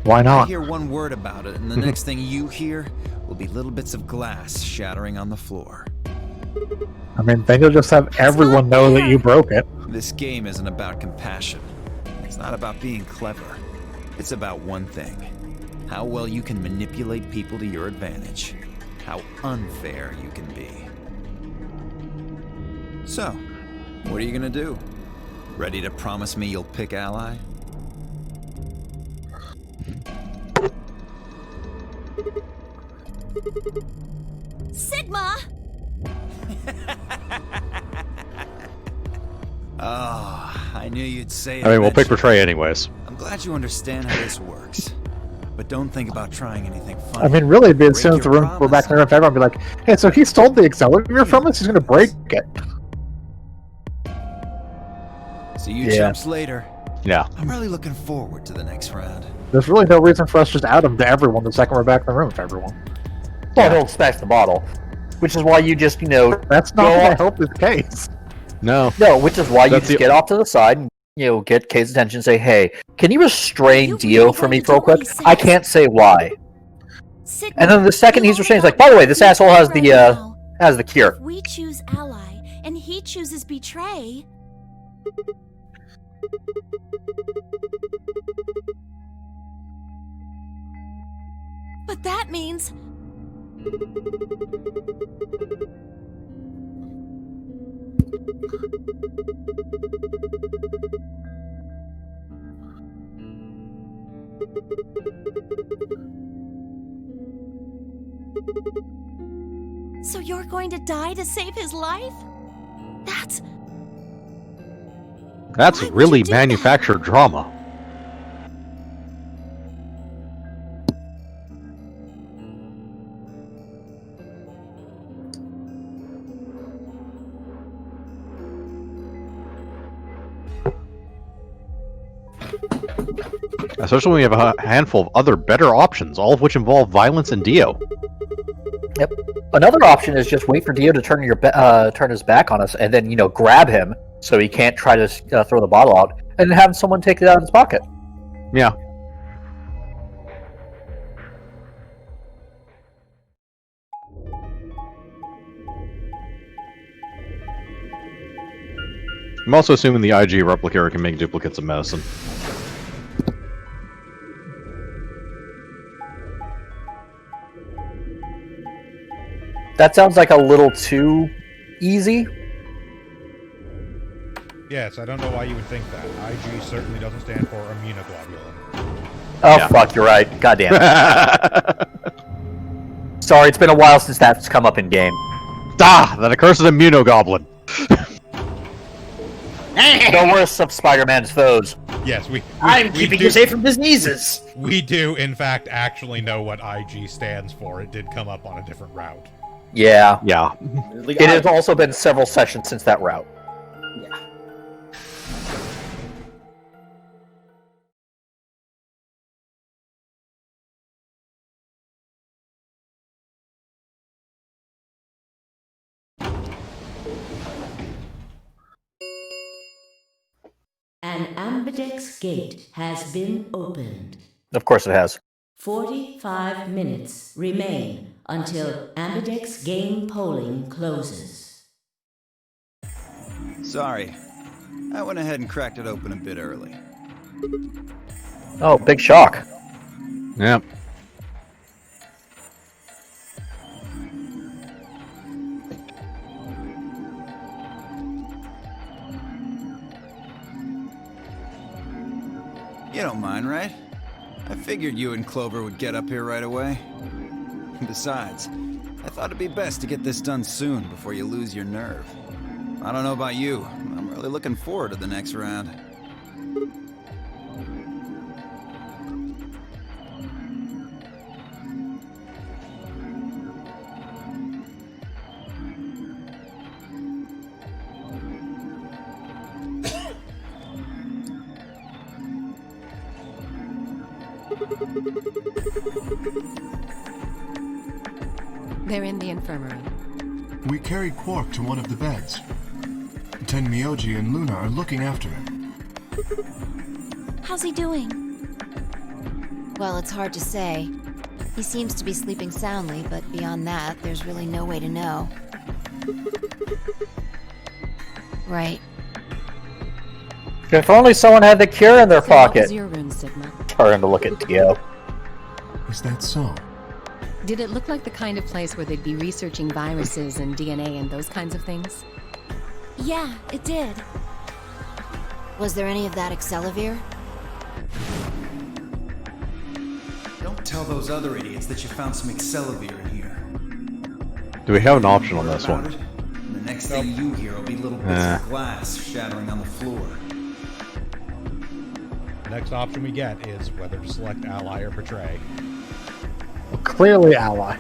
Why I not? hear one word about it, and the next thing you hear will be little bits of glass shattering on the floor. I mean, then you'll just have everyone know that you broke it. This game isn't about compassion. It's not about being clever. It's about one thing. How well you can manipulate people to your advantage. How unfair you can be. So, what are you gonna do? Ready to promise me you'll pick ally? Sigma! Oh, I knew you'd say it. I mean, we'll pick eventually. Betray anyways. I'm glad you understand how this works. But don't think about trying anything funny. I mean, really, it'd be as Break soon as the your room we're back promise. in the room, everyone would be like, "Hey, so he stole the Excelavir from us. He's gonna break it." See you Yeah. chumps later. Yeah. I'm really looking forward to the next round. There's really no reason for us to just out him to everyone the second we're back in the room with everyone. Well, he'll smash the bottle. Which is why you just, That's not go gonna off- help his case. No. No, which is why you That's just the- get off to the side and, get Kay's attention and say, hey, can you restrain You Dio really for me gotta real do what quick? he I says. can't say why. Sigma, And then the second you he's only restrained, he's like, got by the way, one this BP asshole has right the, now. has the cure. If we choose ally and he chooses betray, but that means So you're going to die to save his life? That's really manufactured drama. Especially when we have a handful of other better options, all of which involve violence and Dio. Yep. Another option is just wait for Dio to turn his back on us, and then grab him so he can't try to throw the bottle out, and then have someone take it out of his pocket. Yeah. I'm also assuming the IG replicator can make duplicates of medicine. That sounds like a little too easy. Yes, I don't know why you would think that. IG certainly doesn't stand for immunoglobulin. Oh, yeah. Fuck, you're right. Goddamn. Sorry, it's been a while since that's come up in game. Ah, that accursed immunogoblin. The worst of Spider-Man's foes. Yes, I'm keeping you safe from diseases. We do, in fact, actually know what IG stands for. It did come up on a different route. Yeah. Yeah. It has also been several sessions since that route. Yeah. An ambidex gate has been opened. Of course it has. 45 minutes remain until ambidex game polling closes. Sorry. I went ahead and cracked it open a bit early. Oh, big shock. Yep. You don't mind, right? I figured you and Clover would get up here right away. Besides, I thought it'd be best to get this done soon before you lose your nerve. I don't know about you, I'm really looking forward to the next round. They're in the infirmary. We carried Quark to one of the beds. Tenmyoji and Luna are looking after him. How's he doing? Well, it's hard to say. He seems to be sleeping soundly, but beyond that, there's really no way to know. Right. If only someone had the cure in their So pocket. what was your room, Sigma? Turn to look at Dio. Is that so? Did it look like the kind of place where they'd be researching viruses and DNA and those kinds of things? Yeah, it did. Was there any of that Excelivir? Don't tell those other idiots that you found some Excelivir in here. Do we have an option on this one? And the next thing you hear will be little bits of glass shattering on the floor. The next option we get is whether to select ally or betray. Well, clearly ally.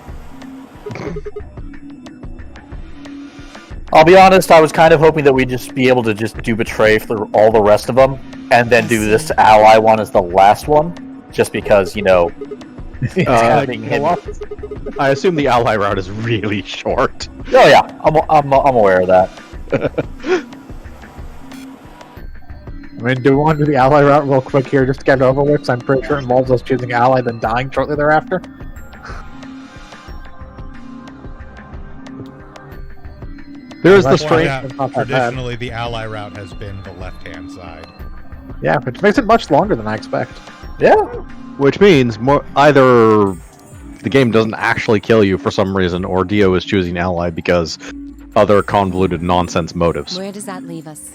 I'll be honest, I was kind of hoping that we'd just be able to just do betray for all the rest of them, and then do this ally one as the last one, just because, having him. I assume the ally route is really short. Oh yeah, I'm aware of that. I mean, do we want to do the ally route real quick here just to get it over with? 'Cause I'm pretty sure it involves us choosing ally then dying shortly thereafter. There is the That's strange. Yeah, It's not that bad. traditionally, the ally route has been the left-hand side. Yeah, which makes it much longer than I expect. Yeah. Which means either the game doesn't actually kill you for some reason, or Dio is choosing ally because other convoluted nonsense motives. Where does that leave us?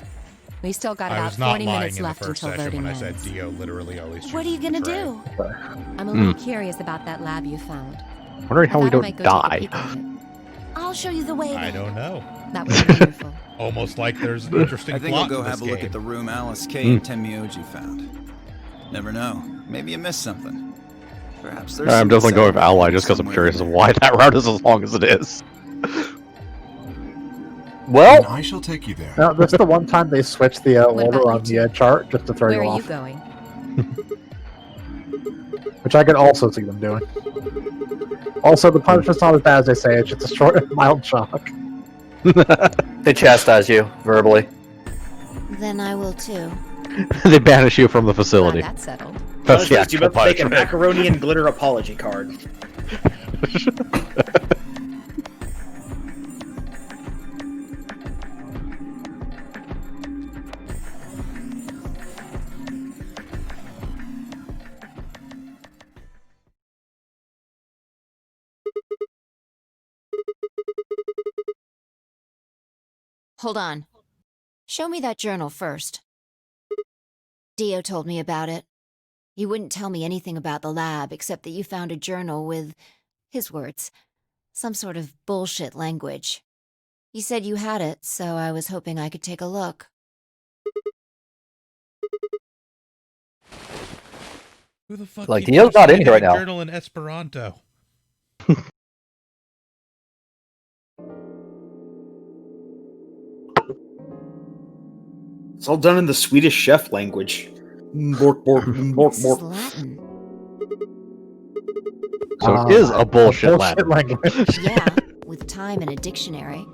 We still got I about was not 40 lying minutes in the left first until session voting when I said ends. Dio literally always What are you chooses gonna betray. do? I'm a little curious about that lab you found. Wondering how I we thought I might don't go take a die. peek at it. I'll show you the way. I then. don't know. That would be wonderful. Almost like there's an interesting I think I'll plot go to this have a look game. at the room Alice K and Tenmyoji found. Never know. Maybe you missed something. Perhaps there's I'm some definitely going with inside Ally just because I'm somewhere curious in of there. why that route is as long as it is. Then I shall take you there. Now, this is the one time they switched the What order about on you the two? chart just to throw Where you are you off, going? which I could also see them doing. Also, the punishment's not as bad as they say; it's just a short, mild shock. They chastise you verbally. Then I will too. They banish you from the Glad facility. that's settled. That's the Punishment, you actual must make a punishment. macaroni and glitter apology card. Hold on. Show me that journal first. Dio told me about it. He wouldn't tell me anything about the lab except that you found a journal with, his words, some sort of bullshit language. He said you had it, so I was hoping I could take a look. Who the fuck Like, keeps Dio's not in posting here right a now. Journal in Esperanto. It's all done in the Swedish chef language. Bork, bork, bork, This is bork. Latin. So it is a bullshit Latin. language. Yeah, with time and a dictionary.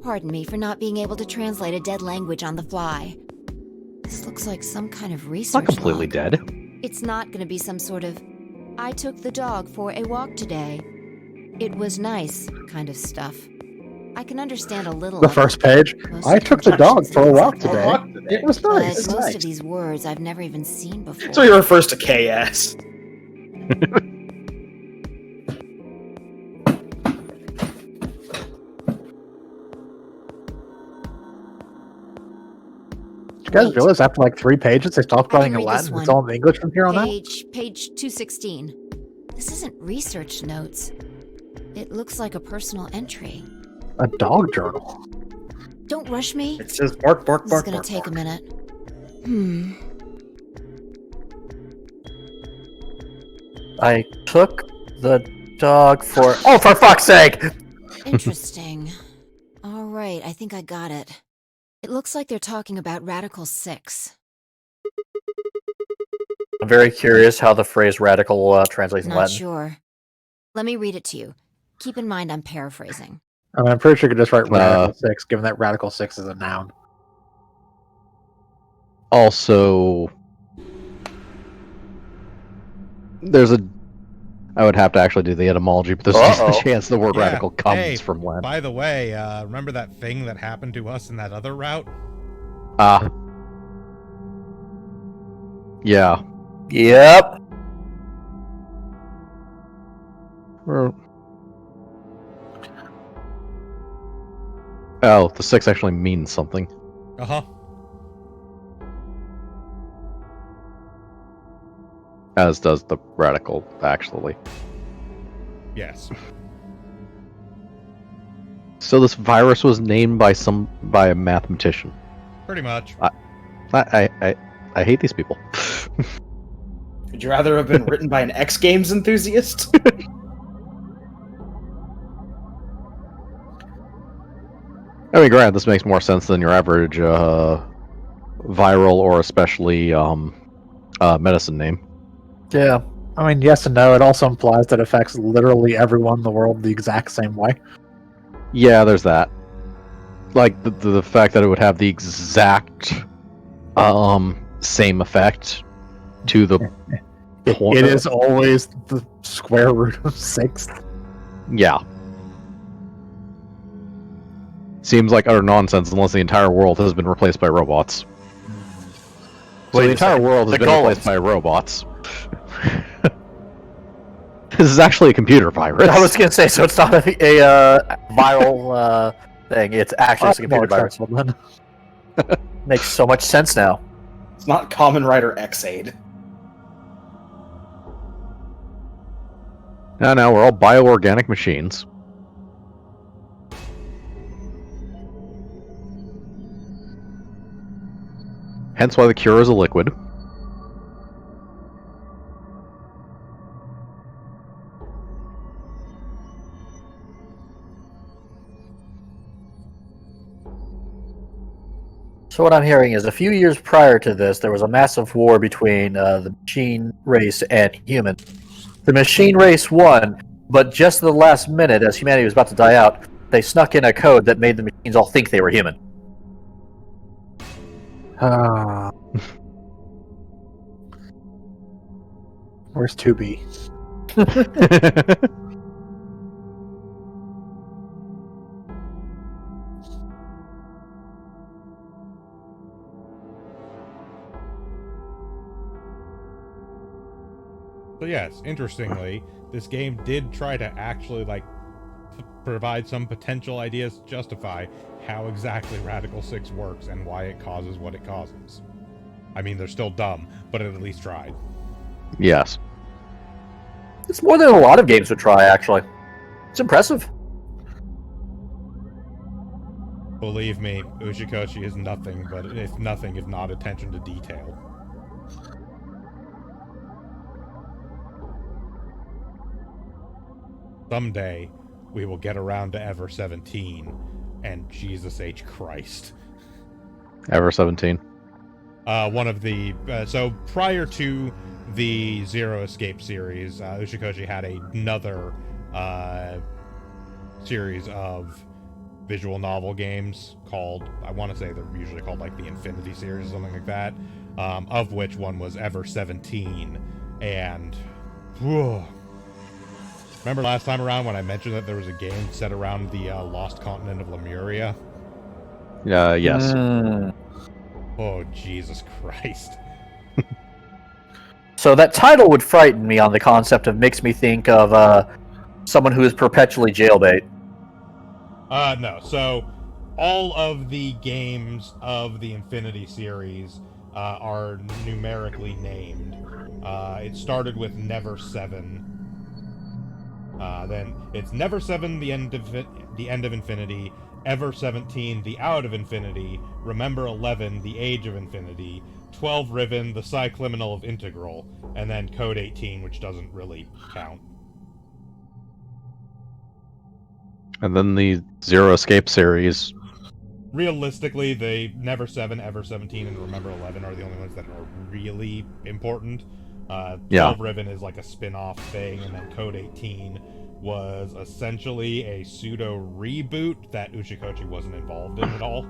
Pardon me for not being able to translate a dead language on the fly. This looks like some kind of research It's not completely log. dead. It's not going to be some sort of, I took the dog for a walk today. It was nice kind of stuff. I can understand a little The of first it. page. Most I of the took the dog instructions for a and walk things like that. today. It was But nice. most nice. of these words I've never even seen before. So he refers to KS. Did you guys Wait. realize after like 3 pages they stopped I writing can in read this Latin? It's one. all in English from here on out? Page 216. This isn't research notes. It looks like a personal entry. A dog journal. Don't rush me. It says bark, bark, This is bark, gonna bark, take bark. a minute. Hmm. I took the dog for. Oh, for fuck's sake! Interesting. All right, I think I got it. It looks like they're talking about Radical 6. I'm very curious how the phrase radical translates in Not Latin. sure. Let me read it to you. Keep in mind I'm paraphrasing. I mean, I'm pretty sure you could just write Radical 6, given that Radical 6 is a noun. Also, there's a. I would have to actually do the etymology, but there's just Uh-oh. a chance the word Yeah, radical comes hey, from Latin. By the way, remember that thing that happened to us in that other route? Yeah. Yep. Oh, the 6 actually means something. Uh-huh. As does the radical, actually. Yes. So this virus was named by a mathematician. Pretty much. I hate these people. Would you rather have been written by an X Games enthusiast? I mean, granted, this makes more sense than your average viral or especially medicine name. Yeah. I mean, yes and no. It also implies that it affects literally everyone in the world the exact same way. Yeah, there's that. Like the fact that it would have the exact same effect to the point. It is always the square root of 6. Yeah. Seems like utter nonsense unless the entire world has been replaced by robots. So the entire world has been replaced by robots. This is actually a computer virus. I was gonna say, so it's not a viral Thing. It's actually just a computer virus. Makes so much sense now. It's not Common Rider X-Aid. No, we're all bioorganic machines. Hence why the cure is a liquid. So what I'm hearing is a few years prior to this, there was a massive war between the machine race and humans. The machine race won, but just at the last minute, as humanity was about to die out, they snuck in a code that made the machines all think they were human. Where's 2B? So yes, interestingly, this game did try to actually, like, provide some potential ideas to justify how exactly Radical 6 works and why it causes what it causes. I mean, they're still dumb, but it at least tried. Yes. It's more than a lot of games would try, actually. It's impressive. Believe me, Ushikoshi is nothing if not attention to detail. Someday, we will get around to Ever 17, and Jesus H. Christ. Ever 17. One of the... so, prior to the Zero Escape series, Ushikoshi had another series of visual novel games called... I want to say they're usually called, like, the Infinity series or something like that, of which one was Ever 17, and... Whew, remember last time around when I mentioned that there was a game set around the lost continent of Lemuria? Yes. Oh, Jesus Christ. So that title would frighten me on the concept of makes me think of someone who is perpetually jailbait. No. So, all of the games of the Infinity series are numerically named. It started with Never 7. Then it's Never 7, the end of Infinity, Ever 17, the Out of Infinity, Remember 11, the Age of Infinity, 12 Riven, the Cycliminal of Integral, and then Code 18, which doesn't really count. And then the Zero Escape series. Realistically, the Never 7, Ever 17, and Remember 11 are the only ones that are really important. 12 Riven is like a spin-off thing, and then Code 18 was essentially a pseudo reboot that Ushikoshi wasn't involved in at all.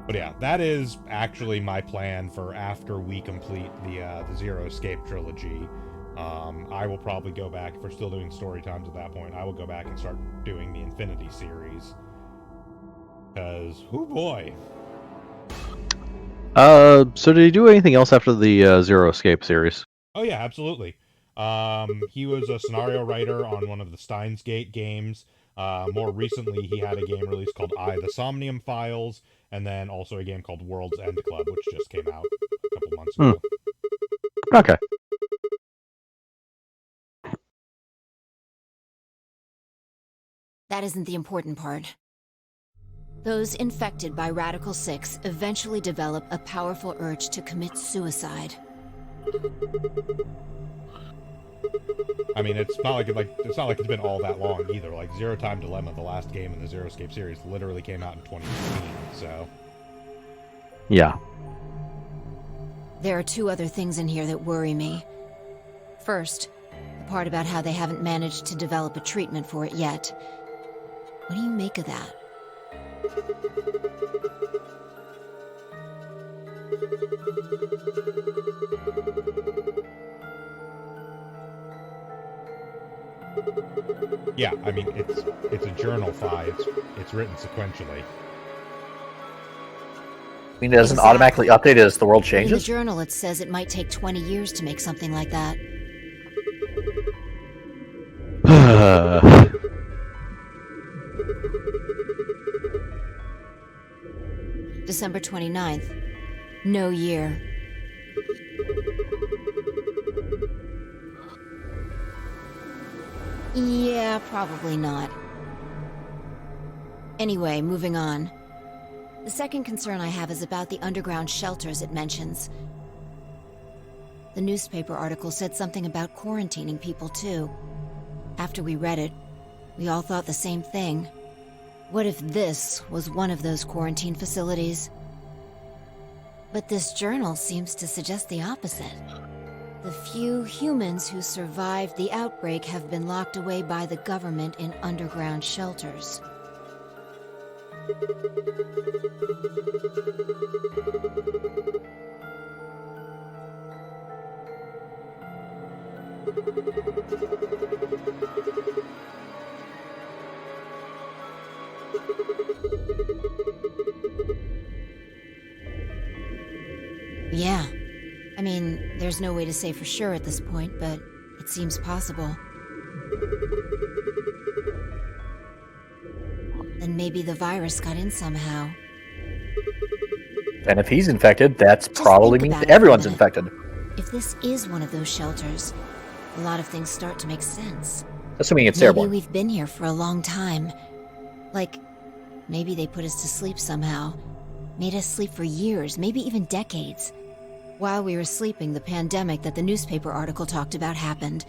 But yeah, that is actually my plan for after we complete the Zero Escape trilogy. I will probably go back, if we're still doing story times at that point, I will go back and start doing the Infinity series. Because, oh boy. So did he do anything else after the Zero Escape series? Oh yeah, absolutely. He was a scenario writer on one of the Steins Gate games. More recently, he had a game released called The Somnium Files, and then also a game called World's End Club, which just came out a couple months ago. Okay. That isn't the important part. Those infected by Radical 6 eventually develop a powerful urge to commit suicide. I mean, it's not like it's been all that long either. Like Zero Time Dilemma, the last game in the Zero Escape series, literally came out in 2015. So. Yeah. There are two other things in here that worry me. First, the part about how they haven't managed to develop a treatment for it yet. What do you make of that? Yeah, I mean, it's a journal file. It's written sequentially. I mean, it doesn't automatically update as the world changes? In the journal, it says it might take 20 years to make something like that. December 29th. No year. Yeah, probably not. Anyway, moving on. The second concern I have is about the underground shelters it mentions. The newspaper article said something about quarantining people, too. After we read it, we all thought the same thing. What if this was one of those quarantine facilities? But this journal seems to suggest the opposite. The few humans who survived the outbreak have been locked away by the government in underground shelters. Yeah. I mean, there's no way to say for sure at this point, but it seems possible. Then maybe the virus got in somehow. And if he's infected, that's probably means everyone's infected. If this is one of those shelters, a lot of things start to make sense. Assuming it's Maybe airborne. we've been here for a long time. Like, maybe they put us to sleep somehow. Made us sleep for years, maybe even decades. While we were sleeping, the pandemic that the newspaper article talked about happened.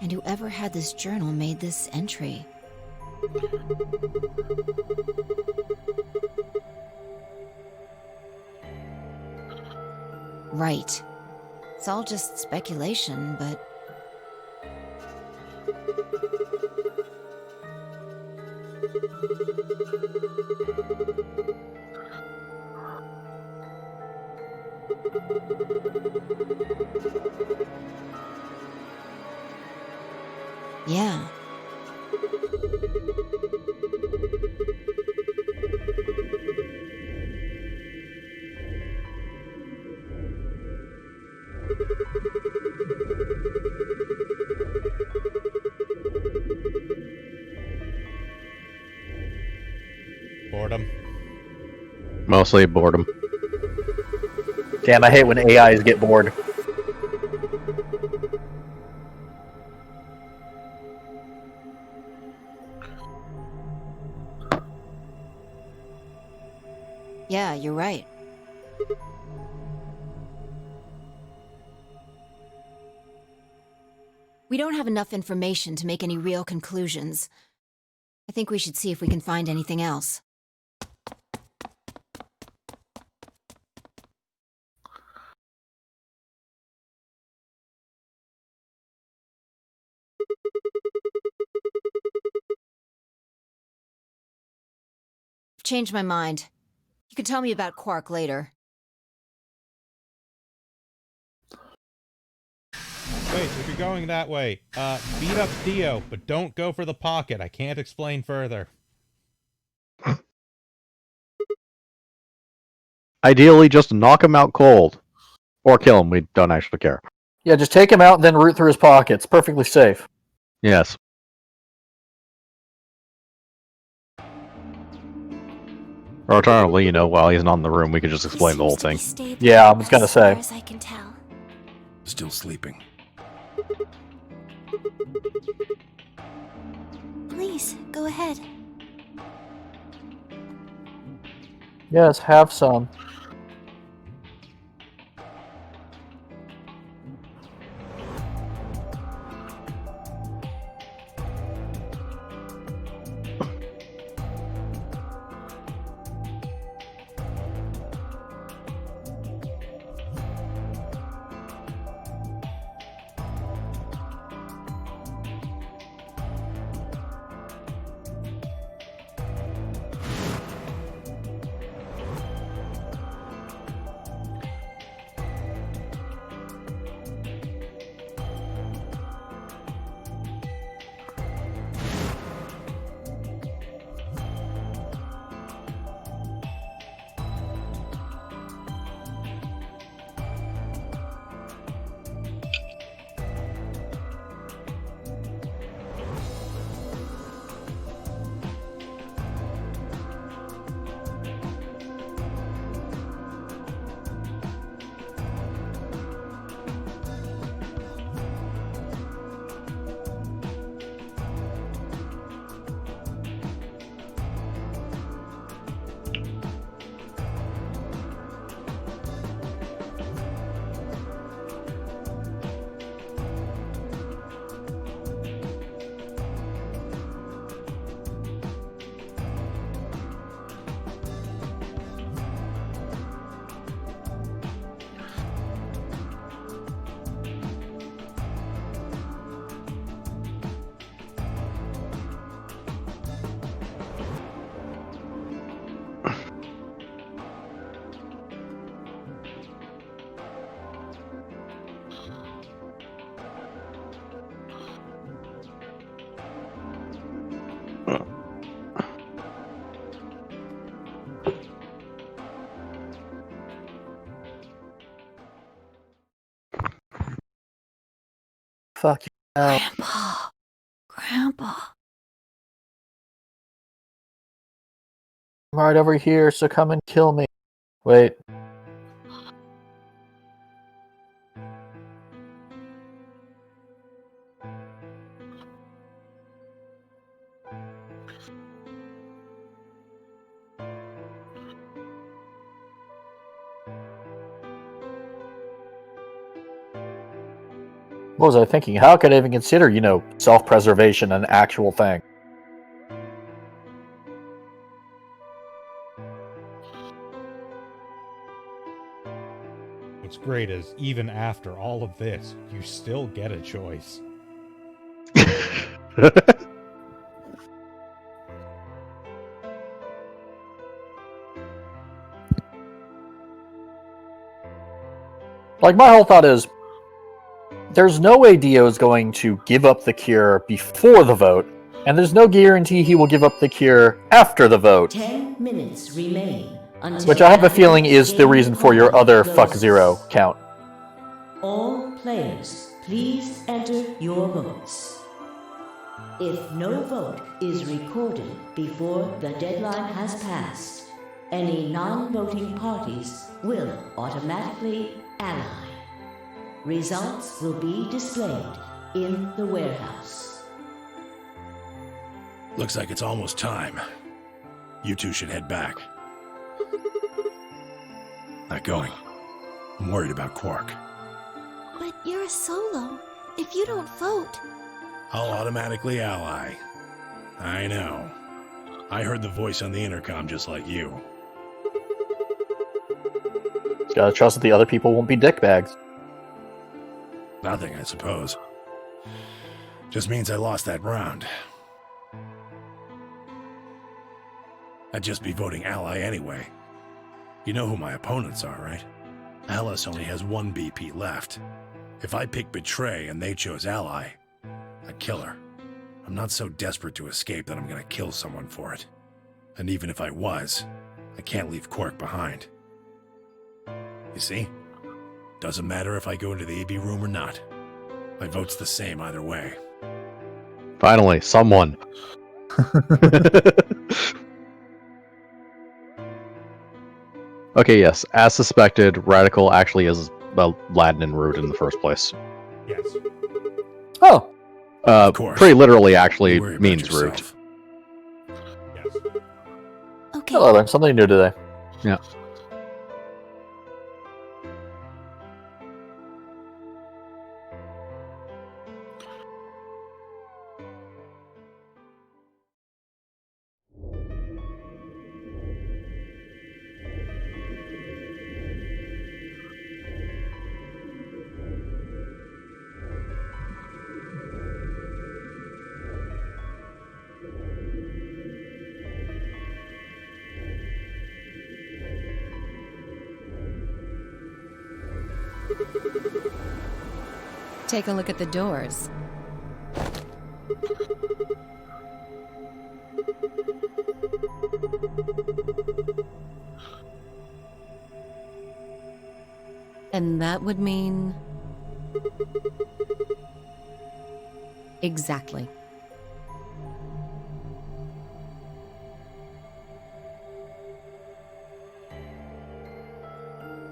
And whoever had this journal made this entry. Right. It's all just speculation, but... Yeah. Boredom. Mostly boredom. Damn, I hate when AIs get bored. Yeah, you're right. We don't have enough information to make any real conclusions. I think we should see if we can find anything else. I've changed my mind. You can tell me about Quark later. Wait, if you're going that way, beat up Dio, but don't go for the pocket. I can't explain further. Ideally, just knock him out cold. Or kill him, we don't actually care. Yeah, just take him out and then root through his pockets. Perfectly safe. Yes. Or alternatively, while he's not in the room, we could just explain the whole thing. Yeah, I was gonna say. As I can tell. Still sleeping. Please, go ahead. Yes, have some. fuck you. Grandpa. I'm right over here, so come and kill me. Wait. What was I thinking? How could I even consider, self-preservation an actual thing? What's great is, even after all of this, you still get a choice. Like, my whole thought is, there's no way Dio is going to give up the cure before the vote, and there's no guarantee he will give up the cure after the vote. 10 minutes remain until Which I have a feeling is the reason for your other fuck zero count. All players, please enter your votes. If no vote is recorded before the deadline has passed, any non-voting parties will automatically ally. Results will be displayed in the warehouse. Looks like it's almost time. You two should head back. Not going. I'm worried about Quark. But you're a solo. If you don't vote... I'll automatically ally. I know. I heard the voice on the intercom just like you. Just gotta trust that the other people won't be dickbags. Nothing, I suppose. Just means I lost that round. I'd just be voting ally anyway. You know who my opponents are, right? Alice only has 1 BP left. If I pick Betray and they chose ally, I'd kill her. I'm not so desperate to escape that I'm gonna kill someone for it. And even if I was, I can't leave Quark behind. You see? Doesn't matter if I go into the AB room or not. My vote's the same either way. Finally, someone. Okay, yes. As suspected, Radical actually is Latin and root in the first place. Yes. Oh. Pretty literally actually means root. Yes. Okay. I learned something new today. Yeah. Take a look at the doors. And that would mean... Exactly.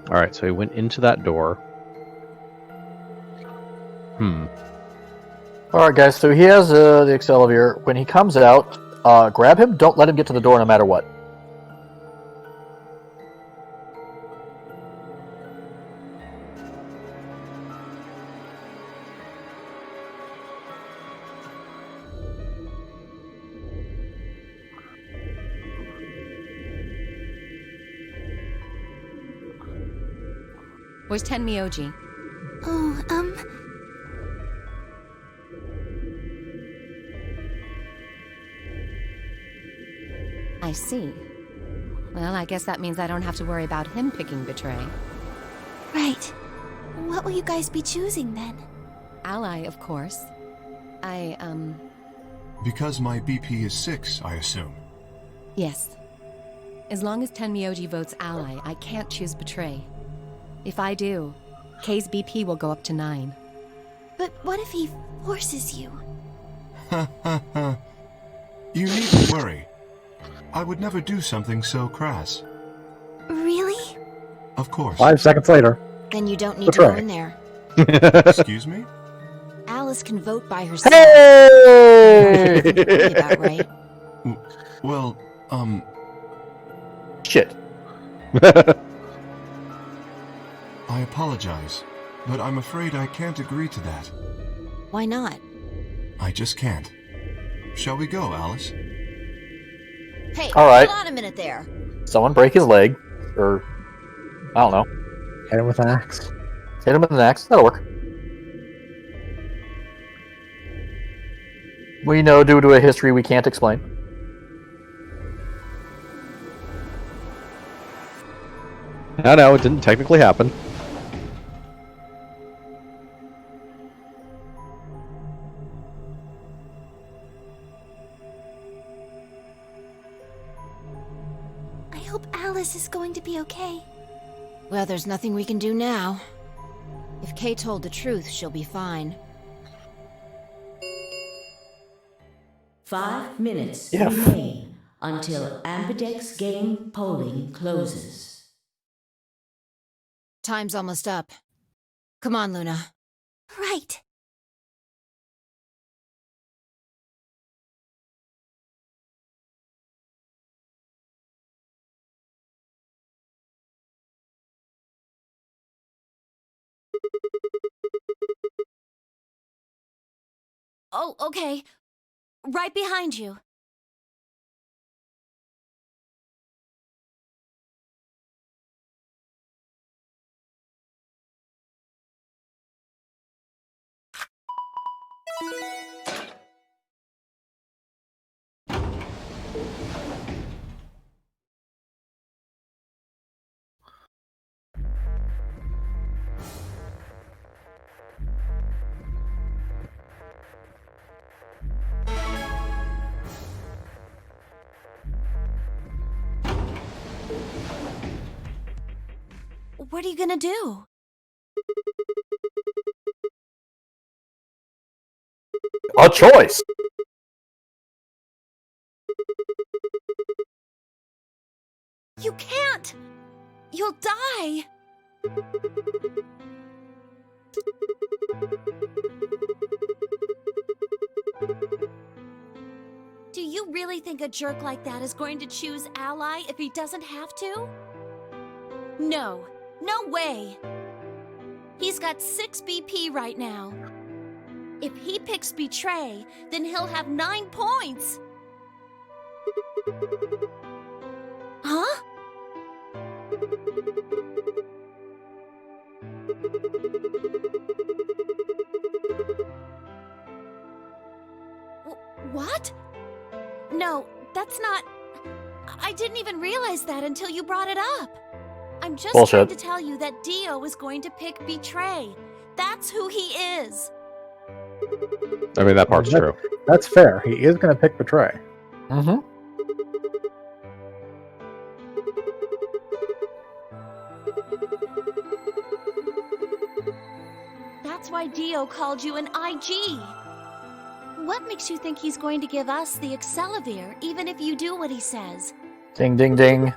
Alright, so he went into that door. Alright, guys, so he has the Accelerator. When he comes out, grab him. Don't let him get to the door no matter what. Where's Tenmyoji? Oh, I see. Well, I guess that means I don't have to worry about him picking Betray. Right. What will you guys be choosing then? Ally, of course. Because my BP is 6, I assume. Yes. As long as Tenmyoji votes Ally, I can't choose Betray. If I do, K's BP will go up to 9. But what if he forces you? Ha ha ha. You needn't worry. I would never do something so crass. Really? Of course. 5 seconds later. Then you don't need to go Betray. in there. Excuse me? Alice can vote by herself. Hey! Pretty about right. Well, Shit. I apologize, but I'm afraid I can't agree to that. Why not? I just can't. Shall we go, Alice? Hey, All right. hold on a minute there. Someone break his leg, or I don't know. Hit him with an axe. Hit him with an axe. That'll work. We know due to a history we can't explain. No, it didn't technically happen. I hope Alice is going to be okay. Well, there's nothing we can do now. If Kay told the truth, she'll be fine. 5 minutes Yeah. remain until Ambidex game polling closes. Time's almost up. Come on, Luna. Right. Oh, okay. Right behind you. What are you gonna do? A choice. You can't! You'll die! Do you really think a jerk like that is going to choose Ally if he doesn't have to? No. No way! He's got 6 BP right now. If he picks Betray, then he'll have 9 points! Huh? What? No, that's not... I didn't even realize that until you brought it up. I'm just Bullshit. trying to tell you that Dio is going to pick Betray. That's who he is. I mean, that part's true. That's fair. He is going to pick Betray. Mm-hmm. That's why Dio called you an IG. What makes you think he's going to give us the Excelivir, even if you do what he says? Ding, ding, ding.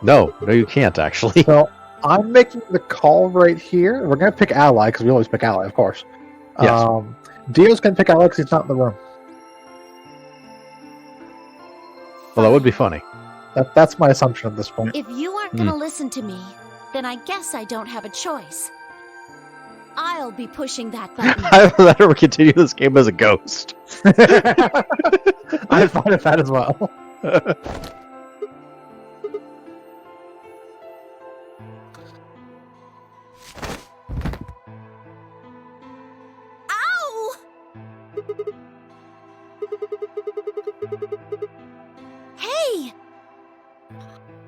No, you can't, actually. So, I'm making the call right here. We're going to pick Ally, because we always pick Ally, of course. Yes. Dio's going to pick Ally because he's not in the room. Well, that would be funny. That's my assumption at this point. If you aren't gonna listen to me, then I guess I don't have a choice. I'll be pushing that button. I'd rather continue this game as a ghost. I'm fine with that as well. Ow! Hey!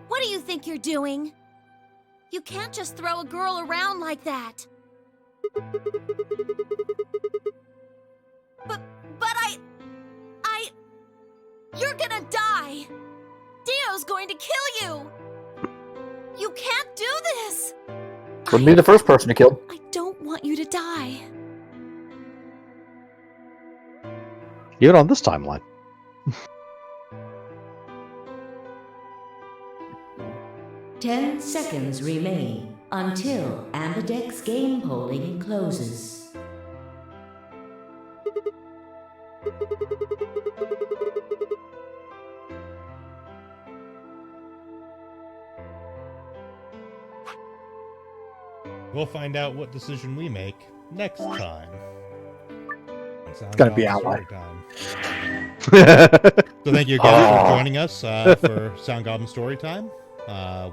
What do you think you're doing? You can't just throw a girl around like that. But you're gonna die. Dio's going to kill you. You can't do this. Wouldn't be the first person to kill. I don't want you to die. Even on this timeline. 10 seconds remain until Ambidex game polling closes. We'll find out what decision we make next time. It's gonna be Ally. So thank you again for joining us for SoundGoblin Storytime.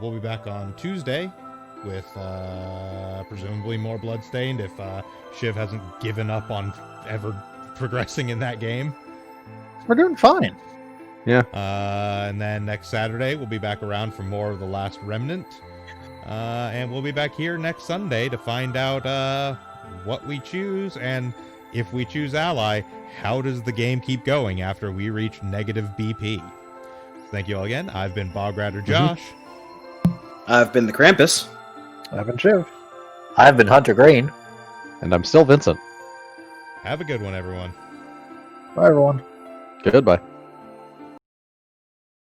We'll be back on Tuesday with presumably more Bloodstained if Shiv hasn't given up on ever progressing in that game. We're doing fine. Yeah. And then next Saturday we'll be back around for more of The Last Remnant. And we'll be back here next Sunday to find out what we choose, and if we choose Ally, how does the game keep going after we reach negative BP? Thank you all again. I've been Bogradder Josh. I've been the Krampus. I've been Shiv. I've been Hunter Green. And I'm still Vincent. Have a good one, everyone. Bye, everyone. Goodbye.